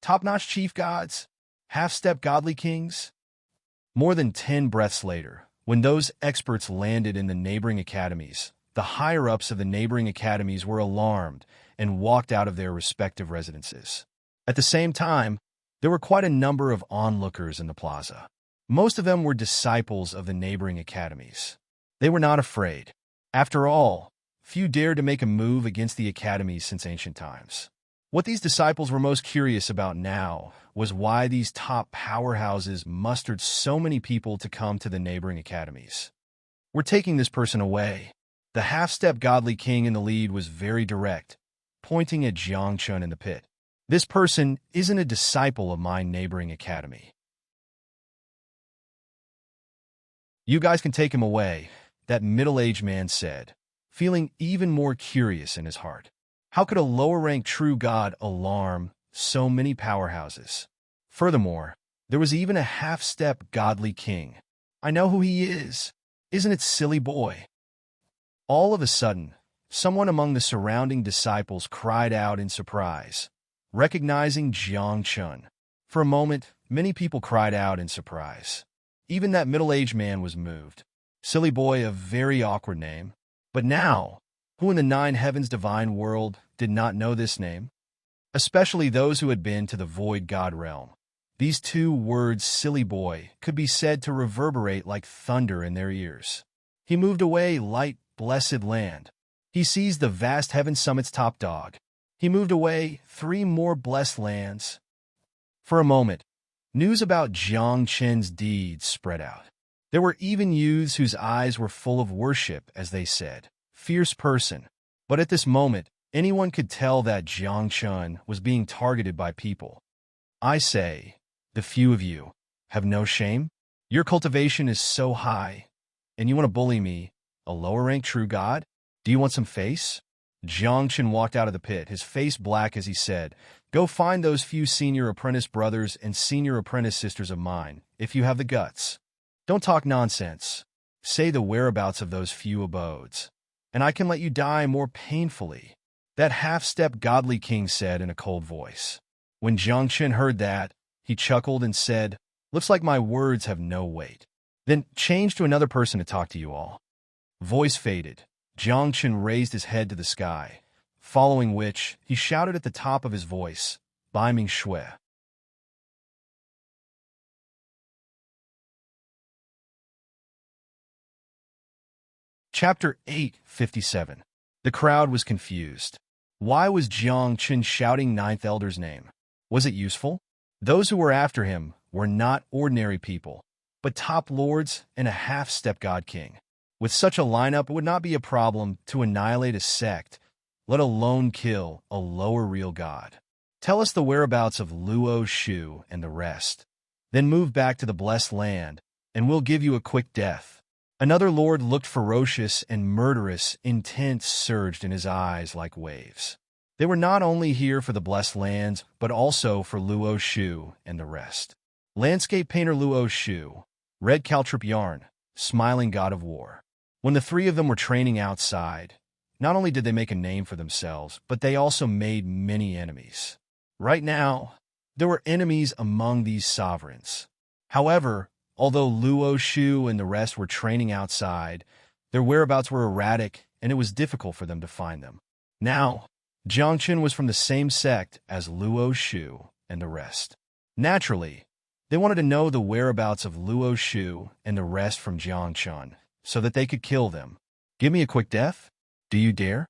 Top-notch chief gods? Half-step godly kings? More than 10 breaths later, when those experts landed in the neighboring academies, the higher-ups of the neighboring academies were alarmed and walked out of their respective residences. At the same time, there were quite a number of onlookers in the plaza. Most of them were disciples of the neighboring academies. They were not afraid. After all, few dared to make a move against the academies since ancient times. What these disciples were most curious about now was why these top powerhouses mustered so many people to come to the neighboring academies. We're taking this person away. The half-step godly king in the lead was very direct, pointing at Jiangchen in the pit. This person isn't a disciple of my neighboring academy. You guys can take him away, that middle-aged man said, feeling even more curious in his heart. How could a lower-ranked true god alarm so many powerhouses? Furthermore, there was even a half-step godly king. I know who he is. Isn't it silly boy? All of a sudden, someone among the surrounding disciples cried out in surprise, recognizing Jiangchen. For a moment, many people cried out in surprise. Even that middle-aged man was moved. Silly boy, a very awkward name. But now, who in the 9 heavens divine world did not know this name? Especially those who had been to the void god realm. These 2 words, silly boy, could be said to reverberate like thunder in their ears. He moved away, light, blessed land. He seized the vast heaven summit's top dog. He moved away 3 more blessed lands. For a moment, news about Jiangchen's deeds spread out. There were even youths whose eyes were full of worship as they said, fierce person. But at this moment, anyone could tell that Jiangchen was being targeted by people. I say, the few of you have no shame? Your cultivation is so high, and you want to bully me A lower-rank true god? Do you want some face? Jiangchen walked out of the pit, his face black as he said, "Go find those few senior apprentice brothers and senior apprentice sisters of mine, if you have the guts. Don't talk nonsense. Say the whereabouts of those few abodes, and I can let you die more painfully," that half-step godly king said in a cold voice. When Jiangchen heard that, he chuckled and said, "Looks like my words have no weight. Then change to another person to talk to you all." Voice faded. Jiangchen raised his head to the sky, following which he shouted at the top of his voice, "Bai Ming Shui." Chapter 857. The crowd was confused. Why was Jiangchen shouting Ninth Elder's name? Was it useful? Those who were after him were not ordinary people, but top lords and a half-step god king. With such a lineup, it would not be a problem to annihilate a sect, let alone kill a lower real god. Tell us the whereabouts of Luo Shu and the rest. Then move back to the blessed land, and we'll give you a quick death. Another lord looked ferocious and murderous. Intent surged in his eyes like waves. They were not only here for the blessed lands, but also for Luo Shu and the rest. Landscape painter Luo Shu, red caltrip yarn, smiling god of war. When the three of them were training outside, not only did they make a name for themselves, but they also made many enemies. Right now, there were enemies among these sovereigns. However, although Luo Shu and the rest were training outside, their whereabouts were erratic, and it was difficult for them to find them. Now, Jiangchen was from the same sect as Luo Shu and the rest. Naturally, they wanted to know the whereabouts of Luo Shu and the rest from Jiangchen, so that they could kill them. "Give me a quick death? Do you dare?"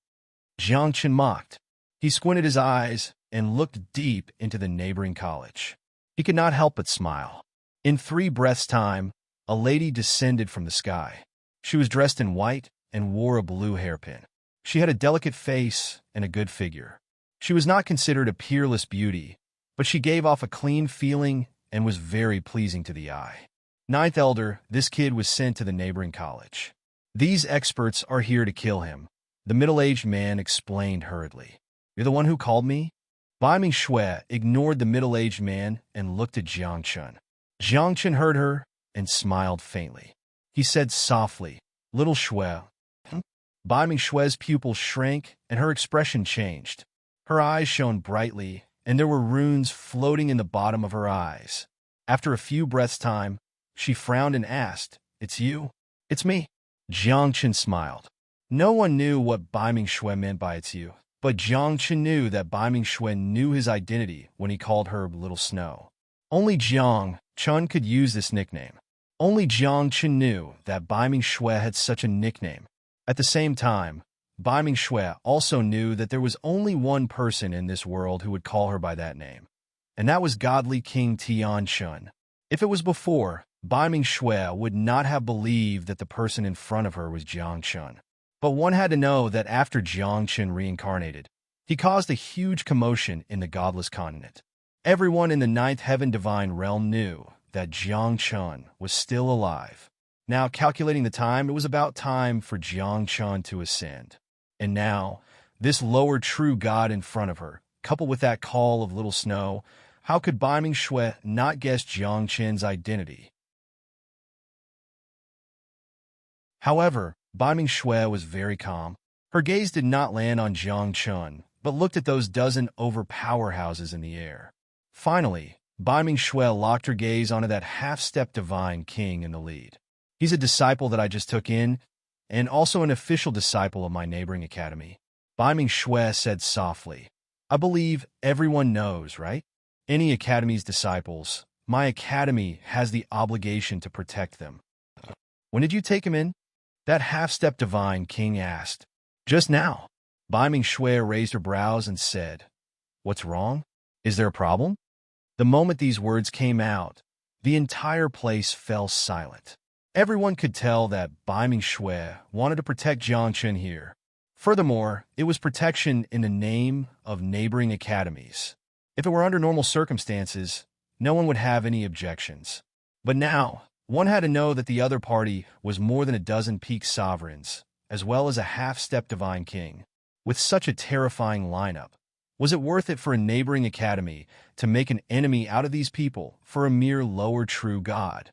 Jiangchen mocked. He squinted his eyes and looked deep into the neighboring college. He could not help but smile. In 3 breaths' time, a lady descended from the sky. She was dressed in white and wore a blue hairpin. She had a delicate face and a good figure. She was not considered a peerless beauty, but she gave off a clean feeling and was very pleasing to the eye. "Ninth Elder, this kid was sent to the neighboring college. These experts are here to kill him," the middle-aged man explained hurriedly. "You're the one who called me?" Bai Ming Shui ignored the middle-aged man and looked at Jiangchen. Jiangchen heard her and smiled faintly. He said softly, "Little Shui." Bai Ming Shui's pupils shrank and her expression changed. Her eyes shone brightly, and there were runes floating in the bottom of her eyes. After a few breaths' time, she frowned and asked, "It's you?" "It's me." Jiangchen smiled. No one knew what Bai Ming Shui meant by "it's you," but Jiangchen knew that Bai Ming Shui knew his identity when he called her Little Snow. Only Jiangchen could use this nickname. Only Jiangchen knew that Bai Ming Shui had such a nickname. At the same time, Bai Ming Shui also knew that there was only one person in this world who would call her by that name, and that was godly King Tianchun. If it was before, Bai Ming Shui would not have believed that the person in front of her was Jiangchen. But one had to know that after Jiangchen reincarnated, he caused a huge commotion in the godless continent. Everyone in the ninth heaven divine realm knew that Jiangchen was still alive. Now, calculating the time, it was about time for Jiangchen to ascend. And now, this lower true god in front of her, coupled with that call of Little Snow, how could Bai Ming Shui not guess Jiangchen's identity? However, Bai Ming Shui was very calm. Her gaze did not land on Jiangchen, but looked at those dozen powerhouses in the air. Finally, Bai Ming Shui locked her gaze onto that half-step divine king in the lead. "He's a disciple that I just took in, and also an official disciple of my neighboring academy," Bai Ming Shui said softly. "I believe everyone knows, right? Any academy's disciples, my academy has the obligation to protect them." "When did you take him in?" that half-step divine king asked. "Just now." Bai Ming Shui raised her brows and said, "What's wrong? Is there a problem?" The moment these words came out, the entire place fell silent. Everyone could tell that Bai Ming Shui wanted to protect Jiangchen here. Furthermore, it was protection in the name of neighboring academies. If it were under normal circumstances, no one would have any objections. But now, One had to know that the other party was more than a dozen peak sovereigns, as well as a half-step divine king. With such a terrifying lineup, was it worth it for a neighboring academy to make an enemy out of these people for a mere lower true god?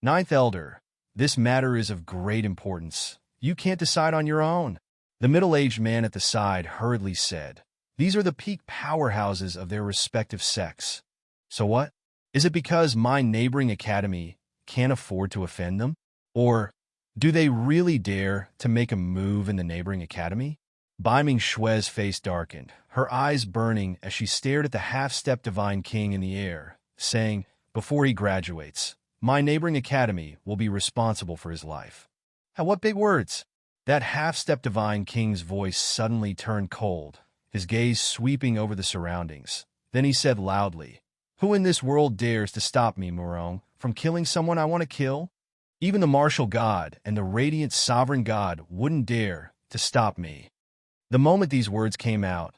Ninth Elder, this matter is of great importance. You can't decide on your own. The middle-aged man at the side hurriedly said, these are the peak powerhouses of their respective sects. So what? Is it because my neighboring academy can't afford to offend them? Or do they really dare to make a move in the neighboring academy? Bai Ming Shui's face darkened, her eyes burning as she stared at the half-step divine king in the air, saying, before he graduates, my neighboring academy will be responsible for his life. What big words! That half-step divine king's voice suddenly turned cold, his gaze sweeping over the surroundings. Then he said loudly, who in this world dares to stop me, Murong, from killing someone I want to kill? Even the martial god and the radiant sovereign god wouldn't dare to stop me. The moment these words came out,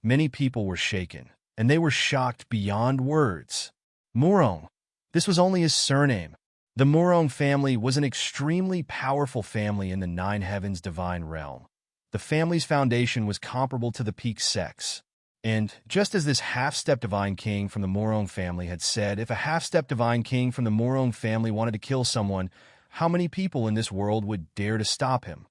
many people were shaken, and they were shocked beyond words. Murong. This was only his surname. The Murong family was an extremely powerful family in the Nine Heavens divine realm. The family's foundation was comparable to the peak sects. And just as this half-step divine king from the Murong family had said, if a half-step divine king from the Murong family wanted to kill someone, how many people in this world would dare to stop him?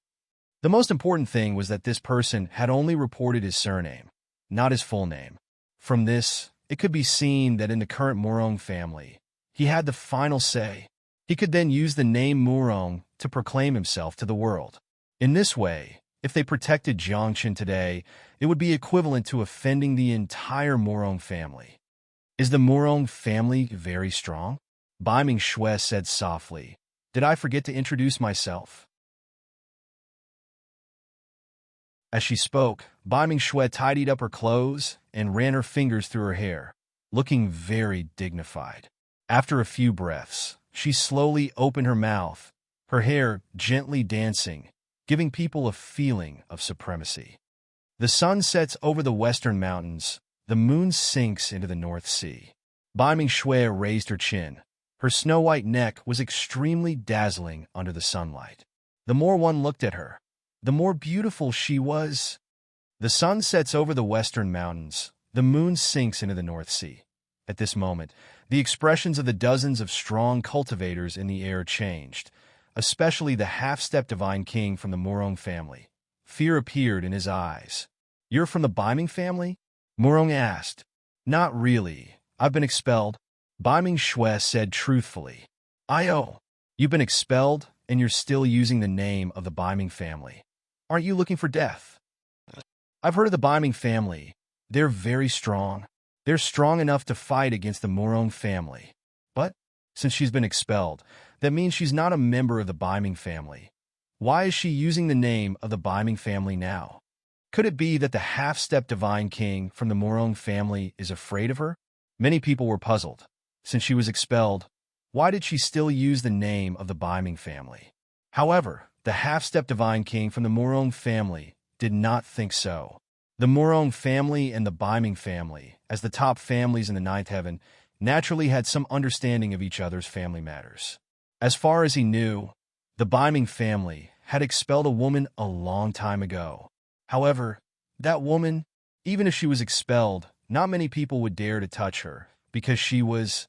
The most important thing was that this person had only reported his surname, not his full name. From this, it could be seen that in the current Murong family, he had the final say. He could then use the name Murong to proclaim himself to the world. In this way, if they protected Jiangchen today, it would be equivalent to offending the entire Murong family. Is the Murong family very strong? Bai Ming Shui said softly. Did I forget to introduce myself? As she spoke, Bai Ming Shui tidied up her clothes and ran her fingers through her hair, looking very dignified. After a few breaths, she slowly opened her mouth, her hair gently dancing, giving people a feeling of supremacy. The sun sets over the western mountains, the moon sinks into the North Sea. Bai Ming Shui raised her chin. Her snow-white neck was extremely dazzling under the sunlight. The more one looked at her, the more beautiful she was. The sun sets over the western mountains, the moon sinks into the North Sea. At this moment, the expressions of the dozens of strong cultivators in the air changed, especially the half-step divine king from the Murong family. Fear appeared in his eyes. You're from the Bai Ming family? Murong asked. Not really. I've been expelled. Bai Ming Shui said truthfully. You've been expelled, and you're still using the name of the Bai Ming family. Aren't you looking for death? I've heard of the Bai Ming family. They're very strong. They're strong enough to fight against the Murong family. But, since she's been expelled, that means she's not a member of the Bai Ming family. Why is she using the name of the Bai Ming family now? Could it be that the half-step divine king from the Murong family is afraid of her? Many people were puzzled. Since she was expelled, why did she still use the name of the Bai Ming family? However, the half-step divine king from the Murong family did not think so. The Murong family and the Bai Ming family, as the top families in the Ninth Heaven, naturally had some understanding of each other's family matters. As far as he knew, the Bai Ming family had expelled a woman a long time ago. However, that woman, even if she was expelled, not many people would dare to touch her, because she was...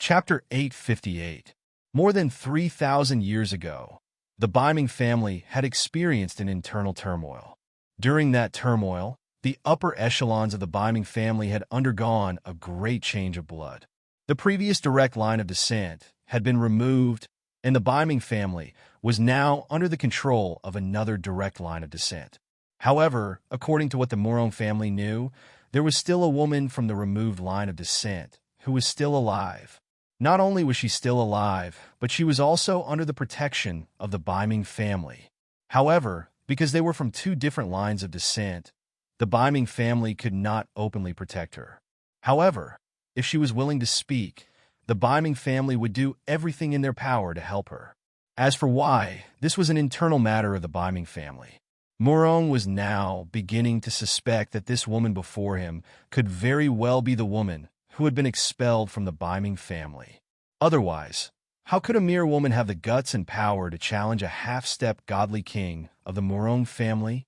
Chapter 858. More than 3,000 years ago, the Bai Ming family had experienced an internal turmoil. During that turmoil, the upper echelons of the Bai Ming family had undergone a great change of blood. The previous direct line of descent had been removed, and the Bai Ming family was now under the control of another direct line of descent. However, according to what the Murong family knew, there was still a woman from the removed line of descent who was still alive. Not only was she still alive, but she was also under the protection of the Bai Ming family. However, because they were from two different lines of descent, the Bai Ming family could not openly protect her. However, if she was willing to speak, the Bai Ming family would do everything in their power to help her. As for why, this was an internal matter of the Bai Ming family. Murong was now beginning to suspect that this woman before him could very well be the woman who had been expelled from the Biming family. Otherwise, how could a mere woman have the guts and power to challenge a half-step godly king of the Murong family?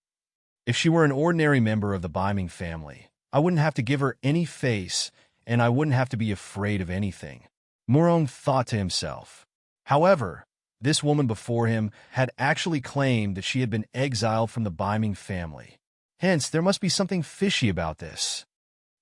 If she were an ordinary member of the Biming family, I wouldn't have to give her any face, and I wouldn't have to be afraid of anything, Murong thought to himself. However, this woman before him had actually claimed that she had been exiled from the Biming family. Hence, there must be something fishy about this.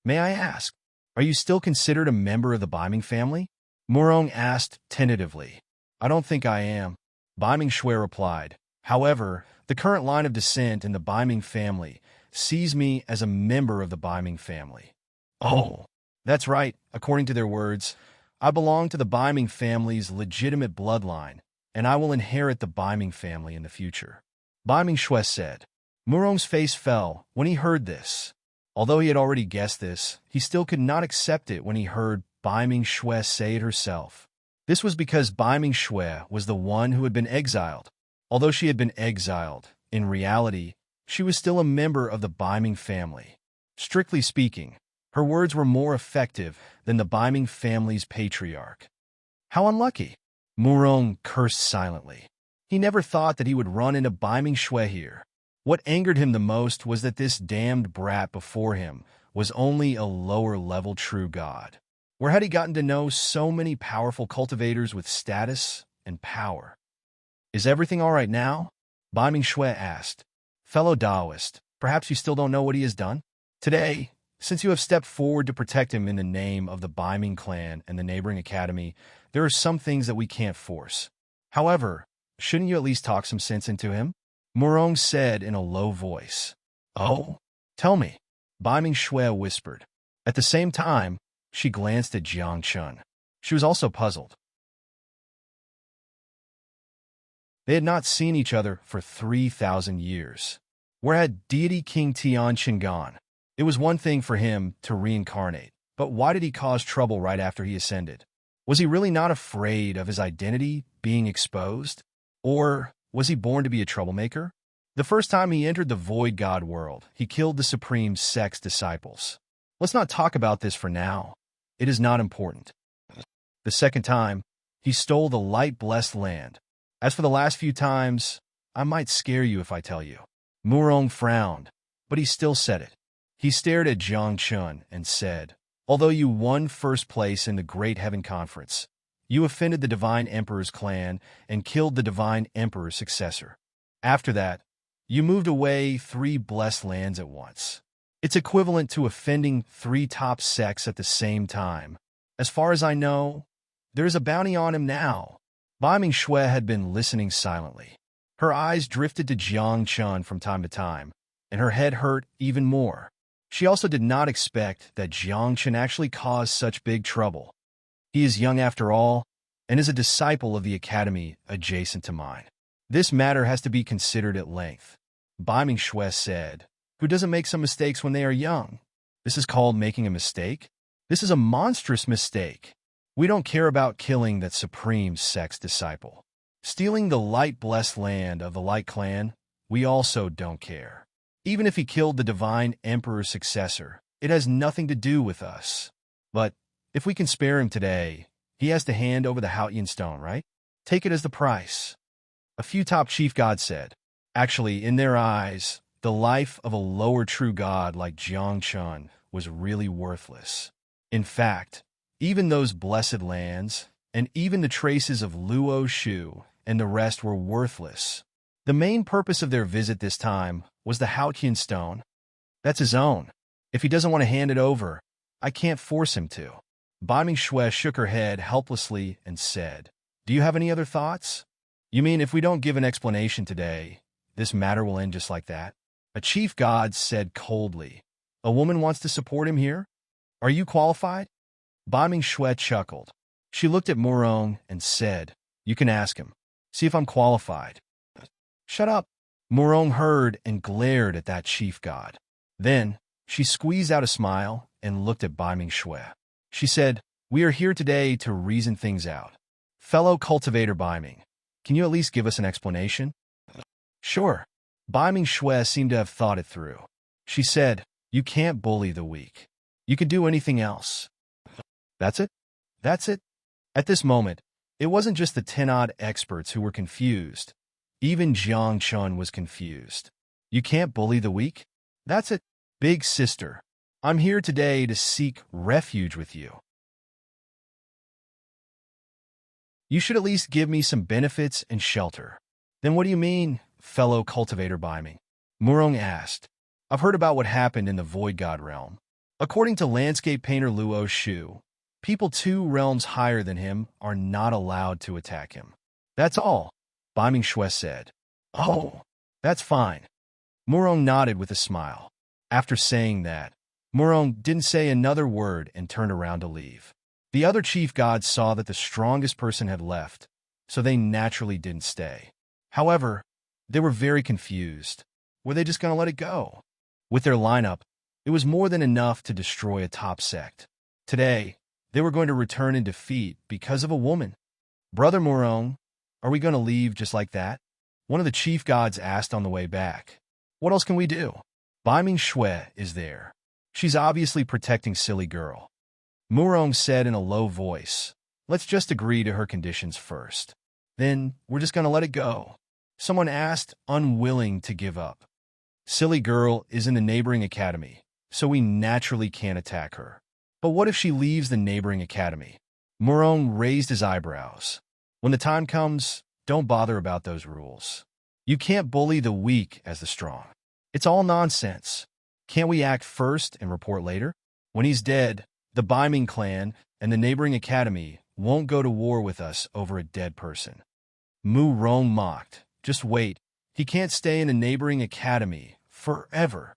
May I ask, are you still considered a member of the Biming family? Murong asked tentatively. I don't think I am, Biming Shui replied. However, the current line of descent in the Biming family sees me as a member of the Biming family. Oh, that's right, according to their words. I belong to the Biming family's legitimate bloodline, and I will inherit the Biming family in the future, Biming Shui said. Murong's face fell when he heard this. Although he had already guessed this, he still could not accept it when he heard Biming Shui say it herself. This was because Biming Shui was the one who had been exiled. Although she had been exiled, in reality, she was still a member of the Biming family. Strictly speaking, her words were more effective than the Biming family's patriarch. How unlucky! Murong cursed silently. He never thought that he would run into Biming Shui here. What angered him the most was that this damned brat before him was only a lower-level true god. Where had he gotten to know so many powerful cultivators with status and power? Is everything all right now? Biming Shui asked. Fellow Taoist, perhaps you still don't know what he has done? Today, since you have stepped forward to protect him in the name of the Biming clan and the neighboring academy, there are some things that we can't force. However, shouldn't you at least talk some sense into him? Murong said in a low voice. Oh? Tell me, Biming Shui whispered. At the same time, she glanced at Jiang Chun. She was also puzzled. They had not seen each other for 3,000 years. Where had deity King Tianqin gone? It was one thing for him to reincarnate, but why did he cause trouble right after he ascended? Was he really not afraid of his identity being exposed? Or was he born to be a troublemaker? The first time he entered the Void God world, he killed the Supreme Sect's disciples. Let's not talk about this for now. It is not important. The second time, he stole the light-blessed land. As for the last few times, I might scare you if I tell you. Murong frowned, but he still said it. He stared at Jiang Chun and said, although you won first place in the Great Heaven Conference, you offended the Divine Emperor's clan and killed the Divine Emperor's successor. After that, you moved away 3 blessed lands at once. It's equivalent to offending 3 top sects at the same time. As far as I know, there is a bounty on him now. Biming Shui had been listening silently. Her eyes drifted to Jiang Chun from time to time, and her head hurt even more. She also did not expect that Jiang Chun actually caused such big trouble. He is young after all, and is a disciple of the academy adjacent to mine. This matter has to be considered at length. Biming Shui said, who doesn't make some mistakes when they are young? This is called making a mistake? This is a monstrous mistake. We don't care about killing that Supreme Sect's disciple. Stealing the light-blessed land of the Light Clan, we also don't care. Even if he killed the Divine Emperor's successor, it has nothing to do with us. But if we can spare him today, he has to hand over the Haotian stone, right? Take it as the price. A few top chief gods said. Actually, in their eyes, the life of a lower true god like Jiang Chun was really worthless. In fact, even those blessed lands, and even the traces of Luo Shu and the rest were worthless. The main purpose of their visit this time was the Haotian stone. That's his own. If he doesn't want to hand it over, I can't force him to. Biming Shui shook her head helplessly and said, do you have any other thoughts? You mean if we don't give an explanation today, this matter will end just like that? A chief god said coldly. A woman wants to support him here? Are you qualified? Biming Shui chuckled. She looked at Murong and said, you can ask him. See if I'm qualified. Shut up. Murong heard and glared at that chief god. Then, she squeezed out a smile and looked at Biming Shui. She said, we are here today to reason things out. Fellow cultivator Biming, can you at least give us an explanation? Sure. Bai Ming-Shui seemed to have thought it through. She said, "You can't bully the weak. You can do anything else." That's it? That's it? At this moment, it wasn't just the 10-odd experts who were confused. Even Jiang Chun was confused. You can't bully the weak? That's it? Big sister, I'm here today to seek refuge with you. You should at least give me some benefits and shelter. Then what do you mean, fellow cultivator Bai Ming? Murong asked. I've heard about what happened in the Void God realm. According to landscape painter Luo Shu, people 2 realms higher than him are not allowed to attack him. That's all, Bai Ming-Shui said. Oh, that's fine. Murong nodded with a smile. After saying that, Murong didn't say another word and turned around to leave. The other chief gods saw that the strongest person had left, so they naturally didn't stay. However, they were very confused. Were they just going to let it go? With their lineup, it was more than enough to destroy a top sect. Today, they were going to return in defeat because of a woman. Brother Murong, are we going to leave just like that? One of the chief gods asked on the way back. What else can we do? Bai Ming-Shui is there. She's obviously protecting silly girl. Murong said in a low voice, let's just agree to her conditions first. Then we're just going to let it go. Someone asked, unwilling to give up. Silly girl is in the neighboring academy, so we naturally can't attack her. But what if she leaves the neighboring academy? Murong raised his eyebrows. When the time comes, don't bother about those rules. You can't bully the weak as the strong. It's all nonsense. Can't we act first and report later? When he's dead, the Bai Ming clan and the neighboring academy won't go to war with us over a dead person. Mu Rong mocked. Just wait. He can't stay in the neighboring academy forever.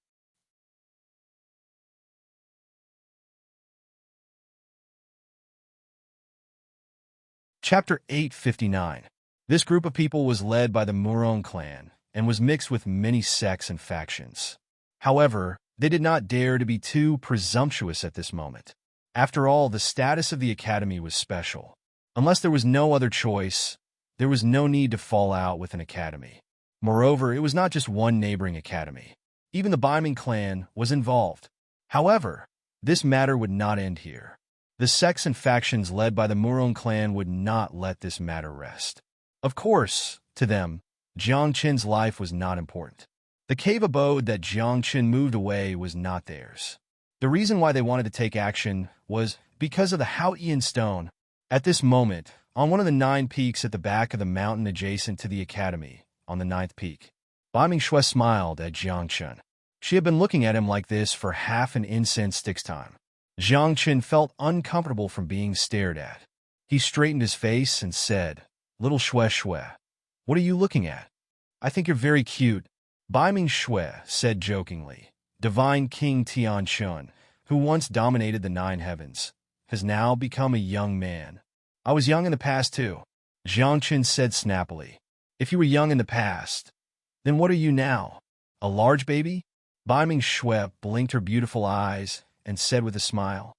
Chapter 859. This group of people was led by the Murong clan and was mixed with many sects and factions. However, they did not dare to be too presumptuous at this moment. After all, the status of the academy was special. Unless there was no other choice, there was no need to fall out with an academy. Moreover, it was not just one neighboring academy. Even the Bai Ming clan was involved. However, this matter would not end here. The sects and factions led by the Murong clan would not let this matter rest. Of course, to them, Jiang Qin's life was not important. The cave abode that Jiang Qin moved away was not theirs. The reason why they wanted to take action was because of the Hao-Ian stone. At this moment, on one of the 9 peaks at the back of the mountain adjacent to the academy, on the 9th peak, Bai Ming-Shui smiled at Jiang Qin. She had been looking at him like this for half an incense stick's time. Jiang Qin felt uncomfortable from being stared at. He straightened his face and said, Little Shui Shui, what are you looking at? I think you're very cute. Bai Ming-Shui said jokingly. Divine King Tian Chun, who once dominated the 9 heavens, has now become a young man. I was young in the past too, Jiang Qin said snappily. If you were young in the past, then what are you now? A large baby? Bai Ming-Shui blinked her beautiful eyes and said with a smile,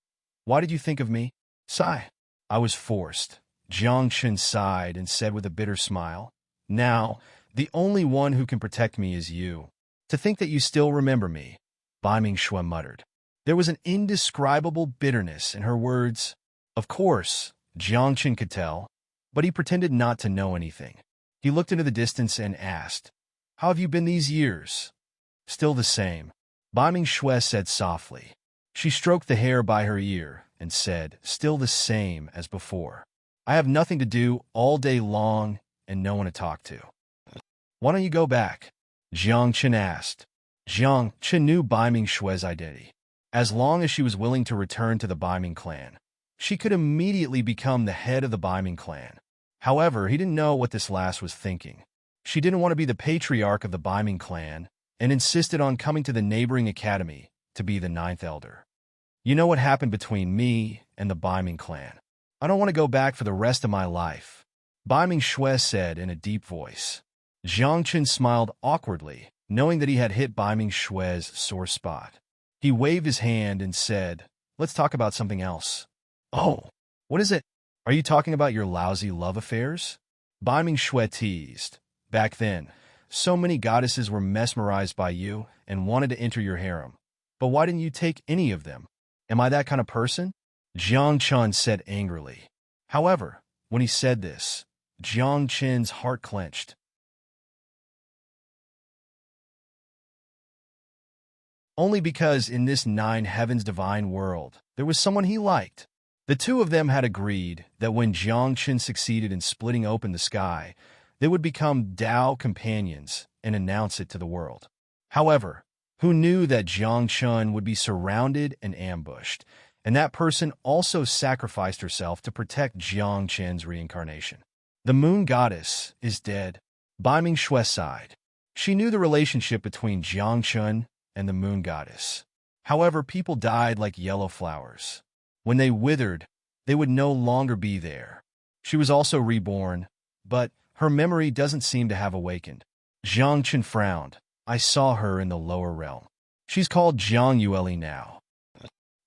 Why did you think of me? Sigh. I was forced. Jiang Qin sighed and said with a bitter smile, Now, the only one who can protect me is you. To think that you still remember me, Bai Ming-Shui muttered. There was an indescribable bitterness in her words. Of course, Jiang Qin could tell, but he pretended not to know anything. He looked into the distance and asked, How have you been these years? Still the same, Bai Ming-Shui said softly. She stroked the hair by her ear and said, Still the same as before. I have nothing to do all day long and no one to talk to. Why don't you go back? Jiang Qin asked. Jiang Qin knew Bai Ming-Shui's identity. As long as she was willing to return to the Bai Ming clan, she could immediately become the head of the Bai Ming clan. However, he didn't know what this last was thinking. She didn't want to be the patriarch of the Bai Ming clan and insisted on coming to the neighboring academy to be the 9th elder. You know what happened between me and the Bai Ming clan. I don't want to go back for the rest of my life, Bai Ming-Shui said in a deep voice. Jiang Qin smiled awkwardly, knowing that he had hit Bai Ming-Shui's sore spot. He waved his hand and said, Let's talk about something else. Oh, what is it? Are you talking about your lousy love affairs? Bai Ming-Shui teased. Back then, so many goddesses were mesmerized by you and wanted to enter your harem. But why didn't you take any of them? Am I that kind of person? Jiang Chun said angrily. However, when he said this, Jiang Chen's heart clenched. Only because in this nine heavens divine world, there was someone he liked. The two of them had agreed that when Jiang Chen succeeded in splitting open the sky, they would become Dao companions and announce it to the world. However, who knew that Jiang Chun would be surrounded and ambushed, and that person also sacrificed herself to protect Jiang Chen's reincarnation. The moon goddess is dead. Bai Mingshui sighed. She knew the relationship between Jiang Chun and the moon goddess. However, people died like yellow flowers. When they withered, they would no longer be there. She was also reborn, but her memory doesn't seem to have awakened. Jiang Chen frowned. I saw her in the lower realm. She's called Jiang Yueli now.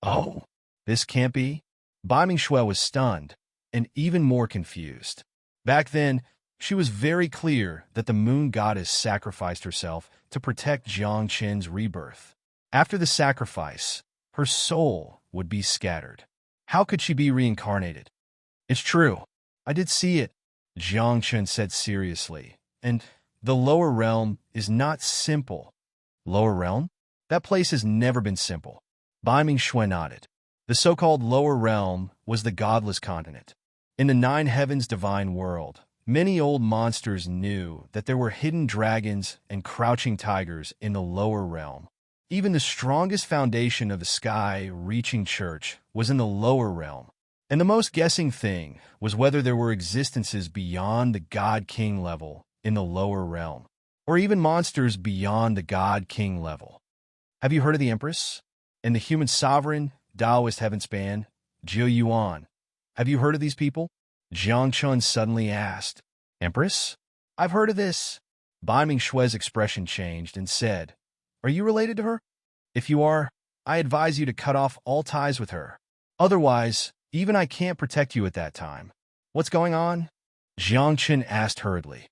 Oh, this can't be? Bai Mingshui was stunned and even more confused. Back then, she was very clear that the moon goddess sacrificed herself to protect Jiang Chen's rebirth. After the sacrifice, her soul would be scattered. How could she be reincarnated? It's true. I did see it, Jiang Chen said seriously. And the lower realm is not simple. Lower realm? That place has never been simple. Bai Mingshui nodded. The so-called lower realm was the godless continent. In the nine heavens divine world, many old monsters knew that there were hidden dragons and crouching tigers in the lower realm. Even the strongest foundation of the sky-reaching church was in the lower realm. And the most guessing thing was whether there were existences beyond the God-King level in the lower realm, or even monsters beyond the God-King level. Have you heard of the Empress? And the human sovereign, Taoist heaven span, Jiu Yuan? Have you heard of these people? Jiang Chun suddenly asked. Empress? I've heard of this. Bai Mingshui's expression changed and said, Are you related to her? If you are, I advise you to cut off all ties with her. Otherwise, even I can't protect you at that time. What's going on? Jiang Chen asked hurriedly.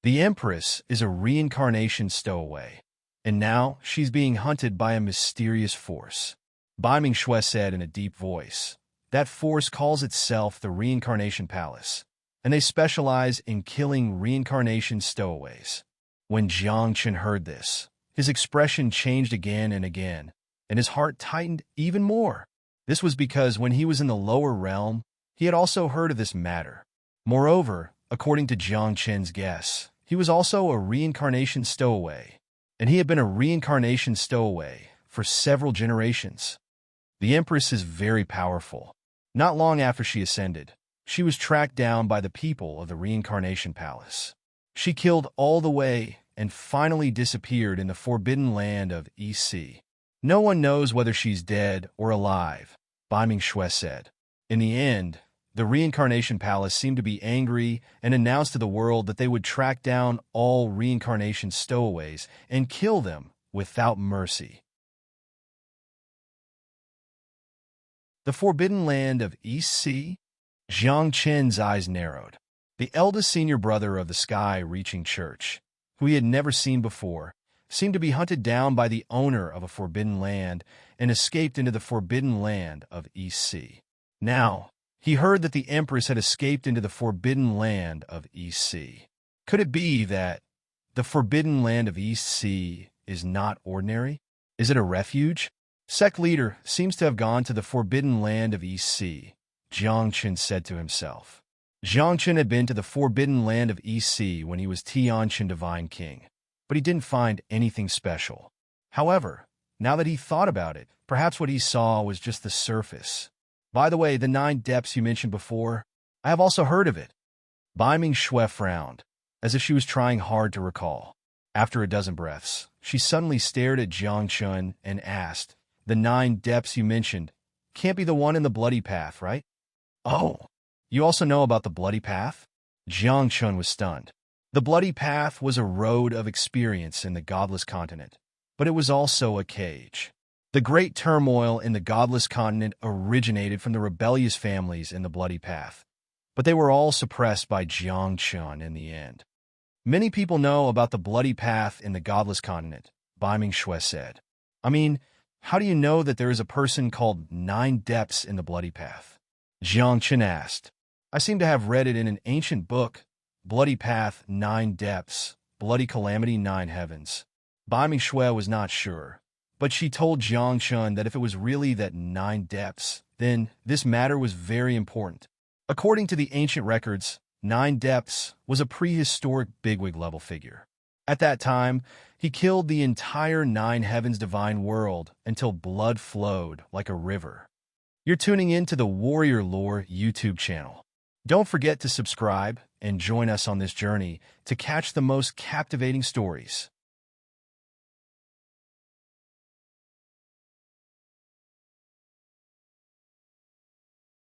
The Empress is a reincarnation stowaway, and now she's being hunted by a mysterious force. Bai Mingshui said in a deep voice. That force calls itself the Reincarnation Palace, and they specialize in killing reincarnation stowaways. When Jiang Chen heard this, his expression changed again and again, and his heart tightened even more. This was because when he was in the lower realm, he had also heard of this matter. Moreover, according to Jiang Chen's guess, he was also a reincarnation stowaway, and he had been a reincarnation stowaway for several generations. The Empress is very powerful. Not long after she ascended, she was tracked down by the people of the Reincarnation Palace. She killed all the way and finally disappeared in the forbidden land of EC. No one knows whether she's dead or alive, Bai Mingshui said. In the end, the Reincarnation Palace seemed to be angry and announced to the world that they would track down all reincarnation stowaways and kill them without mercy. The forbidden land of EC? Jiang Chen's eyes narrowed. The eldest senior brother of the sky-reaching church, who he had never seen before, seemed to be hunted down by the owner of a forbidden land and escaped into the forbidden land of EC. Now, he heard that the Empress had escaped into the forbidden land of EC. Could it be that the forbidden land of EC is not ordinary? Is it a refuge? Sect leader seems to have gone to the forbidden land of EC, Jiang Chen said to himself. Jiang Chen had been to the forbidden land of EC when he was Tianqian Divine King, but he didn't find anything special. However, now that he thought about it, perhaps what he saw was just the surface. By the way, the 9 depths you mentioned before, I have also heard of it. Bai Mingshui frowned, as if she was trying hard to recall. After a dozen breaths, she suddenly stared at Jiang Chen and asked, The 9 depths you mentioned can't be the one in the Bloody Path, right? Oh, you also know about the Bloody Path? Jiang Chen was stunned. The Bloody Path was a road of experience in the godless continent, but it was also a cage. The great turmoil in the godless continent originated from the rebellious families in the Bloody Path, but they were all suppressed by Jiang Chen in the end. Many people know about the bloody path in the godless continent, Bai Ming-shui said. I mean, how do you know that there is a person called 9 Depths in the bloody path? Jiang Chen asked. I seem to have read it in an ancient book, Bloody Path, 9 Depths, Bloody Calamity, 9 Heavens. Bai Ming-shui was not sure, but she told Jiang Chen that if it was really that 9 depths, then this matter was very important. According to the ancient records, 9 Depths was a prehistoric bigwig-level figure. At that time, he killed the entire 9 Heavens divine world until blood flowed like a river. You're tuning in to the Warrior Lore YouTube channel. Don't forget to subscribe and join us on this journey to catch the most captivating stories.